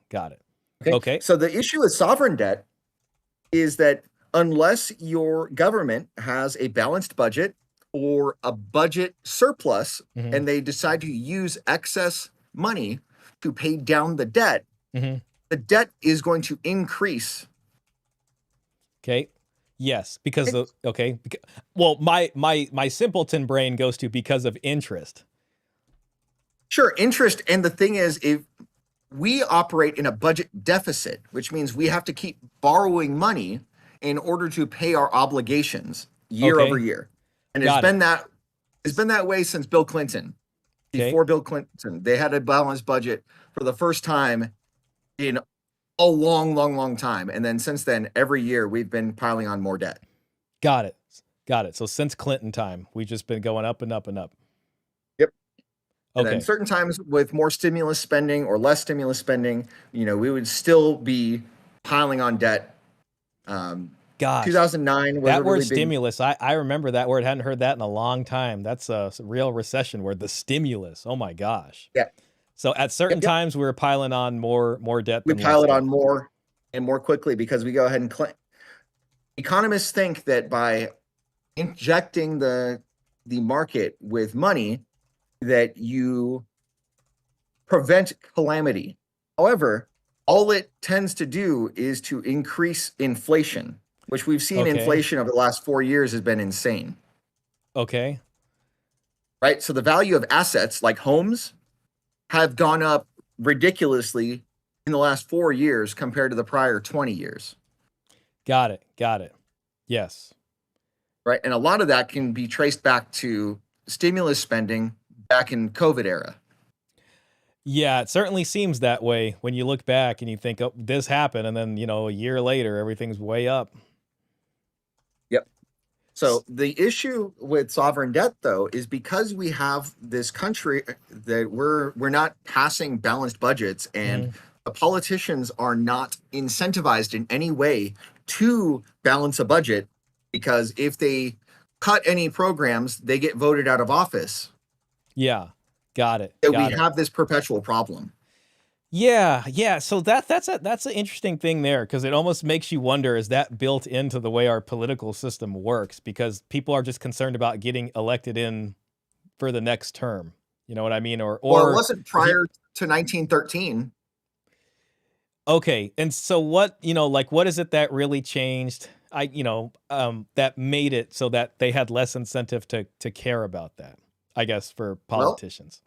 S1: Got it.
S4: Okay. So the issue with sovereign debt is that unless your government has a balanced budget or a budget surplus, and they decide to use excess money to pay down the debt, the debt is going to increase.
S1: Okay. Yes, because well, my simpleton brain goes to because of interest.
S4: Sure, interest. And the thing is, if we operate in a budget deficit, which means we have to keep borrowing money in order to pay our obligations year over year. And it's been that way since Bill Clinton. Before Bill Clinton, they had a balanced budget for the first time in a long time. And then since then, every year we've been piling on more debt.
S1: Got it. So since Clinton time, we've just been going up and up and up.
S4: Yep. And
S1: Okay.
S4: then certain times with more stimulus spending or less stimulus spending, we would still be piling on debt.
S1: Gosh,
S4: 2009 was
S1: that
S4: a
S1: word
S4: really big
S1: stimulus. I remember that word. Hadn't heard that in a long time. That's a real recession word. The stimulus. Oh my gosh.
S4: Yeah.
S1: So at certain times we were piling on more debt.
S4: We
S1: than
S4: pile
S1: less
S4: it
S1: debt.
S4: on more and more quickly because we go ahead and economists think that by injecting the market with money that you prevent calamity. However, all it tends to do is to increase inflation, which we've seen inflation over the last 4 years has been insane.
S1: Okay.
S4: Right? So the value of assets like homes have gone up ridiculously in the last 4 years compared to the prior 20 years.
S1: Got it. Yes.
S4: Right. And a lot of that can be traced back to stimulus spending back in COVID era.
S1: Yeah, it certainly seems that way when you look back and you think, oh, this happened. And then, a year later, everything's way up.
S4: Yep. So the issue with sovereign debt, though, is because we have this country that we're not passing balanced budgets and the politicians are not incentivized in any way to balance a budget, because if they cut any programs, they get voted out of office.
S1: Yeah. Got it.
S4: We have this perpetual problem.
S1: Yeah. So that's an interesting thing there, because it almost makes you wonder, is that built into the way our political system works? Because people are just concerned about getting elected in for the next term. You know what I mean? Or
S4: well, it wasn't prior to 1913.
S1: Okay. And so what is it that really changed? That made it so that they had less incentive to care about that, I guess, for politicians.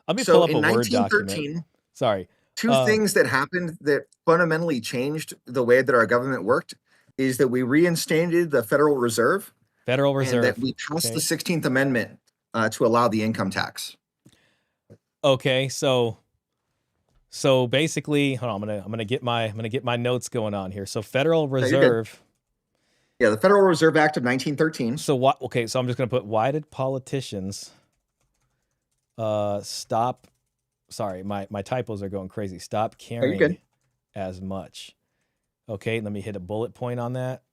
S1: Let me pull up a Word document. Sorry.
S4: Two things that happened that fundamentally changed the way that our government worked is that we reinstated the Federal Reserve. And that we passed the 16th Amendment to allow the income tax.
S1: Okay, so basically, hold on, I'm gonna get my notes going on here. So Federal Reserve.
S4: Yeah, the Federal Reserve Act of 1913.
S1: So what? Okay, so I'm just gonna put, why did politicians stop? Sorry, my typos are going crazy. Stop caring as much. Okay, let me hit a bullet point on that.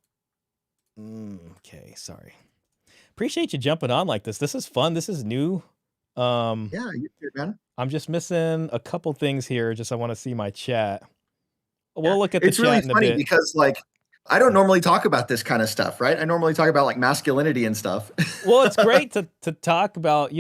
S1: Okay, sorry. Appreciate you jumping on like this. This is fun. This is new.
S4: Yeah, you too, man.
S1: I'm just missing a couple things here. I want to see my chat. We'll look at the
S4: it's
S1: chat
S4: really
S1: in a
S4: funny
S1: bit.
S4: because I don't normally talk about this kind of stuff, right? I normally talk about masculinity and stuff.
S1: Well, it's great to talk about,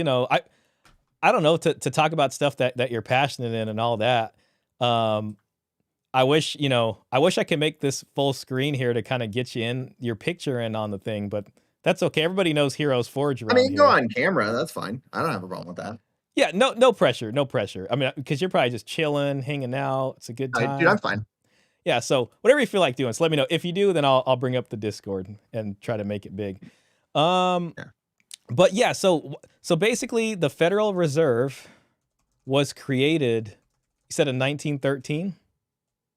S1: I don't know, to talk about stuff that you're passionate in and all that. I wish I could make this full screen here to kind of get you in your picture in on the thing, but that's okay. Everybody knows Heroes Forge around here.
S4: Go on camera. That's fine. I don't have a problem with that.
S1: Yeah, no pressure. I mean, because you're probably just chilling, hanging out. It's a good time.
S4: Dude, I'm fine.
S1: Yeah, so whatever you feel like doing, so let me know. If you do, then I'll bring up the Discord and try to make it big. But yeah, so basically the Federal Reserve was created, you said in 1913?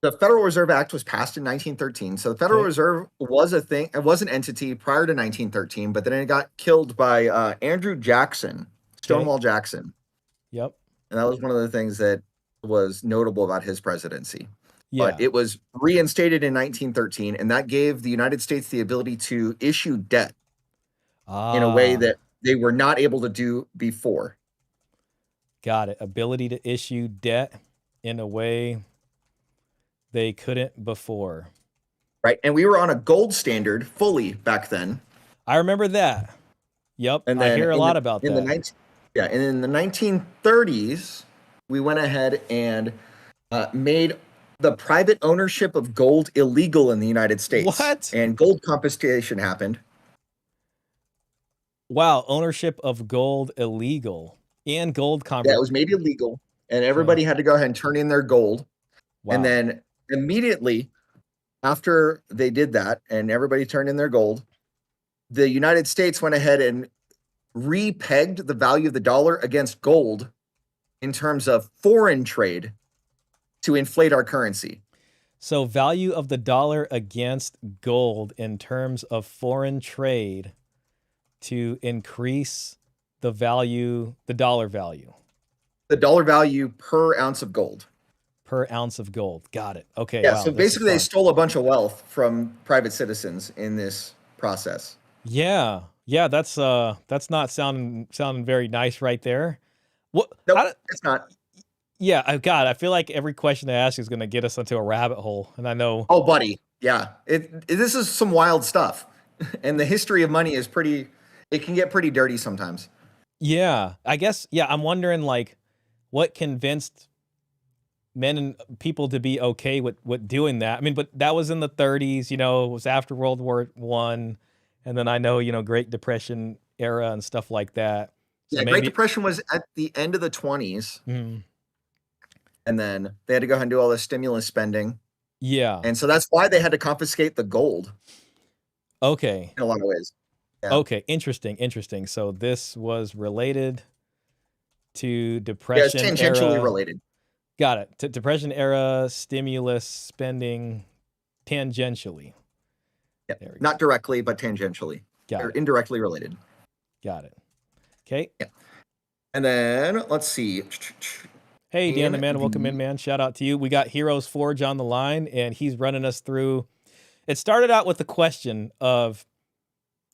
S4: The Federal Reserve Act was passed in 1913. So the Federal Reserve was a thing. It was an entity prior to 1913, but then it got killed by Andrew Jackson, Stonewall Jackson.
S1: Yep.
S4: And that was one of the things that was notable about his presidency.
S1: Yeah.
S4: But it was reinstated in 1913, and that gave the United States the ability to issue debt in a way that they were not able to do before.
S1: Got it. Ability to issue debt in a way they couldn't before.
S4: Right. And we were on a gold standard fully back then.
S1: I remember that. Yep.
S4: And
S1: I hear a lot about that.
S4: And in the 1930s, we went ahead and made the private ownership of gold illegal in the United States.
S1: What?
S4: And gold confiscation happened.
S1: Wow. Ownership of gold illegal and gold confiscation.
S4: Yeah, it was made illegal. And everybody had to go ahead and turn in their gold.
S1: Wow.
S4: And then immediately after they did that and everybody turned in their gold, the United States went ahead and re-pegged the value of the dollar against gold in terms of foreign trade to inflate our currency.
S1: So value of the dollar against gold in terms of foreign trade to increase the value, the dollar value.
S4: The dollar value per ounce of gold.
S1: Per ounce of gold. Got it. Okay.
S4: Yeah,
S1: wow,
S4: so basically they stole a bunch of wealth from private citizens in this process.
S1: Yeah. Yeah, that's not sounding very nice right there. What?
S4: Nope, it's not.
S1: Yeah, I feel like every question I ask is going to get us into a rabbit hole, and I know.
S4: Oh, buddy, yeah, this is some wild stuff, and the history of money is pretty. It can get pretty dirty sometimes.
S1: Yeah, I guess. Yeah, I'm wondering like, what convinced men and people to be okay with doing that? I mean, but that was in the 30s. You know, it was after World War I, and then I know Great Depression era and stuff like that. So
S4: Yeah, Great Depression was at the end of the 20s.
S1: Mm.
S4: And then they had to go ahead and do all this stimulus spending.
S1: Yeah.
S4: And so that's why they had to confiscate the gold.
S1: Okay.
S4: In a lot of ways. Yeah.
S1: Okay. Interesting. So this was related to Depression
S4: era. Yeah, it's tangentially
S1: era.
S4: related.
S1: Got it. To Depression era stimulus spending tangentially.
S4: Yeah. Not directly, but tangentially.
S1: Got
S4: They're
S1: it.
S4: indirectly related.
S1: Got it. Okay.
S4: Yeah. And then let's see.
S1: Hey, Dan the Man, welcome in, man. Shout out to you. We got Heroes Forge on the line, and he's running us through. It started out with the question of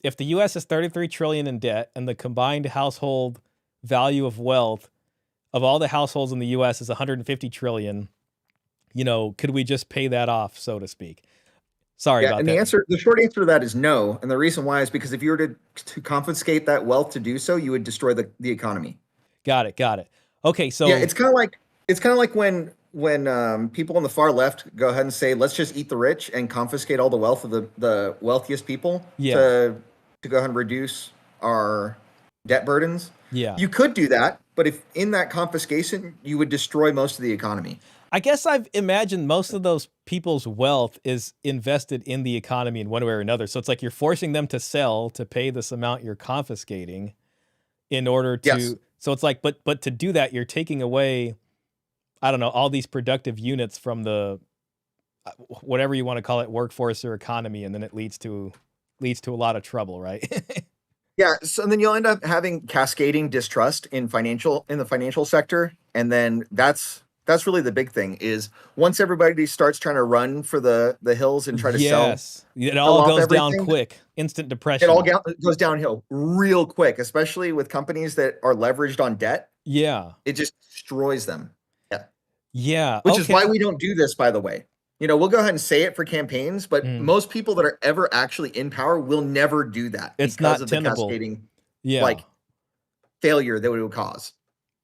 S1: if the U.S. is $33 trillion in debt and the combined household value of wealth of all the households in the U.S. is $150 trillion, could we just pay that off, so to speak? Sorry about
S4: and
S1: that.
S4: The short answer to that is no. And the reason why is because if you were to confiscate that wealth to do so, you would destroy the economy.
S1: Got it. Okay, so
S4: yeah, it's kind of like when people on the far left go ahead and say, let's just eat the rich and confiscate all the wealth of the wealthiest people to go ahead and reduce our debt burdens.
S1: Yeah.
S4: You could do that, but if in that confiscation, you would destroy most of the economy.
S1: I guess I've imagined most of those people's wealth is invested in the economy in one way or another. So it's like you're forcing them to sell to pay this amount you're confiscating in order to.
S4: Yes.
S1: So it's like, but to do that, you're taking away, I don't know, all these productive units from the, whatever you want to call it, workforce or economy, and then it leads to a lot of trouble, right?
S4: Yeah. So then you'll end up having cascading distrust in the financial sector, and then that's really the big thing is once everybody starts trying to run for the hills and try to sell.
S1: It all goes down quick. Instant depression.
S4: It all goes downhill real quick, especially with companies that are leveraged on debt.
S1: Yeah.
S4: It just destroys them. Yeah.
S1: Yeah.
S4: Which is why we don't do this, by the way. We'll go ahead and say it for campaigns, but most people that are ever actually in power will never do that.
S1: It's
S4: because
S1: not
S4: of
S1: tenable.
S4: The cascading failure that it would cause.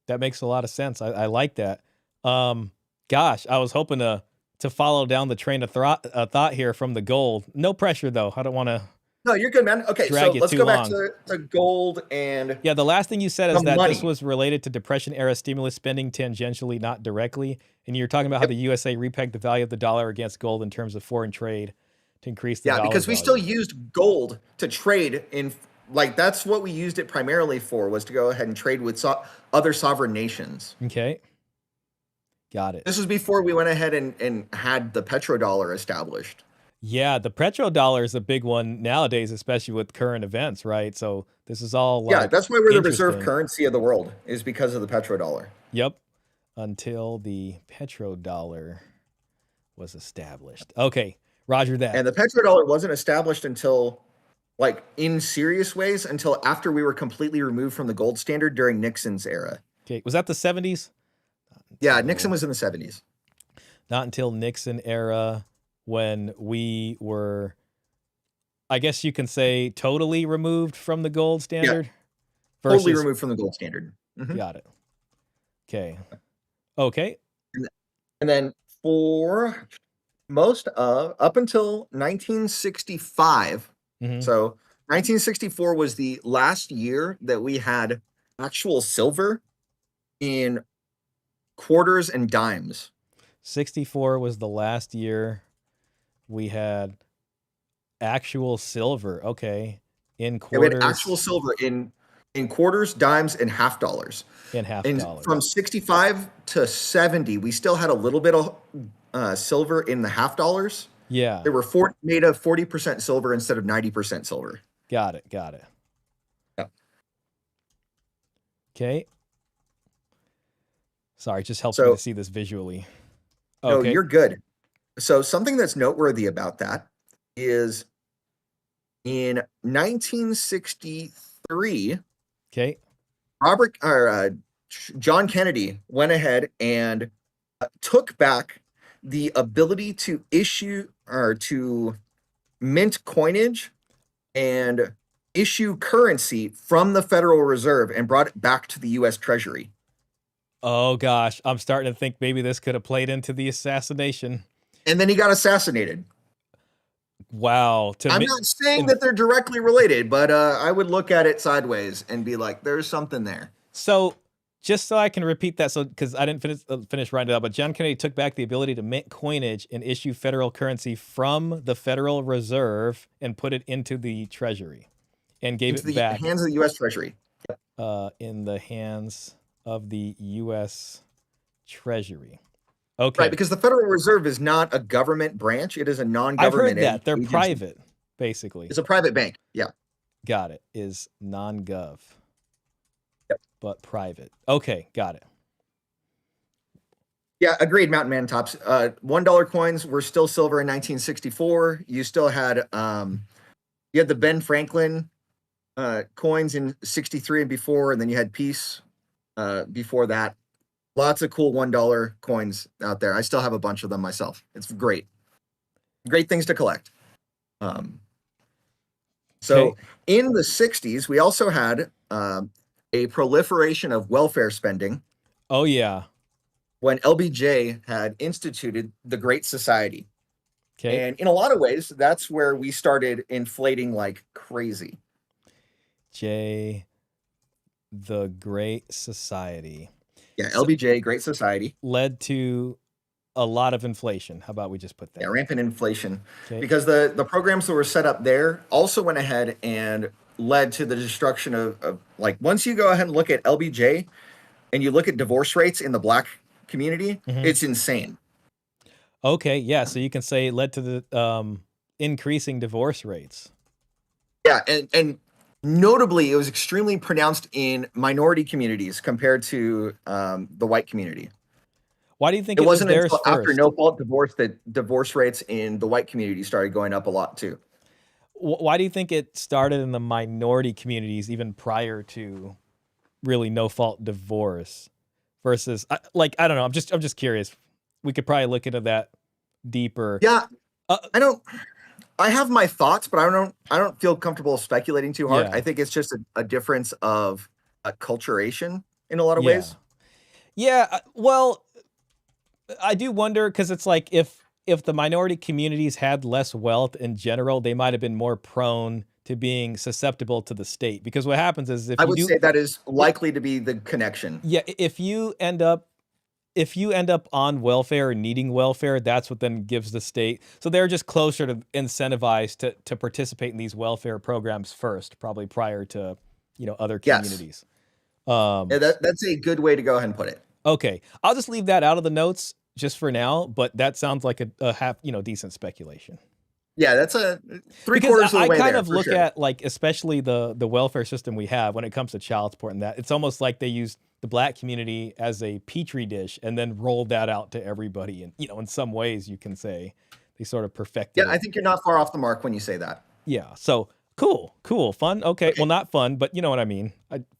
S1: That makes a lot of sense. I like that. Gosh, I was hoping to follow down the train of thought here from the gold. No pressure though. I don't want to
S4: No, you're good, man. Okay,
S1: Drag
S4: so
S1: you
S4: let's
S1: too
S4: go back
S1: long.
S4: to gold and
S1: Yeah, the last thing you said is
S4: the
S1: that
S4: money.
S1: this was related to Depression era stimulus spending tangentially, not directly. And you're talking about how the USA repegged the value of the dollar against gold in terms of foreign trade to increase the
S4: Yeah,
S1: dollar
S4: because we
S1: value.
S4: still used gold to trade in, like that's what we used it primarily for, was to go ahead and trade with other sovereign nations.
S1: Okay. Got it.
S4: This was before we went ahead and had the petrodollar established.
S1: Yeah, the petrodollar is a big one nowadays, especially with current events, right? So this is all
S4: Yeah,
S1: like
S4: that's why we're the reserve
S1: interesting.
S4: currency of the world, is because of the petrodollar.
S1: Yep. Until the petrodollar was established. Okay, roger that.
S4: And the petrodollar wasn't established until, like, in serious ways, until after we were completely removed from the gold standard during Nixon's era.
S1: Okay, was that the 70s?
S4: Yeah, Nixon was in the 70s.
S1: Not until Nixon era when we were, I guess you can say, totally removed from the gold standard.
S4: Yeah, totally removed from the gold standard. Mhm.
S1: Got it. Okay. Okay.
S4: And then for most of, up until 1965, so 1964 was the last year that we had actual silver in quarters and dimes.
S1: 64 was the last year we had actual silver. Okay. In
S4: Yeah,
S1: quarters.
S4: we had actual silver in quarters, dimes, and half dollars.
S1: In half
S4: And
S1: dollars.
S4: from 65 to 70, we still had a little bit of silver in the half dollars.
S1: Yeah.
S4: They were made of 40% silver instead of 90% silver.
S1: Got it. Got it.
S4: Yep.
S1: Okay. Sorry, it just helps me to see this visually.
S4: No,
S1: Okay.
S4: you're good. So something that's noteworthy about that is in 1963,
S1: okay,
S4: John Kennedy went ahead and took back the ability to issue or to mint coinage and issue currency from the Federal Reserve and brought it back to the U.S. Treasury.
S1: Oh gosh, I'm starting to think maybe this could have played into the assassination.
S4: And then he got assassinated.
S1: Wow.
S4: I'm not saying that they're directly related, but I would look at it sideways and be like, there's something there.
S1: So just so I can repeat that, so because I didn't finish writing it out, but John Kennedy took back the ability to mint coinage and issue federal currency from the Federal Reserve and put it into the Treasury and gave
S4: into
S1: it back.
S4: The hands of the U.S. Treasury.
S1: In the hands of the U.S. Treasury. Okay.
S4: Right, because the Federal Reserve is not a government branch. It is a non-government
S1: I've heard that. They're
S4: agency.
S1: private, basically.
S4: It's a private bank. Yeah.
S1: Got it. Is non-gov.
S4: Yep.
S1: But private. Okay, got it.
S4: Yeah, agreed, Mountain Man Tops. $1 coins were still silver in 1964. You still had you had the Ben Franklin coins in 63 and before, and then you had Peace before that. Lots of cool $1 coins out there. I still have a bunch of them myself. It's great. Great things to collect. So in the 60s, we also had a proliferation of welfare spending.
S1: Oh, yeah.
S4: When LBJ had instituted the Great Society.
S1: Okay.
S4: And in a lot of ways, that's where we started inflating like crazy.
S1: The Great Society.
S4: Yeah, LBJ, Great Society.
S1: Led to a lot of inflation. How about we just put that?
S4: Yeah, rampant inflation.
S1: Okay.
S4: Because the programs that were set up there also went ahead and led to the destruction of like, once you go ahead and look at LBJ and you look at divorce rates in the Black community, it's insane.
S1: Okay, yeah, so you can say it led to the increasing divorce rates.
S4: Yeah, and notably, it was extremely pronounced in minority communities compared to the white community.
S1: Why do you think
S4: it wasn't
S1: was
S4: until
S1: theirs
S4: after
S1: first?
S4: no fault divorce that divorce rates in the white community started going up a lot too?
S1: Why do you think it started in the minority communities even prior to really no fault divorce versus I don't know. I'm just curious. We could probably look into that deeper.
S4: Yeah, I have my thoughts, but I don't feel comfortable speculating too hard.
S1: Yeah.
S4: I think it's just a difference of acculturation in a lot of ways.
S1: Yeah, well, I do wonder because it's like if the minority communities had less wealth in general, they might have been more prone to being susceptible to the state. Because what happens is if
S4: I
S1: you
S4: would
S1: do,
S4: say that is likely to be the connection.
S1: yeah, if you end up on welfare or needing welfare, that's what then gives the state. So they're just closer to incentivized to participate in these welfare programs first, probably prior to, other
S4: Yes.
S1: communities.
S4: Yeah, that's a good way to go ahead and put it.
S1: Okay. I'll just leave that out of the notes just for now, but that sounds like a half, decent speculation.
S4: Yeah, that's a three
S1: Because
S4: quarters of the
S1: I
S4: way
S1: kind
S4: there,
S1: of
S4: for
S1: look
S4: sure.
S1: at, like, especially the welfare system we have when it comes to child support and that, it's almost like they use the Black community as a petri dish and then rolled that out to everybody. And, in some ways you can say they sort of perfected
S4: Yeah,
S1: it.
S4: I think you're not far off the mark when you say that.
S1: Yeah. So cool. Fun. Okay. Well, not fun, but you know what I mean.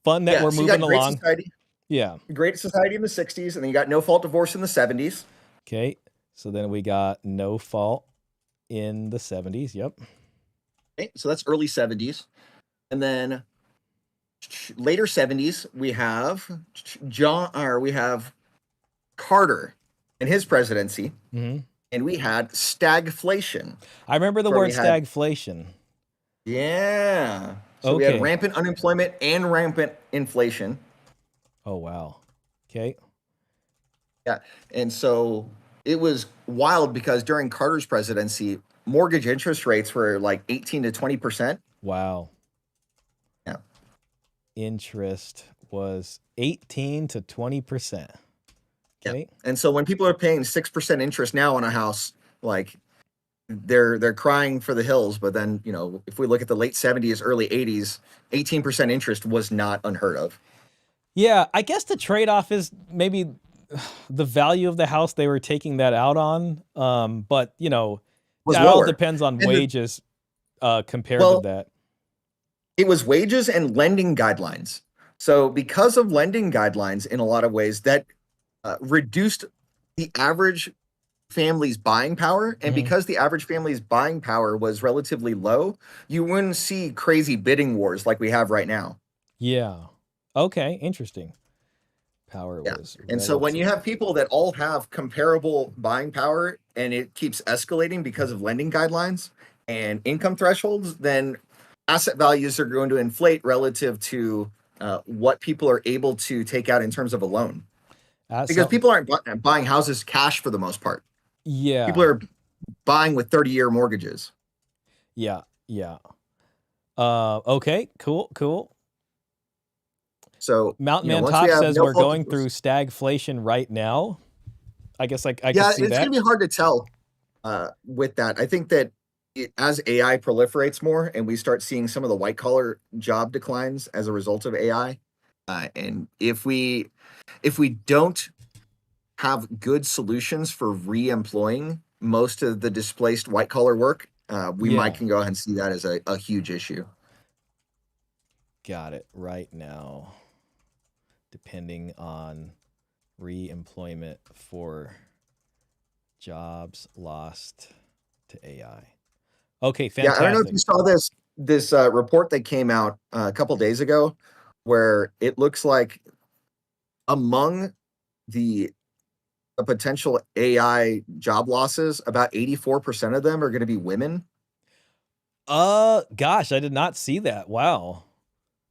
S1: Fun that we're
S4: so you
S1: moving
S4: got Great
S1: along.
S4: Society.
S1: Yeah.
S4: Great Society in the 60s, and then you got No Fault Divorce in the 70s.
S1: Okay. So then we got No Fault in the 70s. Yep.
S4: Okay, so that's early 70s. And then later 70s, we have Carter and his presidency.
S1: Mm-hmm.
S4: And we had stagflation.
S1: I remember the word stagflation.
S4: Yeah. So we had rampant unemployment and rampant inflation.
S1: Oh, wow. Okay.
S4: Yeah. And so it was wild because during Carter's presidency, mortgage interest rates were like 18 to 20%.
S1: Wow.
S4: Yeah.
S1: Interest was 18 to 20%. Okay.
S4: Yeah. And so when people are paying 6% interest now on a house, like they're crying for the hills. But then, if we look at the late 70s, early 80s, 18% interest was not unheard of.
S1: Yeah, I guess the trade-off is maybe the value of the house they were taking that out on. But that all depends on wages compared to that.
S4: It was wages and lending guidelines. So because of lending guidelines, in a lot of ways, that reduced the average family's buying power. And because the average family's buying power was relatively low, you wouldn't see crazy bidding wars like we have right now.
S1: Yeah. Okay. Interesting. Power was.
S4: And so when you have people that all have comparable buying power and it keeps escalating because of lending guidelines and income thresholds, then asset values are going to inflate relative to what people are able to take out in terms of a loan. Because people aren't buying houses cash for the most part.
S1: Yeah.
S4: People are buying with 30-year mortgages.
S1: Yeah. Yeah. Okay. Cool.
S4: So
S1: Mountain Man Top says we're going through stagflation right now. I guess I can see that.
S4: It's going to be hard to tell with that. I think that as AI proliferates more and we start seeing some of the white collar job declines as a result of AI, and if we don't have good solutions for re-employing most of the displaced white collar work, we might can go ahead and see that as a huge issue.
S1: Got it. Right now, depending on re-employment for jobs lost to AI. Okay, fantastic.
S4: Yeah, I don't know if you saw this report that came out a couple days ago, where it looks like among the potential AI job losses, about 84% of them are going to be women.
S1: Gosh, I did not see that. Wow.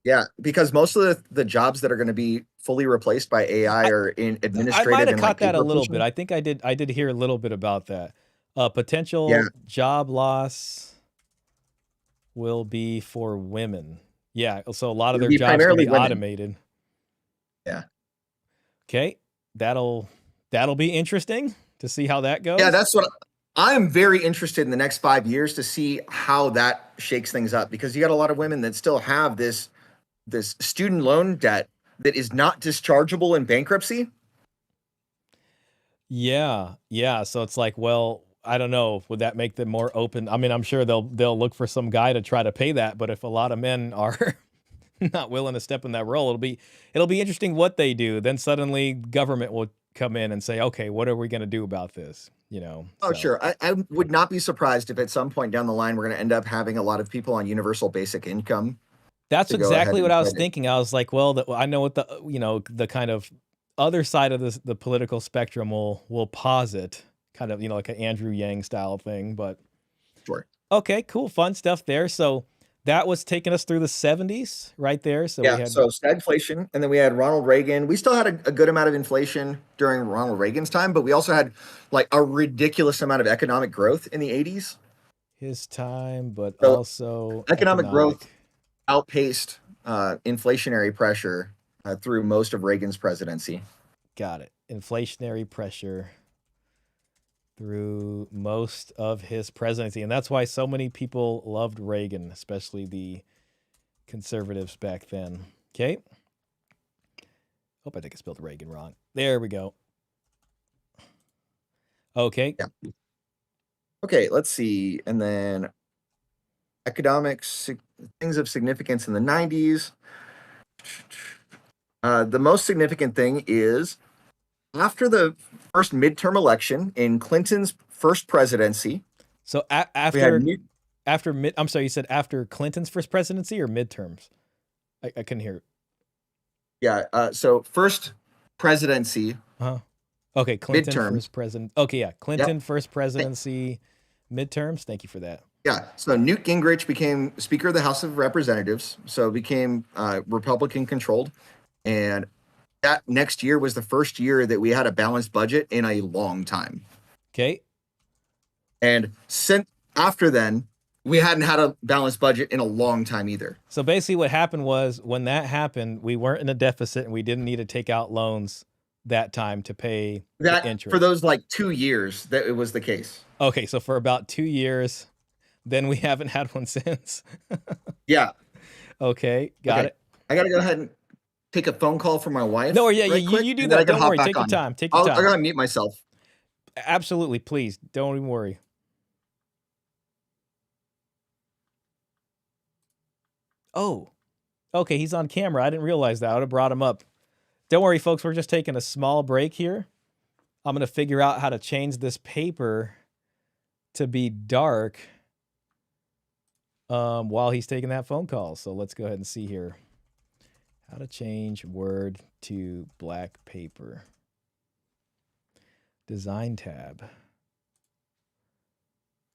S4: Yeah, because most of the jobs that are going to be fully replaced by AI are in administrative.
S1: I might have caught that a little bit. I think I did hear a little bit about that. Potential job loss will be for women. Yeah, so a lot of their jobs will be automated.
S4: Yeah.
S1: Okay, that'll be interesting to see how that goes.
S4: Yeah, that's what I'm very interested in the next 5 years to see how that shakes things up, because you got a lot of women that still have this student loan debt that is not dischargeable in bankruptcy.
S1: Yeah. So it's like, well, I don't know. Would that make them more open? I mean, I'm sure they'll look for some guy to try to pay that. But if a lot of men are not willing to step in that role, it'll be interesting what they do. Then suddenly government will come in and say, okay, what are we going to do about this?
S4: Oh, sure. I would not be surprised if at some point down the line we're going to end up having a lot of people on universal basic income.
S1: That's exactly what I was thinking. I was like, well, I know what the kind of other side of the political spectrum will posit, kind of, like an Andrew Yang style thing, but
S4: sure.
S1: Okay, cool. Fun stuff there. So that was taking us through the 70s right there. So we
S4: Yeah,
S1: had
S4: so stagflation, and then we had Ronald Reagan. We still had a good amount of inflation during Ronald Reagan's time, but we also had like a ridiculous amount of economic growth in the 80s.
S1: his time, but
S4: So
S1: also
S4: economic
S1: economic.
S4: growth outpaced inflationary pressure through most of Reagan's presidency.
S1: Got it. Inflationary pressure through most of his presidency. And that's why so many people loved Reagan, especially the conservatives back then. Okay. Hope I think I spelled Reagan wrong. There we go. Okay.
S4: Yeah. Okay, let's see. And then economics, things of significance in the 90s. The most significant thing is after the first midterm election in Clinton's first presidency.
S1: So I'm sorry, you said after Clinton's first presidency or midterms? I couldn't hear it.
S4: Yeah. So first presidency.
S1: Okay, Clinton
S4: midterms.
S1: First president. Okay, yeah, Clinton first presidency, midterms. Thank you for that.
S4: Yeah. So Newt Gingrich became Speaker of the House of Representatives. So it became Republican controlled, and that next year was the first year that we had a balanced budget in a long time.
S1: Okay.
S4: And since after then, we hadn't had a balanced budget in a long time either.
S1: So basically what happened was when that happened, we weren't in a deficit and we didn't need to take out loans that time to pay
S4: that
S1: the interest.
S4: For those like 2 years that it was the case.
S1: Okay, so for about 2 years, then we haven't had one since.
S4: Yeah.
S1: Okay, got it.
S4: I gotta go ahead and take a phone call from my wife.
S1: No, yeah,
S4: right quick,
S1: you do
S4: and then I
S1: that.
S4: can
S1: Don't
S4: hop
S1: worry.
S4: back
S1: Take your
S4: on.
S1: time. Take your time.
S4: I gotta mute myself.
S1: Absolutely, please. Don't even worry. Oh, okay, he's on camera. I didn't realize that. I would have brought him up. Don't worry, folks. We're just taking a small break here. I'm going to figure out how to change this paper to be dark while he's taking that phone call. So let's go ahead and see here. How to change Word to black paper. Design tab.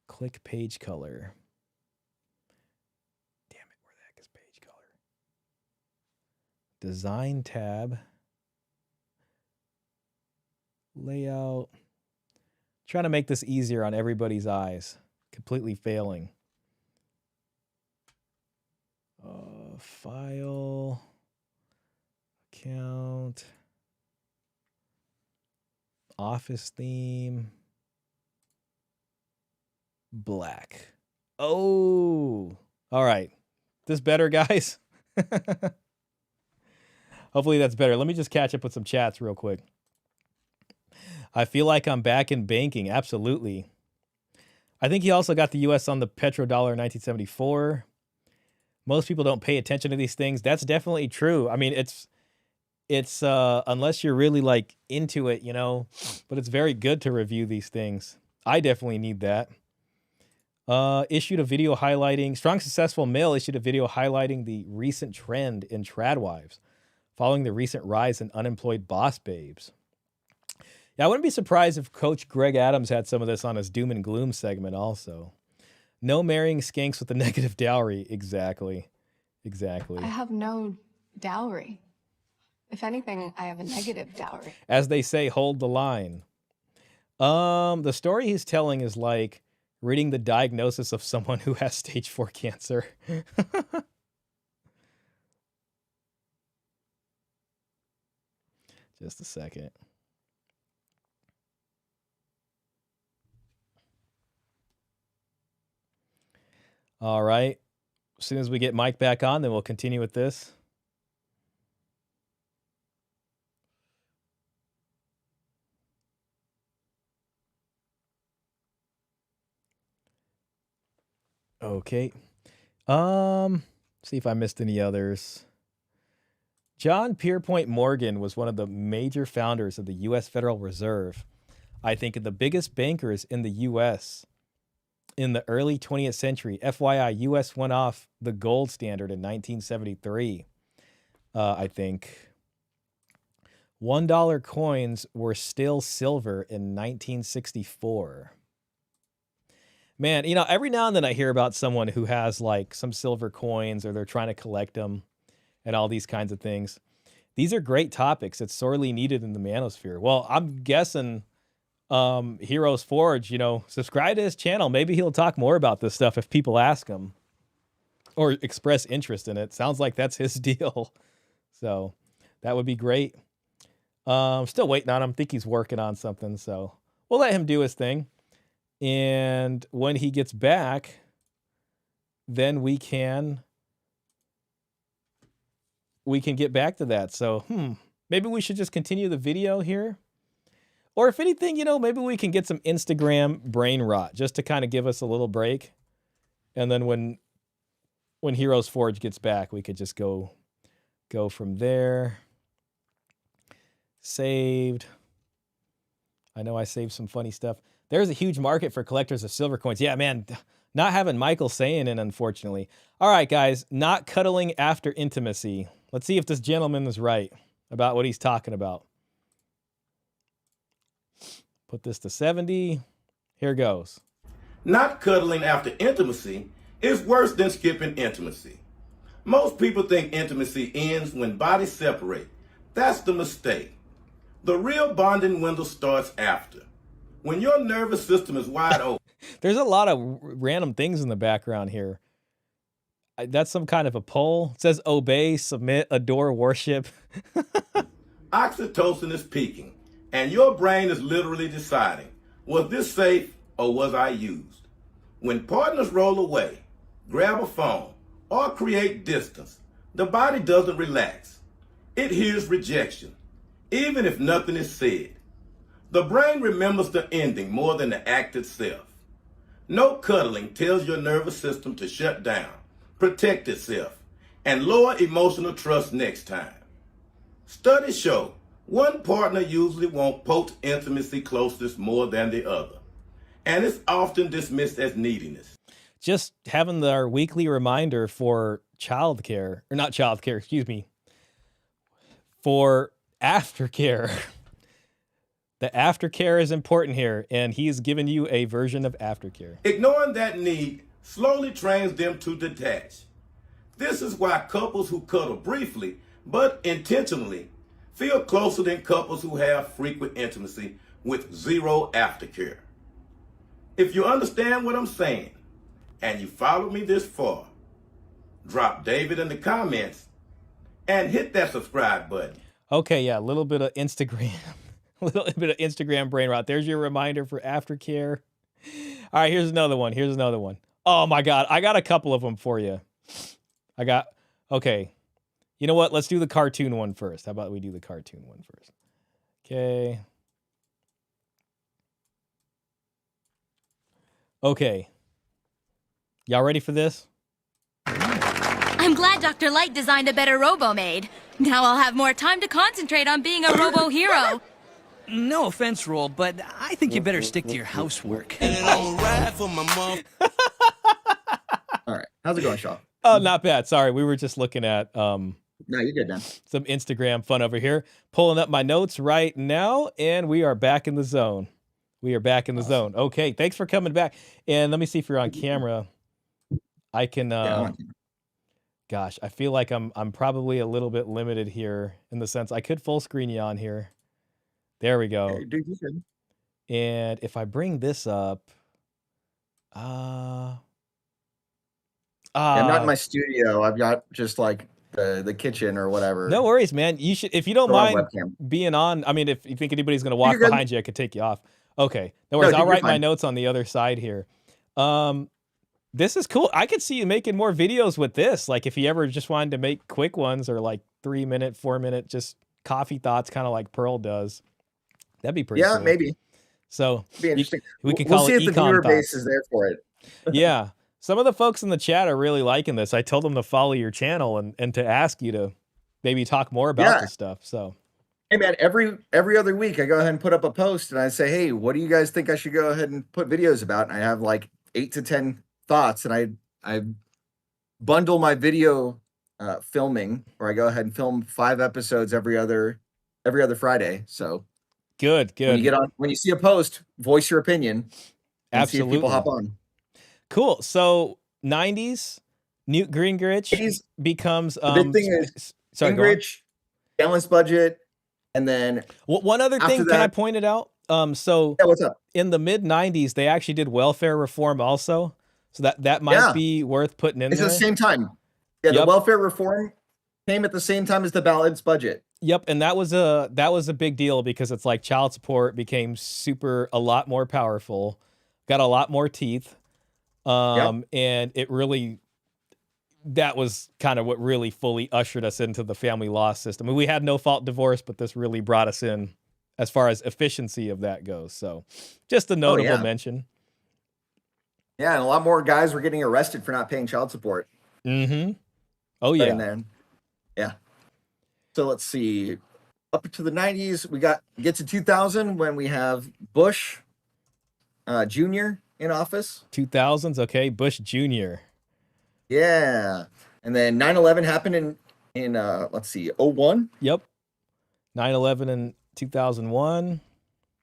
S1: Click page color. Damn it, where the heck is page color? Design tab. Layout. Trying to make this easier on everybody's eyes. Completely failing. File. Account. Office theme. Black. Oh. All right. This better, guys? Hopefully that's better. Let me just catch up with some chats real quick. I feel like I'm back in banking. Absolutely. I think he also got the U.S. on the petrodollar in 1974. Most people don't pay attention to these things. That's definitely true. I mean, it's unless you're really like into it, you know, but it's very good to review these things. I definitely need that. Issued a video highlighting, Strong Successful Male issued a video highlighting the recent trend in tradwives following the recent rise in unemployed boss babes. Yeah, I wouldn't be surprised if Coach Greg Adams had some of this on his doom and gloom segment also. No marrying skanks with a negative dowry. Exactly.
S10: I have no dowry. If anything, I have a negative dowry.
S1: As they say, hold the line. The story he's telling is like reading the diagnosis of someone who has stage 4 cancer. Just a second. All right. As soon as we get Mike back on, then we'll continue with this. Okay. See if I missed any others. John Pierpont Morgan was one of the major founders of the U.S. Federal Reserve. I think the biggest bankers in the U.S. in the early 20th century. FYI, U.S. went off the gold standard in 1973, I think. $1 coins were still silver in 1964. Man, you know, every now and then I hear about someone who has like some silver coins or they're trying to collect them and all these kinds of things. These are great topics. It's sorely needed in the manosphere. Well, I'm guessing Heroes Forge, you know, subscribe to his channel. Maybe he'll talk more about this stuff if people ask him or express interest in it. Sounds like that's his deal. So that would be great. Still waiting on him. Think he's working on something. So we'll let him do his thing. And when he gets back, then we can get back to that. So, maybe we should just continue the video here. Or if anything, you know, maybe we can get some Instagram brain rot just to kind of give us a little break. And then when Heroes Forge gets back, we could just go from there. Saved. I know I saved some funny stuff. There's a huge market for collectors of silver coins. Yeah, man, not having Michael saying it, unfortunately. All right, guys, not cuddling after intimacy. Let's see if this gentleman is right about what he's talking about. Put this to 70. Here goes.
S7: Not cuddling after intimacy is worse than skipping intimacy. Most people think intimacy ends when bodies separate. That's the mistake. The real bonding window starts after. When your nervous system is wide open.
S1: There's a lot of random things in the background here. That's some kind of a poll. It says obey, submit, adore, worship.
S7: Oxytocin is peaking, and your brain is literally deciding, was this safe or was I used? When partners roll away, grab a phone, or create distance, the body doesn't relax. It hears rejection, even if nothing is said. The brain remembers the ending more than the act itself. No cuddling tells your nervous system to shut down, protect itself, and lower emotional trust next time. Studies show one partner usually won't post intimacy closeness more than the other, and it's often dismissed as neediness.
S1: Just having our weekly reminder for childcare, or not childcare, excuse me, for aftercare. The aftercare is important here, and he's given you a version of aftercare.
S7: Ignoring that need slowly trains them to detach. This is why couples who cuddle briefly, but intentionally, feel closer than couples who have frequent intimacy with zero aftercare. If you understand what I'm saying, and you followed me this far, drop David in the comments and hit that subscribe button.
S1: Okay, yeah, a little bit of Instagram. A little bit of Instagram brain rot. There's your reminder for aftercare. All right, here's another one. Here's another one. Oh my God, I got a couple of them for you. Okay. You know what? Let's do the cartoon one first. How about we do the cartoon one first? Okay. Okay. Y'all ready for this?
S16: I'm glad Dr. Light designed a better robo-maid. Now I'll have more time to concentrate on being a robo-hero.
S17: No offense, Roll, but I think you better stick to your housework.
S4: All right. How's it going, Shaw?
S1: Oh, not bad. Sorry. We were just looking at
S4: No, you're good, Dan.
S1: some Instagram fun over here. Pulling up my notes right now, and we are back in the zone. We are back in the zone. Okay. Thanks for coming back. And let me see if you're on camera. I can gosh, I feel like I'm probably a little bit limited here in the sense I could full screen you on here. There we go.
S4: Dude, you good.
S1: And if I bring this up,
S4: Yeah, I'm not in my studio. I've got just like the kitchen or whatever.
S1: no worries, man. You should, if you don't
S4: Or on
S1: mind
S4: webcam.
S1: being on. I mean, if you think anybody's gonna walk
S4: You're good.
S1: behind you, I could take you off. Okay, no
S4: No,
S1: worries.
S4: dude,
S1: I'll
S4: you're
S1: write my
S4: fine.
S1: notes on the other side here. This is cool. I could see you making more videos with this. Like if you ever just wanted to make quick ones or like 3-minute, 4-minute, just coffee thoughts, kind of like Pearl does. That'd be pretty
S4: Yeah,
S1: cool.
S4: maybe.
S1: So
S4: Be interesting.
S1: we can
S4: We'll
S1: call
S4: see
S1: it
S4: if the
S1: econ
S4: viewer
S1: thoughts.
S4: base is there for it.
S1: Yeah. Some of the folks in the chat are really liking this. I told them to follow your channel and to ask you to maybe talk more about
S4: Yeah.
S1: this stuff. So
S4: Hey man, every other week I go ahead and put up a post and I say, hey, what do you guys think I should go ahead and put videos about? And I have like 8 to 10 thoughts, and I bundle my video filming, or I go ahead and film 5 episodes every other Friday. So
S1: good.
S4: when you see a post, voice your opinion and see if people hop on.
S1: Cool. So 90s, Newt Gingrich
S4: 80s,
S1: becomes
S4: the big thing is
S1: sorry, go on.
S4: Gingrich, balanced budget, and then
S1: One other
S4: after
S1: thing, can I
S4: that,
S1: point it out? So
S4: yeah, what's up?
S1: in the mid 90s, they actually did welfare reform also. So that might
S4: Yeah.
S1: be worth putting in
S4: It's
S1: there.
S4: at the same time. Yeah, the
S1: Yep.
S4: welfare reform came at the same time as the balanced budget.
S1: Yep, and that was a big deal because it's like child support became a lot more powerful, got a lot more teeth, and it really, that was kind of what really fully ushered us into the family law system. I mean, we had no fault divorce, but this really brought us in as far as efficiency of that goes. So, just a notable mention.
S4: Yeah, and a lot more guys were getting arrested for not paying child support.
S1: Mm-hmm. Oh
S4: Right
S1: yeah.
S4: in there. Yeah. So let's see. Up to the 90s, we get to 2000 when we have Bush Jr. in office.
S1: 2000s, okay. Bush Jr.
S4: Yeah. And then 9/11 happened in let's see, 01.
S1: Yep. 9/11 in 2001.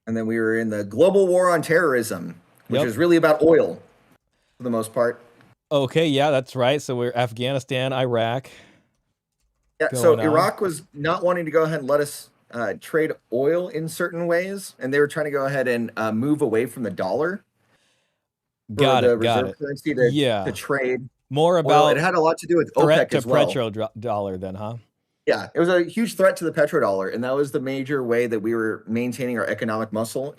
S4: And then we were in the global war on terrorism, which
S1: Yep.
S4: is really about oil for the most part.
S1: Okay, yeah, that's right. So we're Afghanistan, Iraq.
S4: Yeah, so
S1: going on.
S4: Iraq was not wanting to go ahead and let us trade oil in certain ways, and they were trying to go ahead and move away from the dollar.
S1: Got
S4: the
S1: it. Got
S4: reserve
S1: it.
S4: currency
S1: Yeah.
S4: to trade
S1: more
S4: oil.
S1: about
S4: It had a lot to do with
S1: threat
S4: OPEC
S1: to
S4: as well.
S1: petrodollar then, huh?
S4: Yeah, it was a huge threat to the petrodollar, and that was the major way that we were maintaining our economic muscle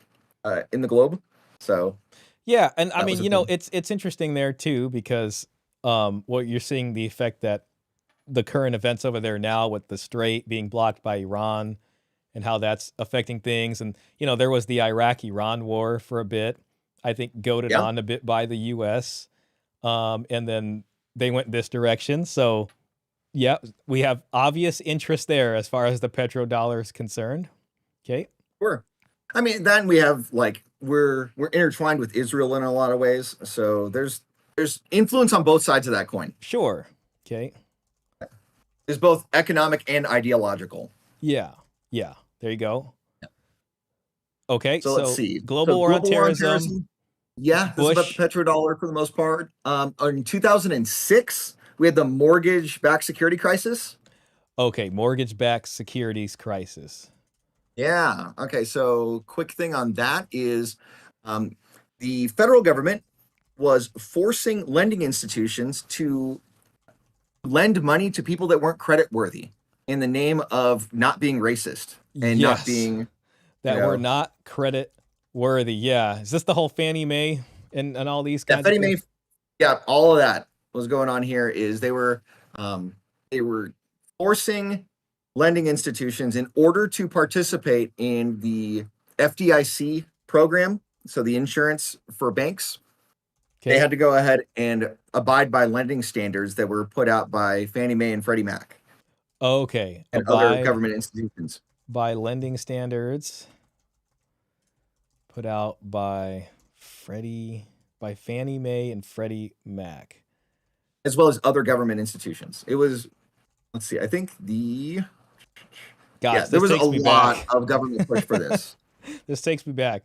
S4: in the globe. So
S1: Yeah, and I
S4: that
S1: mean,
S4: was a thing.
S1: it's interesting there too because what you're seeing the effect that the current events over there now with the Strait being blocked by Iran and how that's affecting things, and there was the Iraq-Iran war for a bit. I think goaded
S4: Yeah.
S1: on a bit by the U.S. And then they went this direction. So yeah, we have obvious interest there as far as the petrodollar is concerned. Okay.
S4: Sure. I mean, then we have we're intertwined with Israel in a lot of ways. So there's influence on both sides of that coin.
S1: Sure. Okay.
S4: There's both economic and ideological.
S1: Yeah. Yeah. There you go. Okay.
S4: So let's see.
S1: Global
S4: So
S1: war on
S4: global war on
S1: terrorism.
S4: Yeah, this is about
S1: Bush.
S4: the petrodollar for the most part. In 2006, we had the mortgage-backed security crisis.
S1: Okay. Mortgage-backed securities crisis.
S4: Yeah. Okay. So quick thing on that is the federal government was forcing lending institutions to lend money to people that weren't credit worthy in the name of not being racist and not
S1: Yes.
S4: being
S1: That were not credit worthy. Yeah. Is this the whole Fannie Mae and all these kinds
S4: Fannie
S1: of
S4: Mae.
S1: things?
S4: Yeah, all of that was going on here. Is they were forcing lending institutions in order to participate in the FDIC program, so the insurance for banks. They had to go ahead and abide by lending standards that were put out by Fannie Mae and Freddie Mac
S1: Okay.
S4: and other government institutions.
S1: By lending standards put out by Fannie Mae and Freddie Mac.
S4: As well as other government institutions. It was, let's see, I think
S1: Gosh,
S4: there
S1: this
S4: was a
S1: takes me
S4: lot
S1: back.
S4: of government push for this.
S1: This takes me back.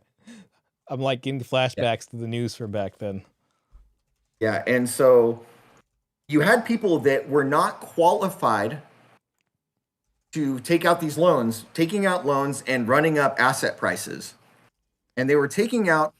S1: I'm like getting flashbacks to the news from back then.
S4: Yeah, and so you had people that were not qualified to take out these loans, taking out loans and running up asset prices. And they were taking out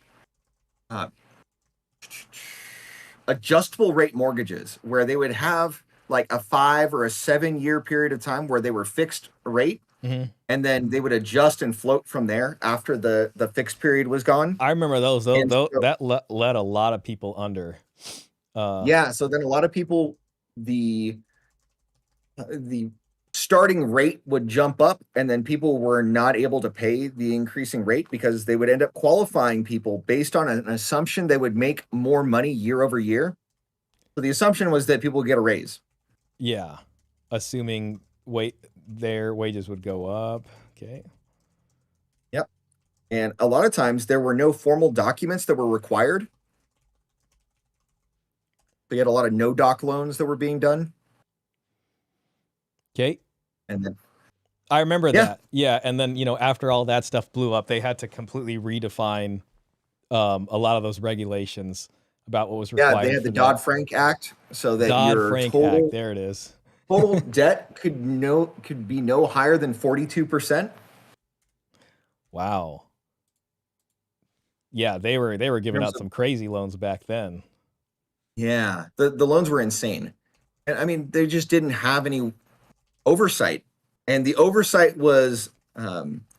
S4: adjustable rate mortgages where they would have like a 5 or a 7 year period of time where they were fixed rate.
S1: Mhm.
S4: And then they would adjust and float from there after the fixed period was gone.
S1: I remember those.
S4: And so-
S1: That let a lot of people under.
S4: Yeah, so then a lot of people, the starting rate would jump up, and then people were not able to pay the increasing rate because they would end up qualifying people based on an assumption they would make more money year over year. So the assumption was that people would get a raise.
S1: Yeah. Assuming their wages would go up. Okay.
S4: Yep. And a lot of times there were no formal documents that were required. So you had a lot of no-doc loans that were being done.
S1: Okay.
S4: And then
S1: I remember that. Yeah. And then, after all that stuff blew up, they had to completely redefine a lot of those regulations about what was
S4: Yeah,
S1: required.
S4: they had the
S1: for that.
S4: Dodd-Frank Act, so that your
S1: Dodd-Frank
S4: total
S1: Act. There it is.
S4: total debt could be no higher than 42%.
S1: Wow. Yeah, they were giving out some crazy loans back then.
S4: Yeah, the loans were insane. And I mean, they just didn't have any oversight. And the oversight was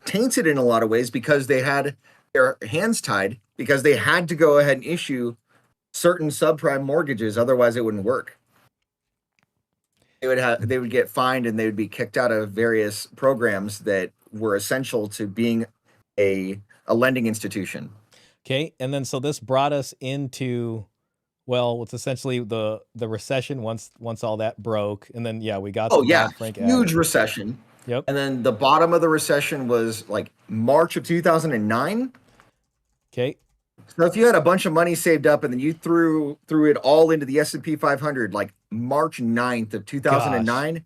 S4: tainted in a lot of ways because they had their hands tied because they had to go ahead and issue certain subprime mortgages. Otherwise, it wouldn't work. They would get fined and they would be kicked out of various programs that were essential to being a lending institution.
S1: Okay, and then so this brought us into, well, it's essentially the recession once all that broke, and then we got the Dodd-Frank Act.
S4: Huge recession.
S1: Yep.
S4: And then the bottom of the recession was like March of 2009.
S1: Okay.
S4: So if you had a bunch of money saved up and then you threw it all into the S&P 500 like March 9th of 2009,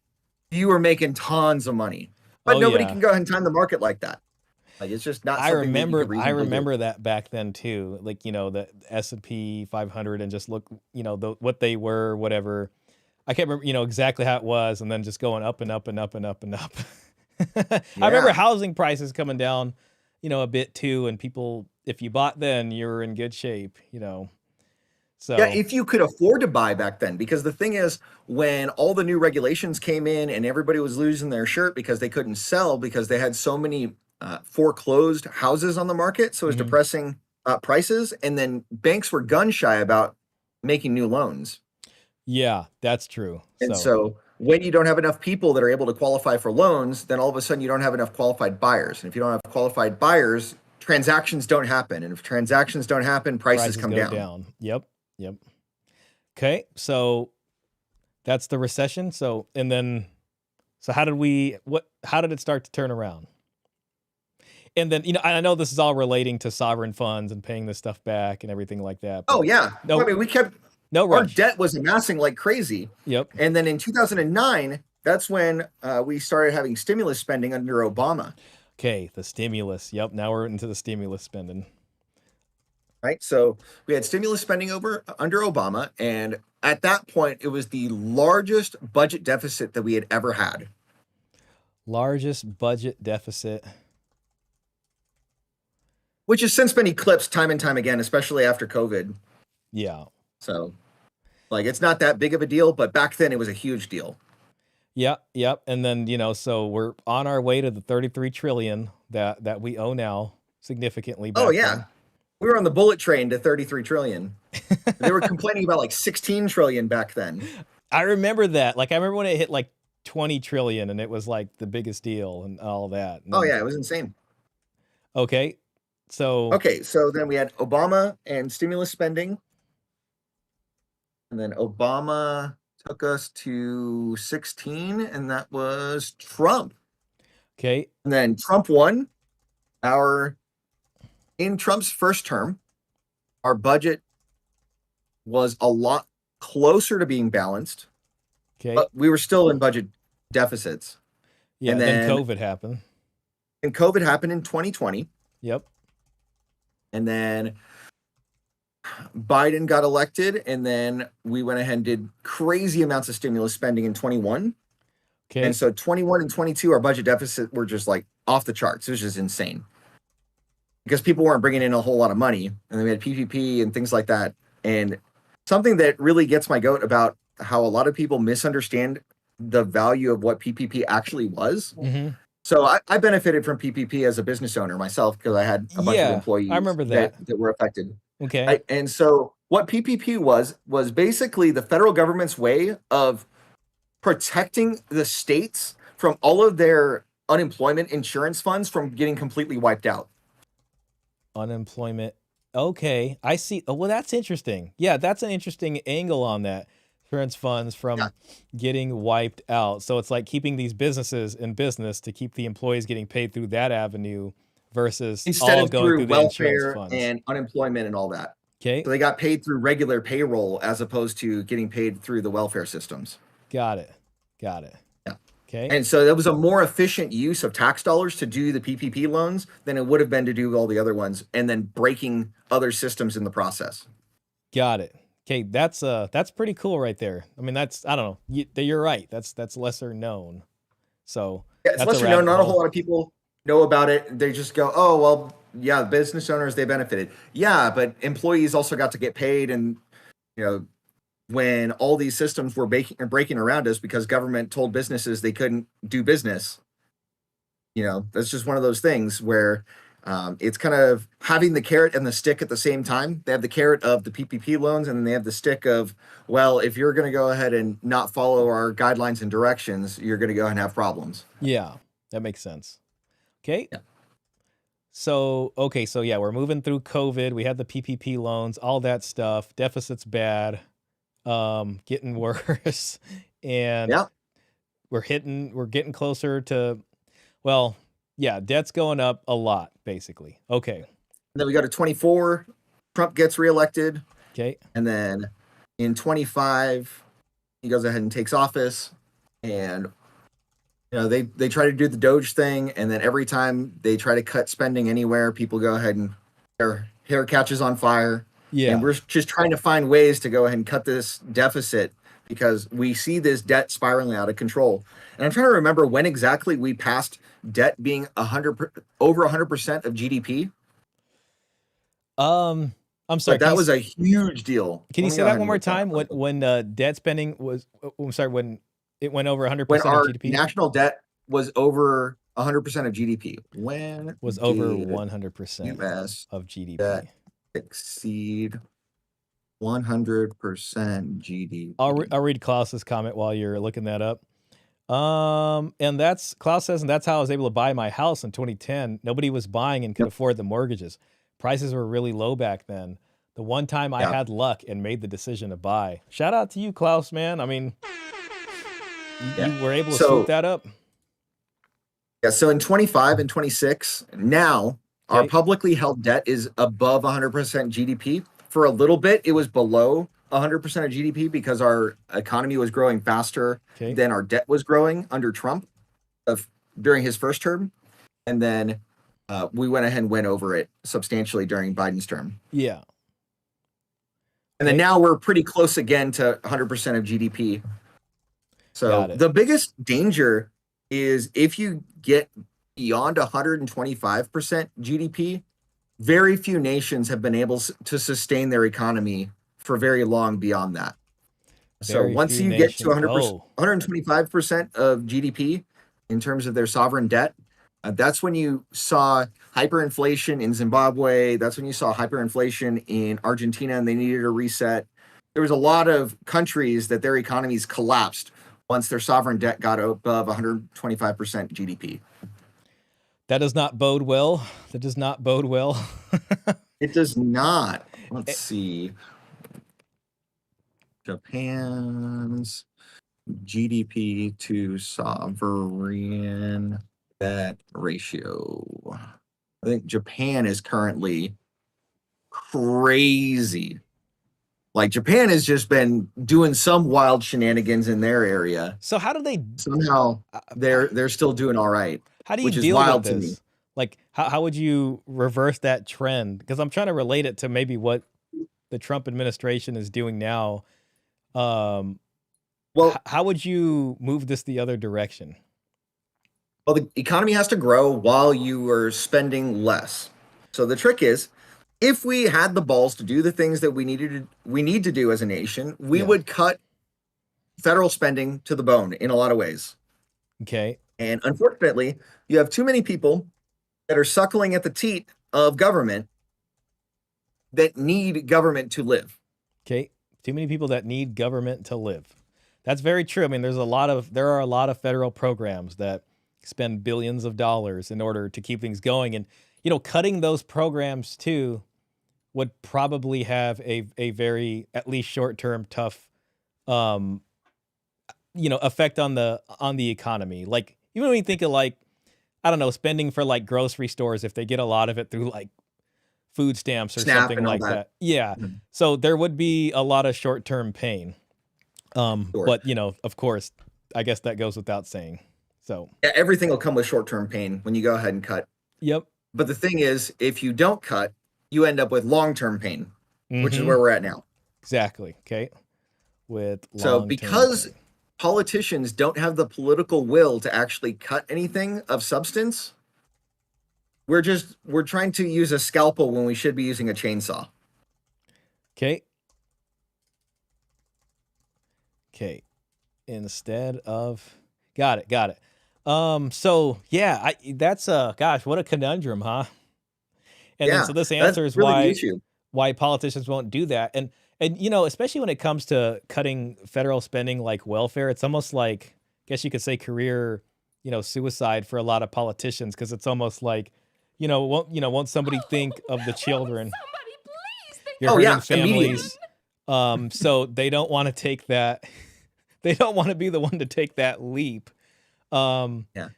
S4: you were making tons of money. But nobody can go ahead and time the market like that. Like it's just not.
S1: I remember that back then too. Like the S&P 500 and just look what they were, whatever. I can't remember exactly how it was, and then just going up and up and up and up and up. I remember housing prices coming down, a bit too, and people, if you bought then, you were in good shape, So
S4: yeah, if you could afford to buy back then, because the thing is, when all the new regulations came in and everybody was losing their shirt because they couldn't sell because they had so many foreclosed houses on the market, so it was depressing prices, and then banks were gun shy about making new loans.
S1: Yeah, that's true.
S4: And so when you don't have enough people that are able to qualify for loans, then all of a sudden you don't have enough qualified buyers. And if you don't have qualified buyers, transactions don't happen. And if transactions don't happen, prices come
S1: go
S4: down.
S1: Yep. Okay, so that's the recession. So how did it start to turn around? And then, I know this is all relating to sovereign funds and paying this stuff back and everything like that.
S4: Oh yeah.
S1: No,
S4: I mean, our debt was amassing like crazy.
S1: Yep.
S4: And then in 2009, that's when we started having stimulus spending under Obama.
S1: Okay, the stimulus. Yep. Now we're into the stimulus spending.
S4: Right. So we had stimulus spending under Obama. And at that point, it was the largest budget deficit that we had ever had.
S1: Largest budget deficit.
S4: Which has since been eclipsed time and time again, especially after COVID.
S1: Yeah.
S4: So, like, it's not that big of a deal, but back then it was a huge deal.
S1: Yep. And then, so we're on our way to the 33 trillion that we owe now, significantly back then.
S4: We were on the bullet train to 33 trillion. They were complaining about like 16 trillion back then.
S1: I remember that. Like, I remember when it hit like 20 trillion and it was like the biggest deal and all that. And
S4: it was insane.
S1: Okay. So
S4: then we had Obama and stimulus spending. And then Obama took us to 16, and that was Trump.
S1: Okay.
S4: And then Trump won. In Trump's first term, our budget was a lot closer to being balanced.
S1: Okay.
S4: But we were still in budget deficits.
S1: Yeah, and then COVID happened.
S4: And COVID happened in 2020.
S1: Yep.
S4: And then Biden got elected, and then we went ahead and did crazy amounts of stimulus spending in 21.
S1: Okay.
S4: And so 21 and 22, our budget deficit were just like off the charts. It was just insane because people weren't bringing in a whole lot of money, and then we had PPP and things like that. And something that really gets my goat about how a lot of people misunderstand the value of what PPP actually was.
S1: Mm-hmm.
S4: So I benefited from PPP as a business owner myself because I had a bunch of employees
S1: I remember that
S4: were affected.
S1: Okay.
S4: And so what PPP was basically the federal government's way of protecting the states from all of their unemployment insurance funds from getting completely wiped out.
S1: Unemployment. Okay. I see. Oh, well, that's interesting. Yeah, that's an interesting angle on that. Insurance funds from getting wiped out. So it's like keeping these businesses in business to keep the employees getting paid through that avenue versus
S4: instead
S1: all
S4: of
S1: going through the
S4: welfare
S1: insurance funds
S4: and unemployment and all that.
S1: Okay.
S4: So they got paid through regular payroll as opposed to getting paid through the welfare systems.
S1: Got it.
S4: Yeah.
S1: Okay.
S4: And so that was a more efficient use of tax dollars to do the PPP loans than it would have been to do all the other ones and then breaking other systems in the process.
S1: Got it. Okay, that's pretty cool right there. I mean, I don't know. You're right. That's lesser known. So
S4: Yeah, it's
S1: that's a
S4: lesser known.
S1: rabbit
S4: Not a
S1: hole.
S4: whole lot of people know about it. They just go, oh, well, yeah, business owners, they benefited. Yeah, but employees also got to get paid. And, when all these systems were breaking around us because government told businesses they couldn't do business, that's just one of those things where it's kind of having the carrot and the stick at the same time. They have the carrot of the PPP loans, and then they have the stick of, well, if you're going to go ahead and not follow our guidelines and directions, you're going to go ahead and have problems.
S1: Yeah, that makes sense. Okay.
S4: Yeah.
S1: So yeah, we're moving through COVID. We had the PPP loans, all that stuff. Deficit's bad, getting worse, and we're getting closer to, well, yeah, debt's going up a lot, basically. Okay.
S4: And then we go to 24. Trump gets reelected.
S1: Okay.
S4: And then in 25, he goes ahead and takes office. And they try to do the Doge thing, and then every time they try to cut spending anywhere, people go ahead and their hair catches on fire.
S1: Yeah.
S4: And we're just trying to find ways to go ahead and cut this deficit because we see this debt spiraling out of control. And I'm trying to remember when exactly we passed debt being over 100% of GDP.
S1: I'm sorry.
S4: But that was a huge deal.
S1: Can you say that one more time? When debt spending was, I'm sorry, when it went over 100%
S4: when our
S1: of GDP?
S4: national debt was over 100% of GDP. When
S1: was over 100%
S4: US
S1: of GDP.
S4: Debt exceed 100% GDP.
S1: I'll read Klaus's comment while you're looking that up. And Klaus says, and that's how I was able to buy my house in 2010. Nobody was buying and could afford the mortgages. Prices were really low back then. The one time I had luck and made the decision to buy. Shout out to you, Klaus, man. I mean, you were able to swoop that up.
S4: Yeah. So in 25 and 26, now our publicly held debt is above 100% GDP. For a little bit, it was below 100% of GDP because our economy was growing faster than our debt was growing under Trump during his first term. And then we went ahead and went over it substantially during Biden's term.
S1: Yeah.
S4: And then now we're pretty close again to 100% of GDP. So the biggest danger is if you get beyond 125% GDP, very few nations have been able to sustain their economy for very long beyond that. So once you get to 125% of GDP in terms of their sovereign debt, that's when you saw hyperinflation in Zimbabwe. That's when you saw hyperinflation in Argentina, and they needed a reset. There was a lot of countries that their economies collapsed once their sovereign debt got above 125% GDP.
S1: That does not bode well. That does not bode well.
S4: It does not. Let's see. Japan's GDP to sovereign debt ratio. I think Japan is currently crazy. Like Japan has just been doing some wild shenanigans in their area.
S1: So how do they
S4: somehow they're still doing all right?
S1: How do you
S4: which is
S1: deal
S4: wild
S1: with
S4: to
S1: this?
S4: me.
S1: Like how would you reverse that trend? Because I'm trying to relate it to maybe what the Trump administration is doing now. Well, how would you move this the other direction?
S4: Well, the economy has to grow while you are spending less. So the trick is, if we had the balls to do the things that we need to do as a nation, we would cut federal spending to the bone in a lot of ways.
S1: Okay.
S4: And unfortunately, you have too many people that are suckling at the teat of government that need government to live.
S1: Okay. Too many people that need government to live. That's very true. I mean, there are a lot of federal programs that spend billions of dollars in order to keep things going. And, cutting those programs too would probably have a very, at least short-term, tough, effect on the economy. Like, even when you think of like, I don't know, spending for like grocery stores, if they get a lot of it through like food stamps or something like that. Yeah. Mm-hmm. So there would be a lot of short-term pain. But, of course, I guess that goes without saying. So
S4: yeah, everything will come with short-term pain when you go ahead and cut.
S1: Yep.
S4: But the thing is, if you don't cut, you end up with long-term pain, which is where we're at now.
S1: Exactly. Okay. With
S4: So
S1: long-term
S4: because
S1: gain.
S4: politicians don't have the political will to actually cut anything of substance, we're trying to use a scalpel when we should be using a chainsaw.
S1: Okay. Okay. Instead of got it. So yeah, that's gosh, what a conundrum, huh? And then
S4: Yeah,
S1: so this
S4: that's
S1: answers
S4: really the issue.
S1: why politicians won't do that. And you know, especially when it comes to cutting federal spending like welfare, it's almost like, I guess you could say career, suicide for a lot of politicians, because it's almost like, won't somebody think of the children? You're
S4: Oh,
S1: hurting
S4: yeah, immediately.
S1: families. So they don't want to take that. They don't want to be the one to take that leap.
S4: Yeah.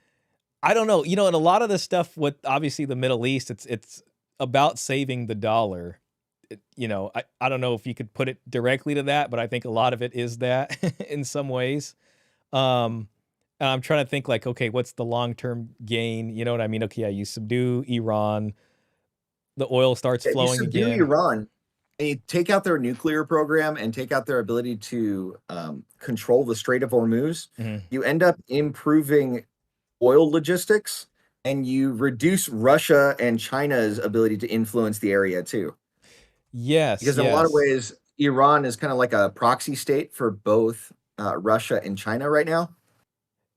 S1: I don't know. And a lot of this stuff with obviously the Middle East, it's about saving the dollar. I don't know if you could put it directly to that, but I think a lot of it is that in some ways. And I'm trying to think like, okay, what's the long-term gain? You know what I mean? Okay, yeah, you subdue Iran, the oil starts
S4: Yeah, you
S1: flowing
S4: subdue
S1: again.
S4: Iran, and you take out their nuclear program and take out their ability to control the Strait of Hormuz.
S1: Mhm.
S4: You end up improving oil logistics, and you reduce Russia and China's ability to influence the area too.
S1: Yes,
S4: Because in a lot of
S1: yes.
S4: ways, Iran is kind of like a proxy state for both Russia and China right now.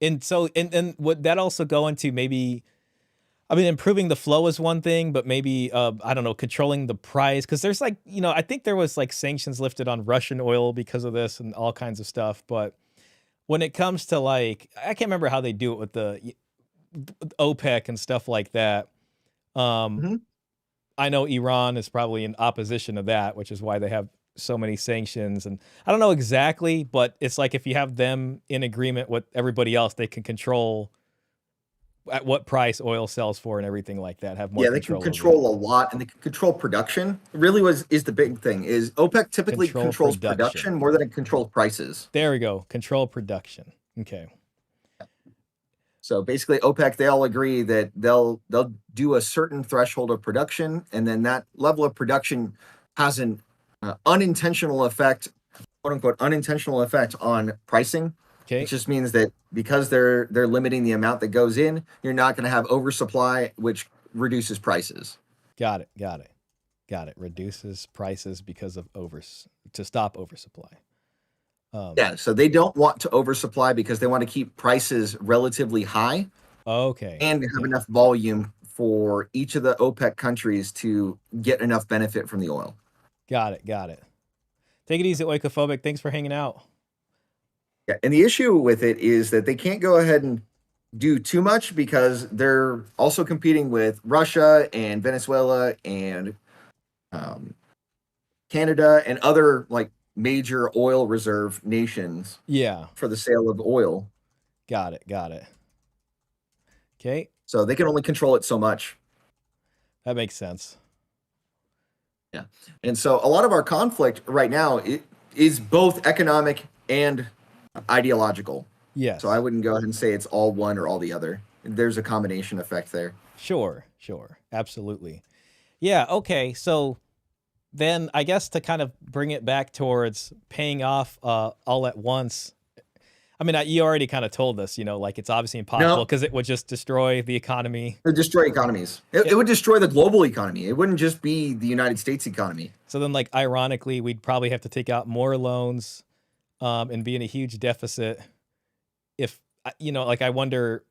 S1: And so, and would that also go into maybe, I mean, improving the flow is one thing, but maybe, I don't know, controlling the price? Because there's like, I think there was like sanctions lifted on Russian oil because of this and all kinds of stuff. But when it comes to like, I can't remember how they do it with the OPEC and stuff like that. I know Iran is probably in opposition to that, which is why they have so many sanctions. And I don't know exactly, but it's like if you have them in agreement with everybody else, they can control at what price oil sells for and everything like that. Have more
S4: Yeah, they can
S1: control over it.
S4: control a lot, and they can control production. Really is the big thing. Is OPEC typically
S1: Control
S4: controls
S1: production.
S4: production more than it controls prices.
S1: There we go. Control production. Okay.
S4: So basically, OPEC, they all agree that they'll do a certain threshold of production, and then that level of production has an unintentional effect, quote unquote, unintentional effect on pricing.
S1: Okay.
S4: It just means that because they're limiting the amount that goes in, you're not going to have oversupply, which reduces prices.
S1: Got it. Reduces prices because of to stop oversupply.
S4: Yeah, so they don't want to oversupply because they want to keep prices relatively high.
S1: Okay.
S4: And have enough volume for each of the OPEC countries to get enough benefit from the oil.
S1: Got it. Take it easy, Oikophobic. Thanks for hanging out.
S4: Yeah, and the issue with it is that they can't go ahead and do too much because they're also competing with Russia and Venezuela and Canada and other like major oil reserve nations.
S1: Yeah.
S4: For the sale of oil.
S1: Got it. Okay.
S4: So they can only control it so much.
S1: That makes sense.
S4: Yeah. And so a lot of our conflict right now is both economic and ideological.
S1: Yes.
S4: So I wouldn't go ahead and say it's all one or all the other. There's a combination effect there.
S1: Sure. Absolutely. Yeah. Okay. So then I guess to kind of bring it back towards paying off all at once. I mean, you already kind of told us, like it's obviously impossible because it would just destroy the economy.
S4: It would destroy economies. It would destroy the global economy. It wouldn't just be the United States economy.
S1: So then, like, ironically, we'd probably have to take out more loans and be in a huge deficit. If, like, I wonder,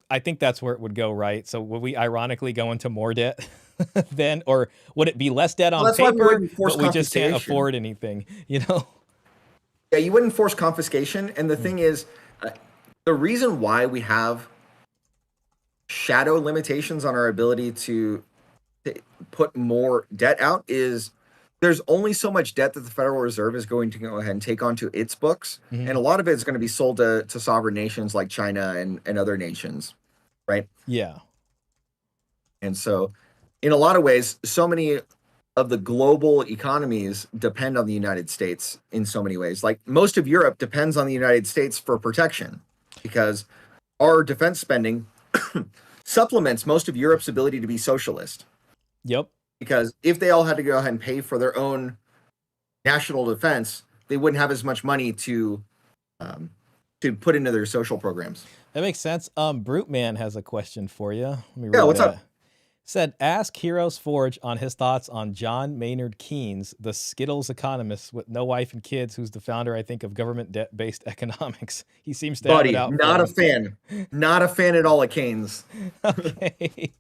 S1: I think that's where it would go, right? So would we ironically go into more debt then? Or would it be less debt on paper, but we just can't afford anything,
S4: Yeah, you wouldn't force confiscation. And the thing is, the reason why we have shadow limitations on our ability to put more debt out is there's only so much debt that the Federal Reserve is going to go ahead and take onto its books.
S1: Mhm.
S4: And a lot of it is going to be sold to sovereign nations like China and other nations, right?
S1: Yeah.
S4: And so in a lot of ways, so many of the global economies depend on the United States in so many ways. Like most of Europe depends on the United States for protection because our defense spending supplements most of Europe's ability to be socialist.
S1: Yep.
S4: Because if they all had to go ahead and pay for their own national defense, they wouldn't have as much money to put into their social programs.
S1: That makes sense. Brute Man has a question for you. Let me read
S4: Yeah, what's
S1: that.
S4: up?
S1: Said, ask Heroes Forge on his thoughts on John Maynard Keynes, the Skittles economist with no wife and kids, who's the founder, I think, of government debt-based economics. He seems to have it
S4: Buddy,
S1: out
S4: not
S1: for
S4: a fan. Not a fan at all of Keynes.
S1: Okay.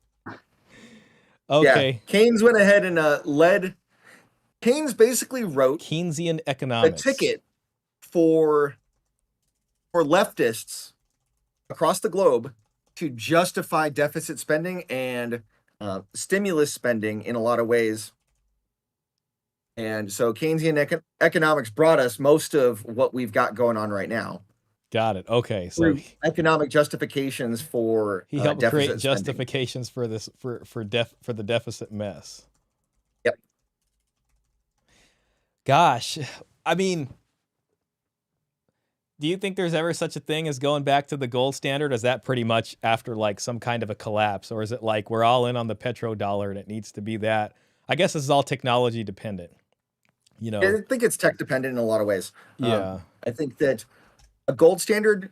S4: Yeah,
S1: Okay.
S4: Keynes went ahead and Keynes basically wrote
S1: Keynesian
S4: a
S1: economics.
S4: ticket for leftists across the globe to justify deficit spending and stimulus spending in a lot of ways. And so Keynesian economics brought us most of what we've got going on right now.
S1: Got it. Okay. So
S4: Through economic justifications for
S1: he helped
S4: deficit
S1: create
S4: spending.
S1: justifications for this for the deficit mess.
S4: Yep.
S1: Gosh, I mean, do you think there's ever such a thing as going back to the gold standard? Is that pretty much after like some kind of a collapse, or is it like we're all in on the petrodollar and it needs to be that? I guess this is all technology dependent. You know.
S4: I think it's tech dependent in a lot of ways.
S1: Yeah.
S4: I think that a gold standard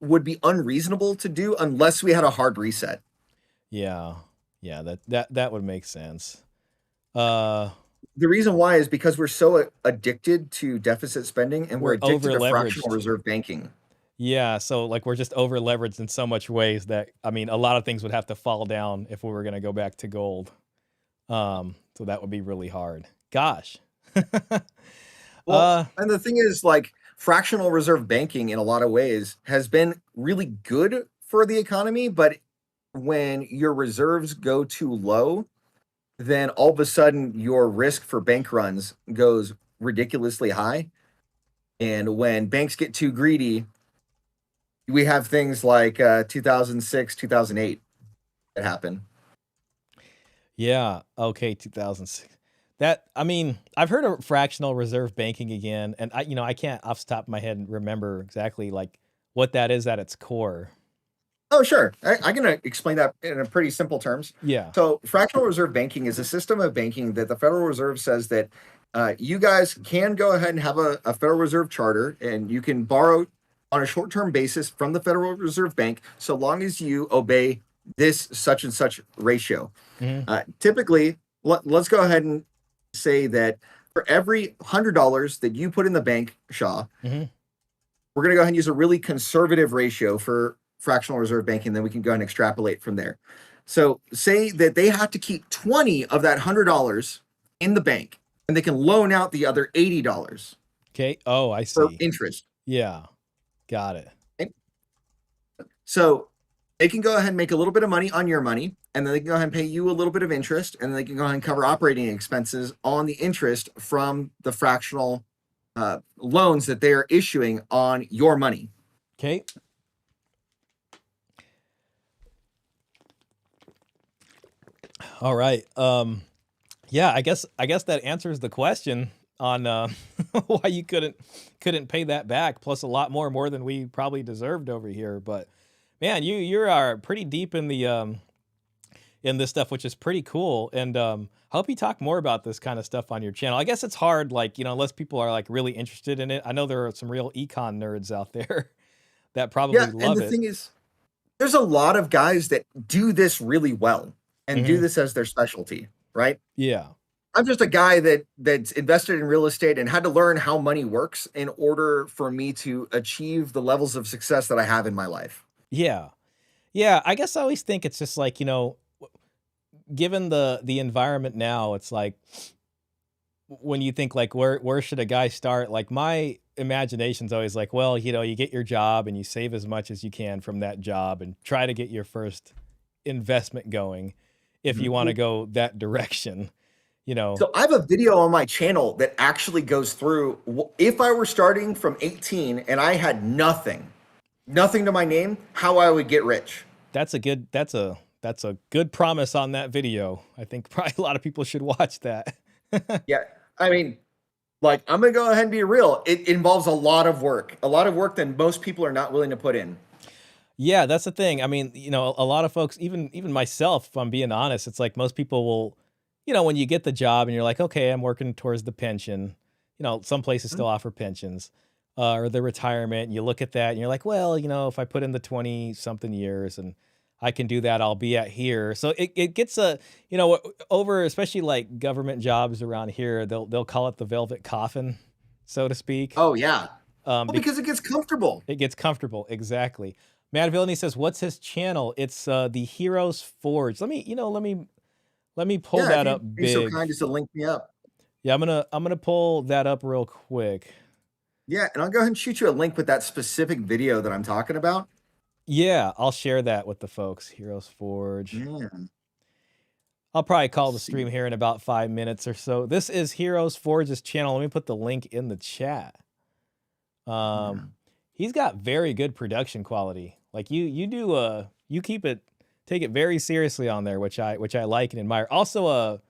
S4: would be unreasonable to do unless we had a hard reset.
S1: Yeah. Yeah, that would make sense.
S4: The reason why is because we're so addicted to deficit spending and we're addicted to fractional reserve banking.
S1: Yeah, so like we're just over leveraged in so much ways that, I mean, a lot of things would have to fall down if we were going to go back to gold. So that would be really hard. Gosh.
S4: Well, and the thing is, like, fractional reserve banking in a lot of ways has been really good for the economy, but when your reserves go too low, then all of a sudden your risk for bank runs goes ridiculously high. And when banks get too greedy, we have things like 2006, 2008 that happen.
S1: Yeah. Okay. 2006. That, I mean, I've heard of fractional reserve banking again, and I can't off the top of my head remember exactly like what that is at its core.
S4: Oh, sure. I can explain that in a pretty simple terms.
S1: Yeah.
S4: So fractional reserve banking is a system of banking that the Federal Reserve says that you guys can go ahead and have a Federal Reserve charter, and you can borrow on a short-term basis from the Federal Reserve Bank so long as you obey this such and such ratio.
S1: Mm-hmm.
S4: Typically, let's go ahead and say that for every $100 that you put in the bank, Shaw,
S1: Mm-hmm.
S4: we're going to go ahead and use a really conservative ratio for fractional reserve banking, then we can go ahead and extrapolate from there. So say that they have to keep 20 of that $100 in the bank, and they can loan out the other $80.
S1: Okay. Oh, I see.
S4: For interest.
S1: Yeah. Got it.
S4: Okay. So they can go ahead and make a little bit of money on your money, and then they can go ahead and pay you a little bit of interest, and then they can go ahead and cover operating expenses on the interest from the fractional loans that they are issuing on your money.
S1: Okay. All right. Yeah, I guess that answers the question on why you couldn't pay that back, plus a lot more than we probably deserved over here. But man, you are pretty deep in the in this stuff, which is pretty cool. And hope you talk more about this kind of stuff on your channel. I guess it's hard, like, unless people are like really interested in it. I know there are some real econ nerds out there that probably love it.
S4: And the thing is, there's a lot of guys that do this really well and do this as their specialty, right?
S1: Yeah.
S4: I'm just a guy that's invested in real estate and had to learn how money works in order for me to achieve the levels of success that I have in my life.
S1: Yeah. Yeah. I guess I always think it's just like, given the environment now, it's like when you think like, where should a guy start? Like my imagination's always like, well, you get your job and you save as much as you can from that job and try to get your first investment going if you want to go that direction.
S4: So I have a video on my channel that actually goes through if I were starting from 18 and I had nothing to my name, how I would get rich.
S1: That's a good promise on that video. I think probably a lot of people should watch that.
S4: Yeah. I mean, like, I'm going to go ahead and be real. It involves a lot of work that most people are not willing to put in.
S1: Yeah, that's the thing. I mean, a lot of folks, even myself, if I'm being honest, it's like most people will, when you get the job and you're like, okay, I'm working towards the pension. some places still offer pensions or the retirement. You look at that and you're like, well, if I put in the 20 something years and I can do that, I'll be at here. So it gets over, especially like government jobs around here, they'll call it the velvet coffin, so to speak.
S4: Oh yeah. Because it gets comfortable.
S1: It gets comfortable. Exactly. Mad Villainy says, what's his channel? It's the Heroes Forge. Let me pull that up big.
S4: Be so kind as to link me up.
S1: Yeah, I'm gonna pull that up real quick.
S4: Yeah, and I'll go ahead and shoot you a link with that specific video that I'm talking about.
S1: Yeah, I'll share that with the folks. Heroes Forge.
S4: Yeah.
S1: I'll probably call the stream here in about 5 minutes or so. This is Heroes Forge's channel. Let me put the link in the chat. He's got very good production quality. Like you take it very seriously on there, which I like and admire. Also a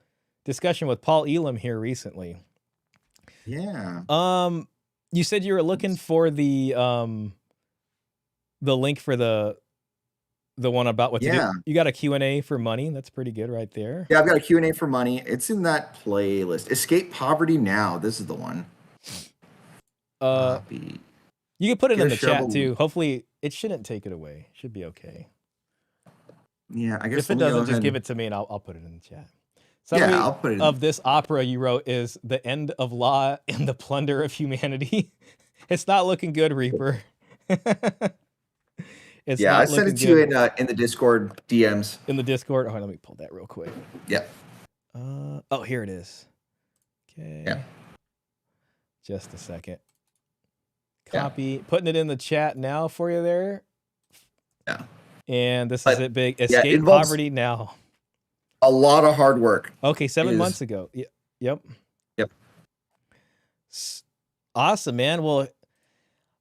S1: discussion with Paul Elam here recently.
S4: Yeah.
S1: You said you were looking for the link for the one about what to do. You got a Q&A for money. That's pretty good right there.
S4: Yeah, I've got a Q&A for money. It's in that playlist. Escape Poverty Now. This is the one.
S1: You can put it in the chat too. Hopefully it shouldn't take it away. Should be okay.
S4: Yeah, I guess
S1: if it doesn't, just give it to me and I'll put it in the chat.
S4: Summary I'll put it
S1: of this opera you wrote is the end of law and the plunder of humanity. It's not looking good, Reaper.
S4: I sent it to you in the Discord DMs.
S1: In the Discord. Oh, let me pull that real quick.
S4: Yeah.
S1: Oh, here it is. Okay.
S4: Yeah.
S1: Just a second. Copy. Putting it in the chat now for you there.
S4: Yeah.
S1: And this is it big. Escape Poverty Now.
S4: A lot of hard work.
S1: Okay, 7 months ago. Yep. Awesome, man. Well,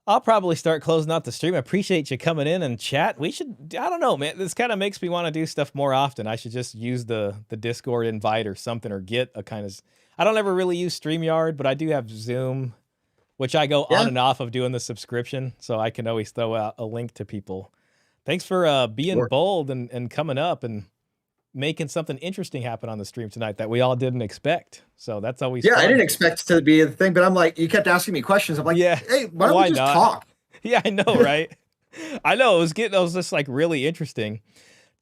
S1: I'll probably start closing out the stream. I appreciate you coming in and chat. We should, I don't know, man. This kind of makes me want to do stuff more often. I should just use the Discord invite or something, or get a kind of, I don't ever really use StreamYard, but I do have Zoom, which I go on and off of doing the subscription. So I can always throw out a link to people. Thanks for being bold and coming up and making something interesting happen on the stream tonight that we all didn't expect. So that's always fun.
S4: I didn't expect it to be a thing, but I'm like, you kept asking me questions. I'm like, hey, why don't we just talk?
S1: Yeah, I know, right? I know. It was just like really interesting.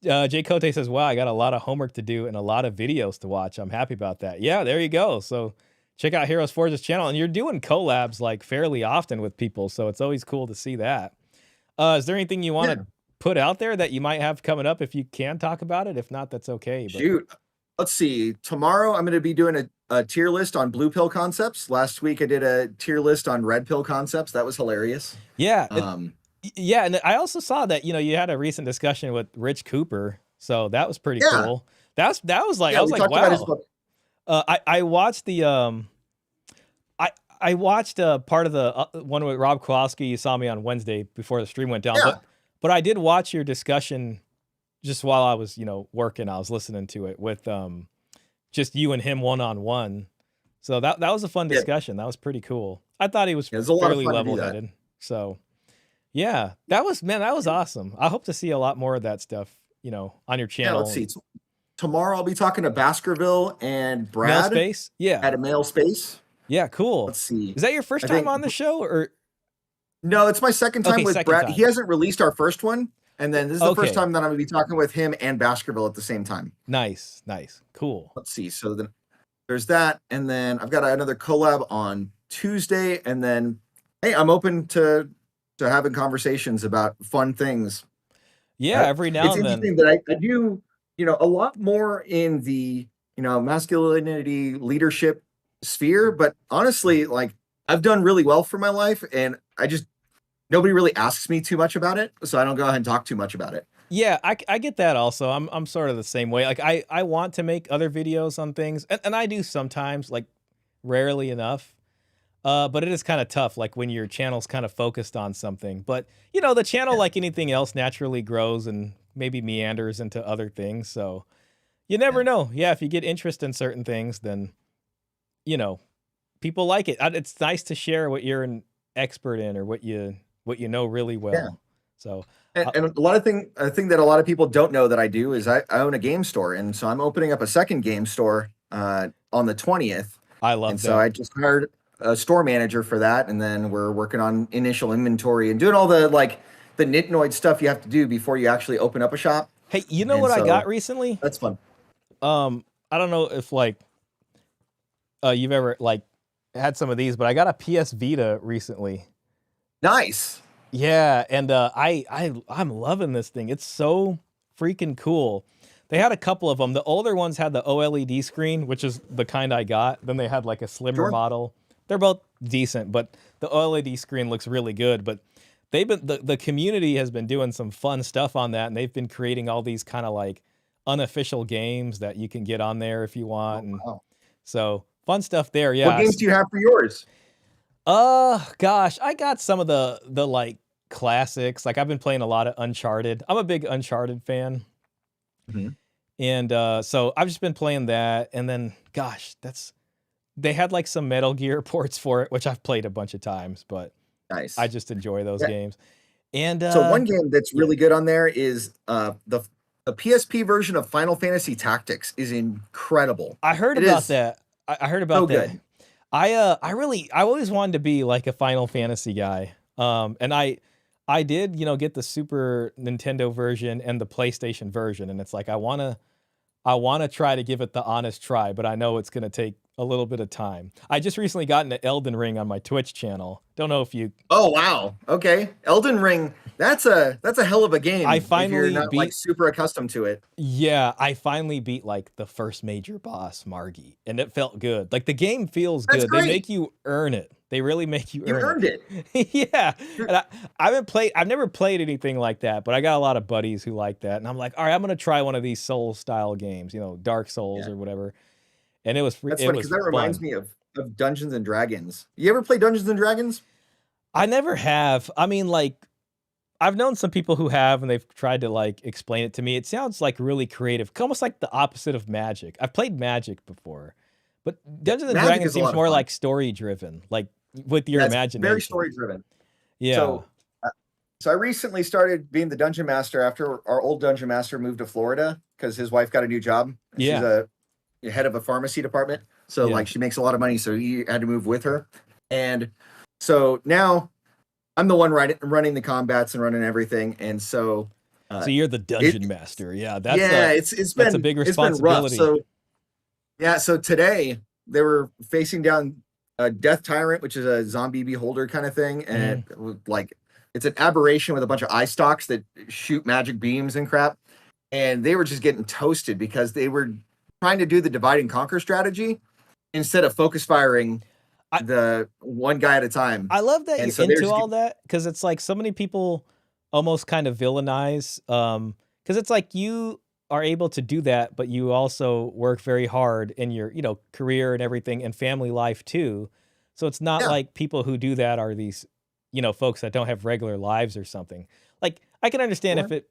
S1: Jay Cote says, wow, I got a lot of homework to do and a lot of videos to watch. I'm happy about that. Yeah, there you go. So check out Heroes Forge's channel. And you're doing collabs like fairly often with people. So it's always cool to see that. Is there anything you want to put out there that you might have coming up if you can talk about it? If not, that's okay. But...
S4: Shoot. Let's see. Tomorrow I'm going to be doing a tier list on blue pill concepts. Last week I did a tier list on red pill concepts. That was hilarious.
S1: Yeah. Yeah. And I also saw that, you had a recent discussion with Rich Cooper. So that was pretty cool. That was like, I was like, wow. I watched the, I watched part of the one with Rob Kowalski. You saw me on Wednesday before the stream went down, but I did watch your discussion just while I was, working. I was listening to it with just you and him one-on-one. So that was a fun discussion. That was pretty cool. I thought he was fairly level-headed. So yeah, that was awesome. I hope to see a lot more of that stuff, on your channel.
S4: Yeah, let's see. Tomorrow I'll be talking to Baskerville and Brad.
S1: Male Space? Yeah.
S4: At a Male Space.
S1: Yeah, cool.
S4: Let's see.
S1: Is that your first time on the show, or?
S4: No, it's my second time with Brad. He hasn't released our first one. And then this is the first time that I'm going to be talking with him and Baskerville at the same time.
S1: Nice. Cool.
S4: Let's see. So then there's that. And then I've got another collab on Tuesday. And then, hey, I'm open to having conversations about fun things.
S1: Yeah, every now and then.
S4: It's interesting that I do, a lot more in the, masculinity leadership sphere. But honestly, like, I've done really well for my life. And nobody really asks me too much about it, so I don't go ahead and talk too much about it.
S1: Yeah, I get that also. I'm sort of the same way. Like I want to make other videos on things, and I do sometimes, like rarely enough. But it is kind of tough, like when your channel's kind of focused on something. But the channel, like anything else, naturally grows and maybe meanders into other things. So you never know. Yeah, if you get interest in certain things, then people like it. It's nice to share what you're an expert in or what you know really well. Yeah. So
S4: and a lot of a thing that a lot of people don't know that I do is I own a game store, and so I'm opening up a second game store on the 20th.
S1: I love that.
S4: So I just hired a store manager for that, and then we're working on initial inventory and doing all the the nitnoid stuff you have to do before you actually open up a shop.
S1: Hey, you know
S4: And
S1: what I
S4: so
S1: got recently?
S4: That's fun.
S1: I don't know if you've ever had some of these, but I got a PS Vita recently.
S4: Nice.
S1: Yeah, and I'm loving this thing. It's so freaking cool. They had a couple of them. The older ones had the OLED screen, which is the kind I got. Then they had like a slimmer model. They're both decent, but the OLED screen looks really good. But they've been the community has been doing some fun stuff on that, and they've been creating all these kind of like unofficial games that you can get on there if you want. And so fun stuff there. Yeah.
S4: What games do you have for yours?
S1: Gosh, I got some of the like classics. Like I've been playing a lot of Uncharted. I'm a big Uncharted fan. And so I've just been playing that. And then gosh, they had like some Metal Gear ports for it, which I've played a bunch of times, but
S4: nice.
S1: I just enjoy those games. And
S4: so one game that's really good on there is the PSP version of Final Fantasy Tactics is incredible.
S1: I heard about that. I heard about that.
S4: Good.
S1: I always wanted to be like a Final Fantasy guy. And I did, get the Super Nintendo version and the PlayStation version. And it's like, I want to try to give it the honest try, but I know it's going to take a little bit of time. I just recently got into Elden Ring on my Twitch channel. Don't know if you...
S4: Oh, wow. Okay. Elden Ring. That's a hell of a game.
S1: I finally
S4: if you're not like super accustomed to it.
S1: Yeah, I finally beat like the first major boss, Margit, and it felt good. Like the game feels good.
S4: Great.
S1: They make you earn it. They really make you earn it.
S4: You earned it.
S1: Yeah. And I've never played anything like that, but I got a lot of buddies who like that. And I'm like, all right, I'm going to try one of these Soul style games, Dark Souls or whatever. And it was
S4: That's funny because that reminds me of Dungeons and Dragons. You ever play Dungeons and Dragons?
S1: I never have. I mean, like, I've known some people who have, and they've tried to like explain it to me. It sounds like really creative, almost like the opposite of Magic. I've played Magic before, but Dungeons and Dragons seems more like story driven, like with your imagination.
S4: Very story driven.
S1: Yeah.
S4: So I recently started being the dungeon master after our old dungeon master moved to Florida because his wife got a new job.
S1: Yeah.
S4: She's a head of a pharmacy department. So like she makes a lot of money. So he had to move with her. And so now I'm the one running the combats and running everything. And so
S1: you're the dungeon master. Yeah. That's
S4: it's been
S1: a big responsibility.
S4: It's been rough. So today they were facing down a death tyrant, which is a zombie beholder kind of thing. And it's an aberration with a bunch of eye stalks that shoot magic beams and crap. And they were just getting toasted because they were trying to do the divide and conquer strategy instead of focus firing the one guy at a time.
S1: I love that you're into all that because it's like so many people almost kind of villainize because it's like you are able to do that, but you also work very hard in your career and everything and family life too. So it's not like people who do that are these folks that don't have regular lives or something. Like I can understand if it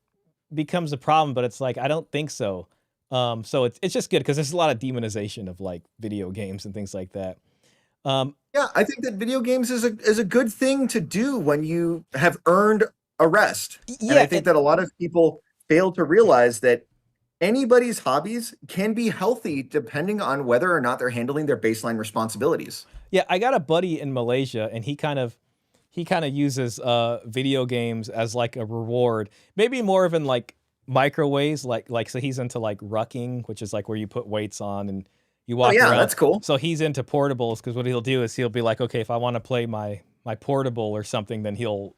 S1: becomes a problem, but it's like I don't think so. So it's just good because there's a lot of demonization of like video games and things like that.
S4: I think that video games is a good thing to do when you have earned a rest. And I think that a lot of people fail to realize that anybody's hobbies can be healthy depending on whether or not they're handling their baseline responsibilities.
S1: Yeah, I got a buddy in Malaysia and he kind of uses video games as like a reward, maybe more of in like microwaves, like so he's into like rucking, which is like where you put weights on and you walk around.
S4: That's cool.
S1: So he's into portables because what he'll do is he'll be like, okay, if I want to play my portable or something, then he'll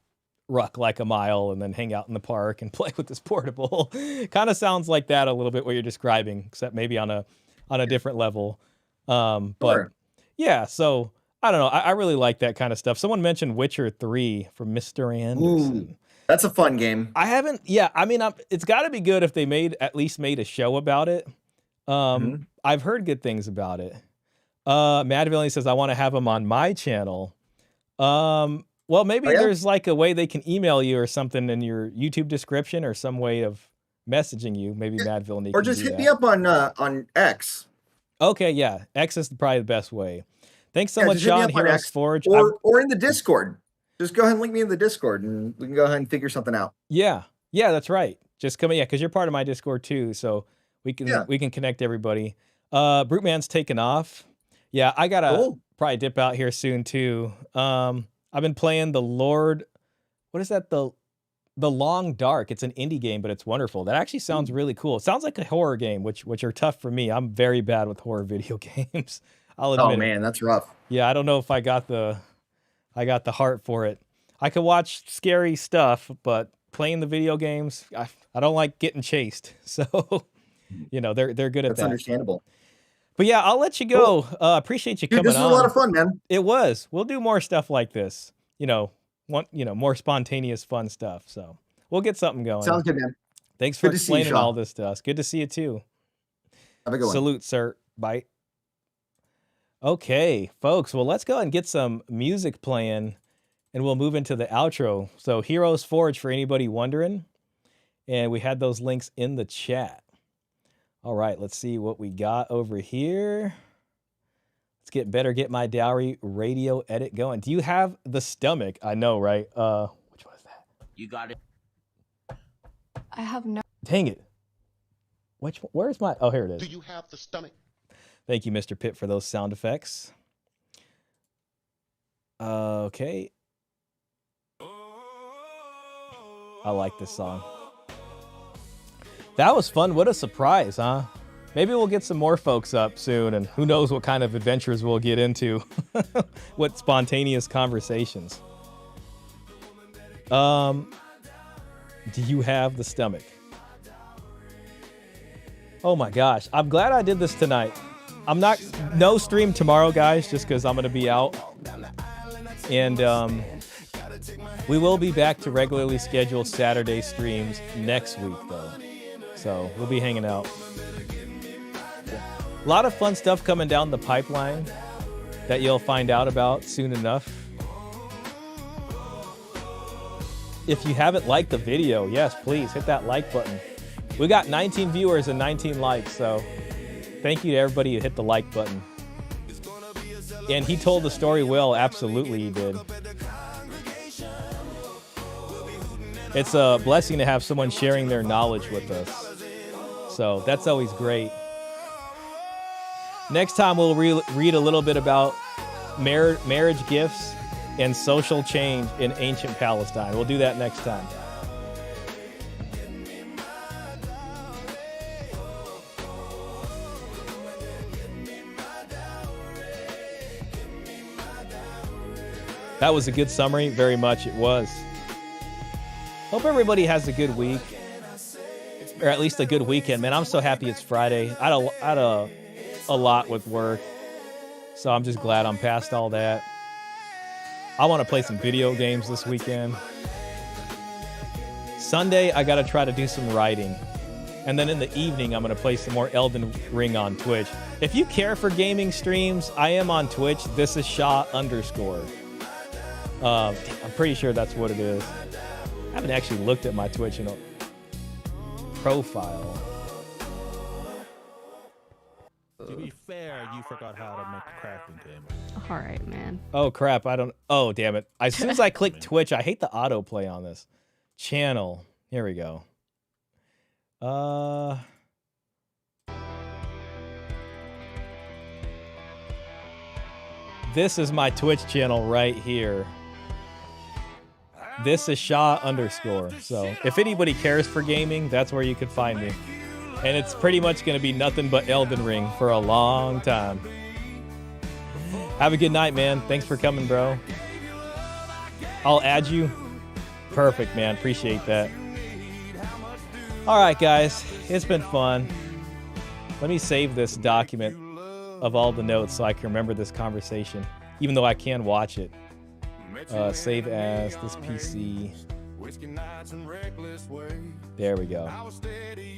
S1: ruck like a mile and then hang out in the park and play with this portable. Kind of sounds like that a little bit what you're describing, except maybe on a different level. But yeah, so I don't know. I really like that kind of stuff. Someone mentioned Witcher 3 from Mr. Anderson.
S4: Ooh, that's a fun game.
S1: I haven't. Yeah, I mean, it's got to be good if they at least made a show about it. I've heard good things about it. Mad Villain says I want to have him on my channel. Well, maybe there's like a way they can email you or something in your YouTube description or some way of messaging you. Maybe Mad Villain
S4: or just hit me up on X.
S1: Okay, yeah, X is probably the best way. Thanks so much, Sean. Heroes Forge,
S4: or in the Discord. Just go ahead and link me in the Discord, and we can go ahead and figure something out.
S1: Yeah, that's right. Just come in, because you're part of my Discord too, so we can connect everybody. Brute Man's taken off. Yeah, I gotta probably dip out here soon too. I've been playing what is that? The Long Dark. It's an indie game, but it's wonderful. That actually sounds really cool. It sounds like a horror game, which are tough for me. I'm very bad with horror video games. I'll admit
S4: Oh
S1: it.
S4: man, that's rough.
S1: Yeah, I don't know if I got the heart for it. I could watch scary stuff, but playing the video games, I don't like getting chased. So, they're good at
S4: That's
S1: that.
S4: understandable.
S1: But yeah, I'll let you go. Appreciate you
S4: Dude,
S1: coming
S4: this was
S1: on.
S4: a lot of fun, man.
S1: It was. We'll do more stuff like this. More spontaneous, fun stuff. So we'll get something going.
S4: Sounds good, man.
S1: Thanks for
S4: Good to see you,
S1: explaining all
S4: Sean.
S1: this to us. Good to see you too.
S4: Have a good one.
S1: Salute, sir. Bye. Okay, folks. Well, let's go and get some music playing, and we'll move into the outro. So Heroes Forge, for anybody wondering, and we had those links in the chat. All right, let's see what we got over here. Let's get Better Get My Dowry radio edit going. Do you have the stomach? I know, right? Which one is that?
S13: You got it.
S10: I have no.
S1: Dang it. Where's my... Oh, here it is.
S12: Do you have the stomach?
S1: Thank you, Mr. Pitt, for those sound effects. Okay. I like this song. That was fun. What a surprise, huh? Maybe we'll get some more folks up soon, and who knows what kind of adventures we'll get into. What spontaneous conversations. Do you have the stomach? Oh my gosh. I'm glad I did this tonight. No stream tomorrow, guys, just because I'm going to be out. And we will be back to regularly scheduled Saturday streams next week, though. So we'll be hanging out. A lot of fun stuff coming down the pipeline that you'll find out about soon enough. If you haven't liked the video, yes, please hit that like button. We got 19 viewers and 19 likes, so thank you to everybody who hit the like button. And he told the story well. Absolutely, he did. It's a blessing to have someone sharing their knowledge with us. So that's always great. Next time we'll read a little bit about marriage gifts and social change in ancient Palestine. We'll do that next time. That was a good summary. Very much it was. Hope everybody has a good week. Or at least a good weekend, man. I'm so happy it's Friday. I had a lot with work. So I'm just glad I'm past all that. I want to play some video games this weekend. Sunday, I got to try to do some writing. And then in the evening, I'm going to play some more Elden Ring on Twitch. If you care for gaming streams, I am on Twitch. This is Shaw_. I'm pretty sure that's what it is. I haven't actually looked at my Twitch profile.
S12: To be fair, you forgot how to make a crafting table.
S21: All right, man.
S1: Oh, crap. Oh, damn it. As soon as I click Twitch, I hate the autoplay on this. Channel. Here we go. This is my Twitch channel right here. This is Shaw_. So if anybody cares for gaming, that's where you could find me. And it's pretty much going to be nothing but Elden Ring for a long time. Have a good night, man. Thanks for coming, bro. I'll add you. Perfect, man. Appreciate that. All right, guys. It's been fun. Let me save this document of all the notes so I can remember this conversation, even though I can watch it. Save as this PC. There we go.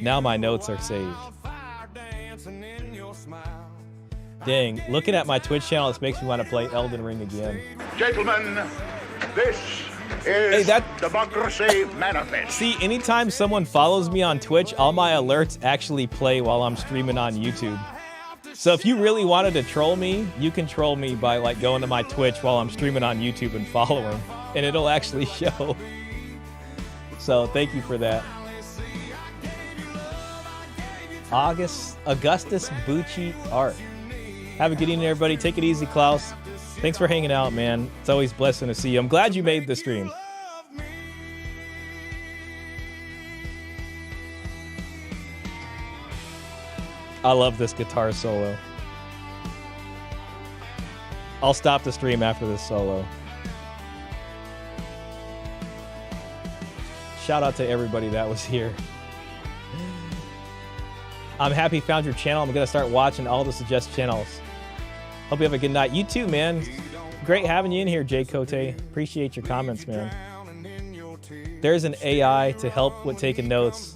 S1: Now my notes are saved. Dang, looking at my Twitch channel, this makes me want to play Elden Ring again.
S12: Gentlemen, this is Democracy Manifest.
S1: See, anytime someone follows me on Twitch, all my alerts actually play while I'm streaming on YouTube. So if you really wanted to troll me, you can troll me by going to my Twitch while I'm streaming on YouTube and following, and it'll actually show. So thank you for that. Augustus Bucci Art. Have a good evening, everybody. Take it easy, Klaus. Thanks for hanging out, man. It's always blessing to see you. I'm glad you made the stream. I love this guitar solo. I'll stop the stream after this solo. Shout out to everybody that was here. I'm happy you found your channel. I'm gonna start watching all the suggest channels. Hope you have a good night. You too, man. Great having you in here, Jay Cote. Appreciate your comments, man. There's an AI to help with taking notes.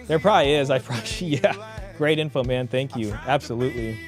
S1: There probably is. Yeah. Great info, man. Thank you. Absolutely.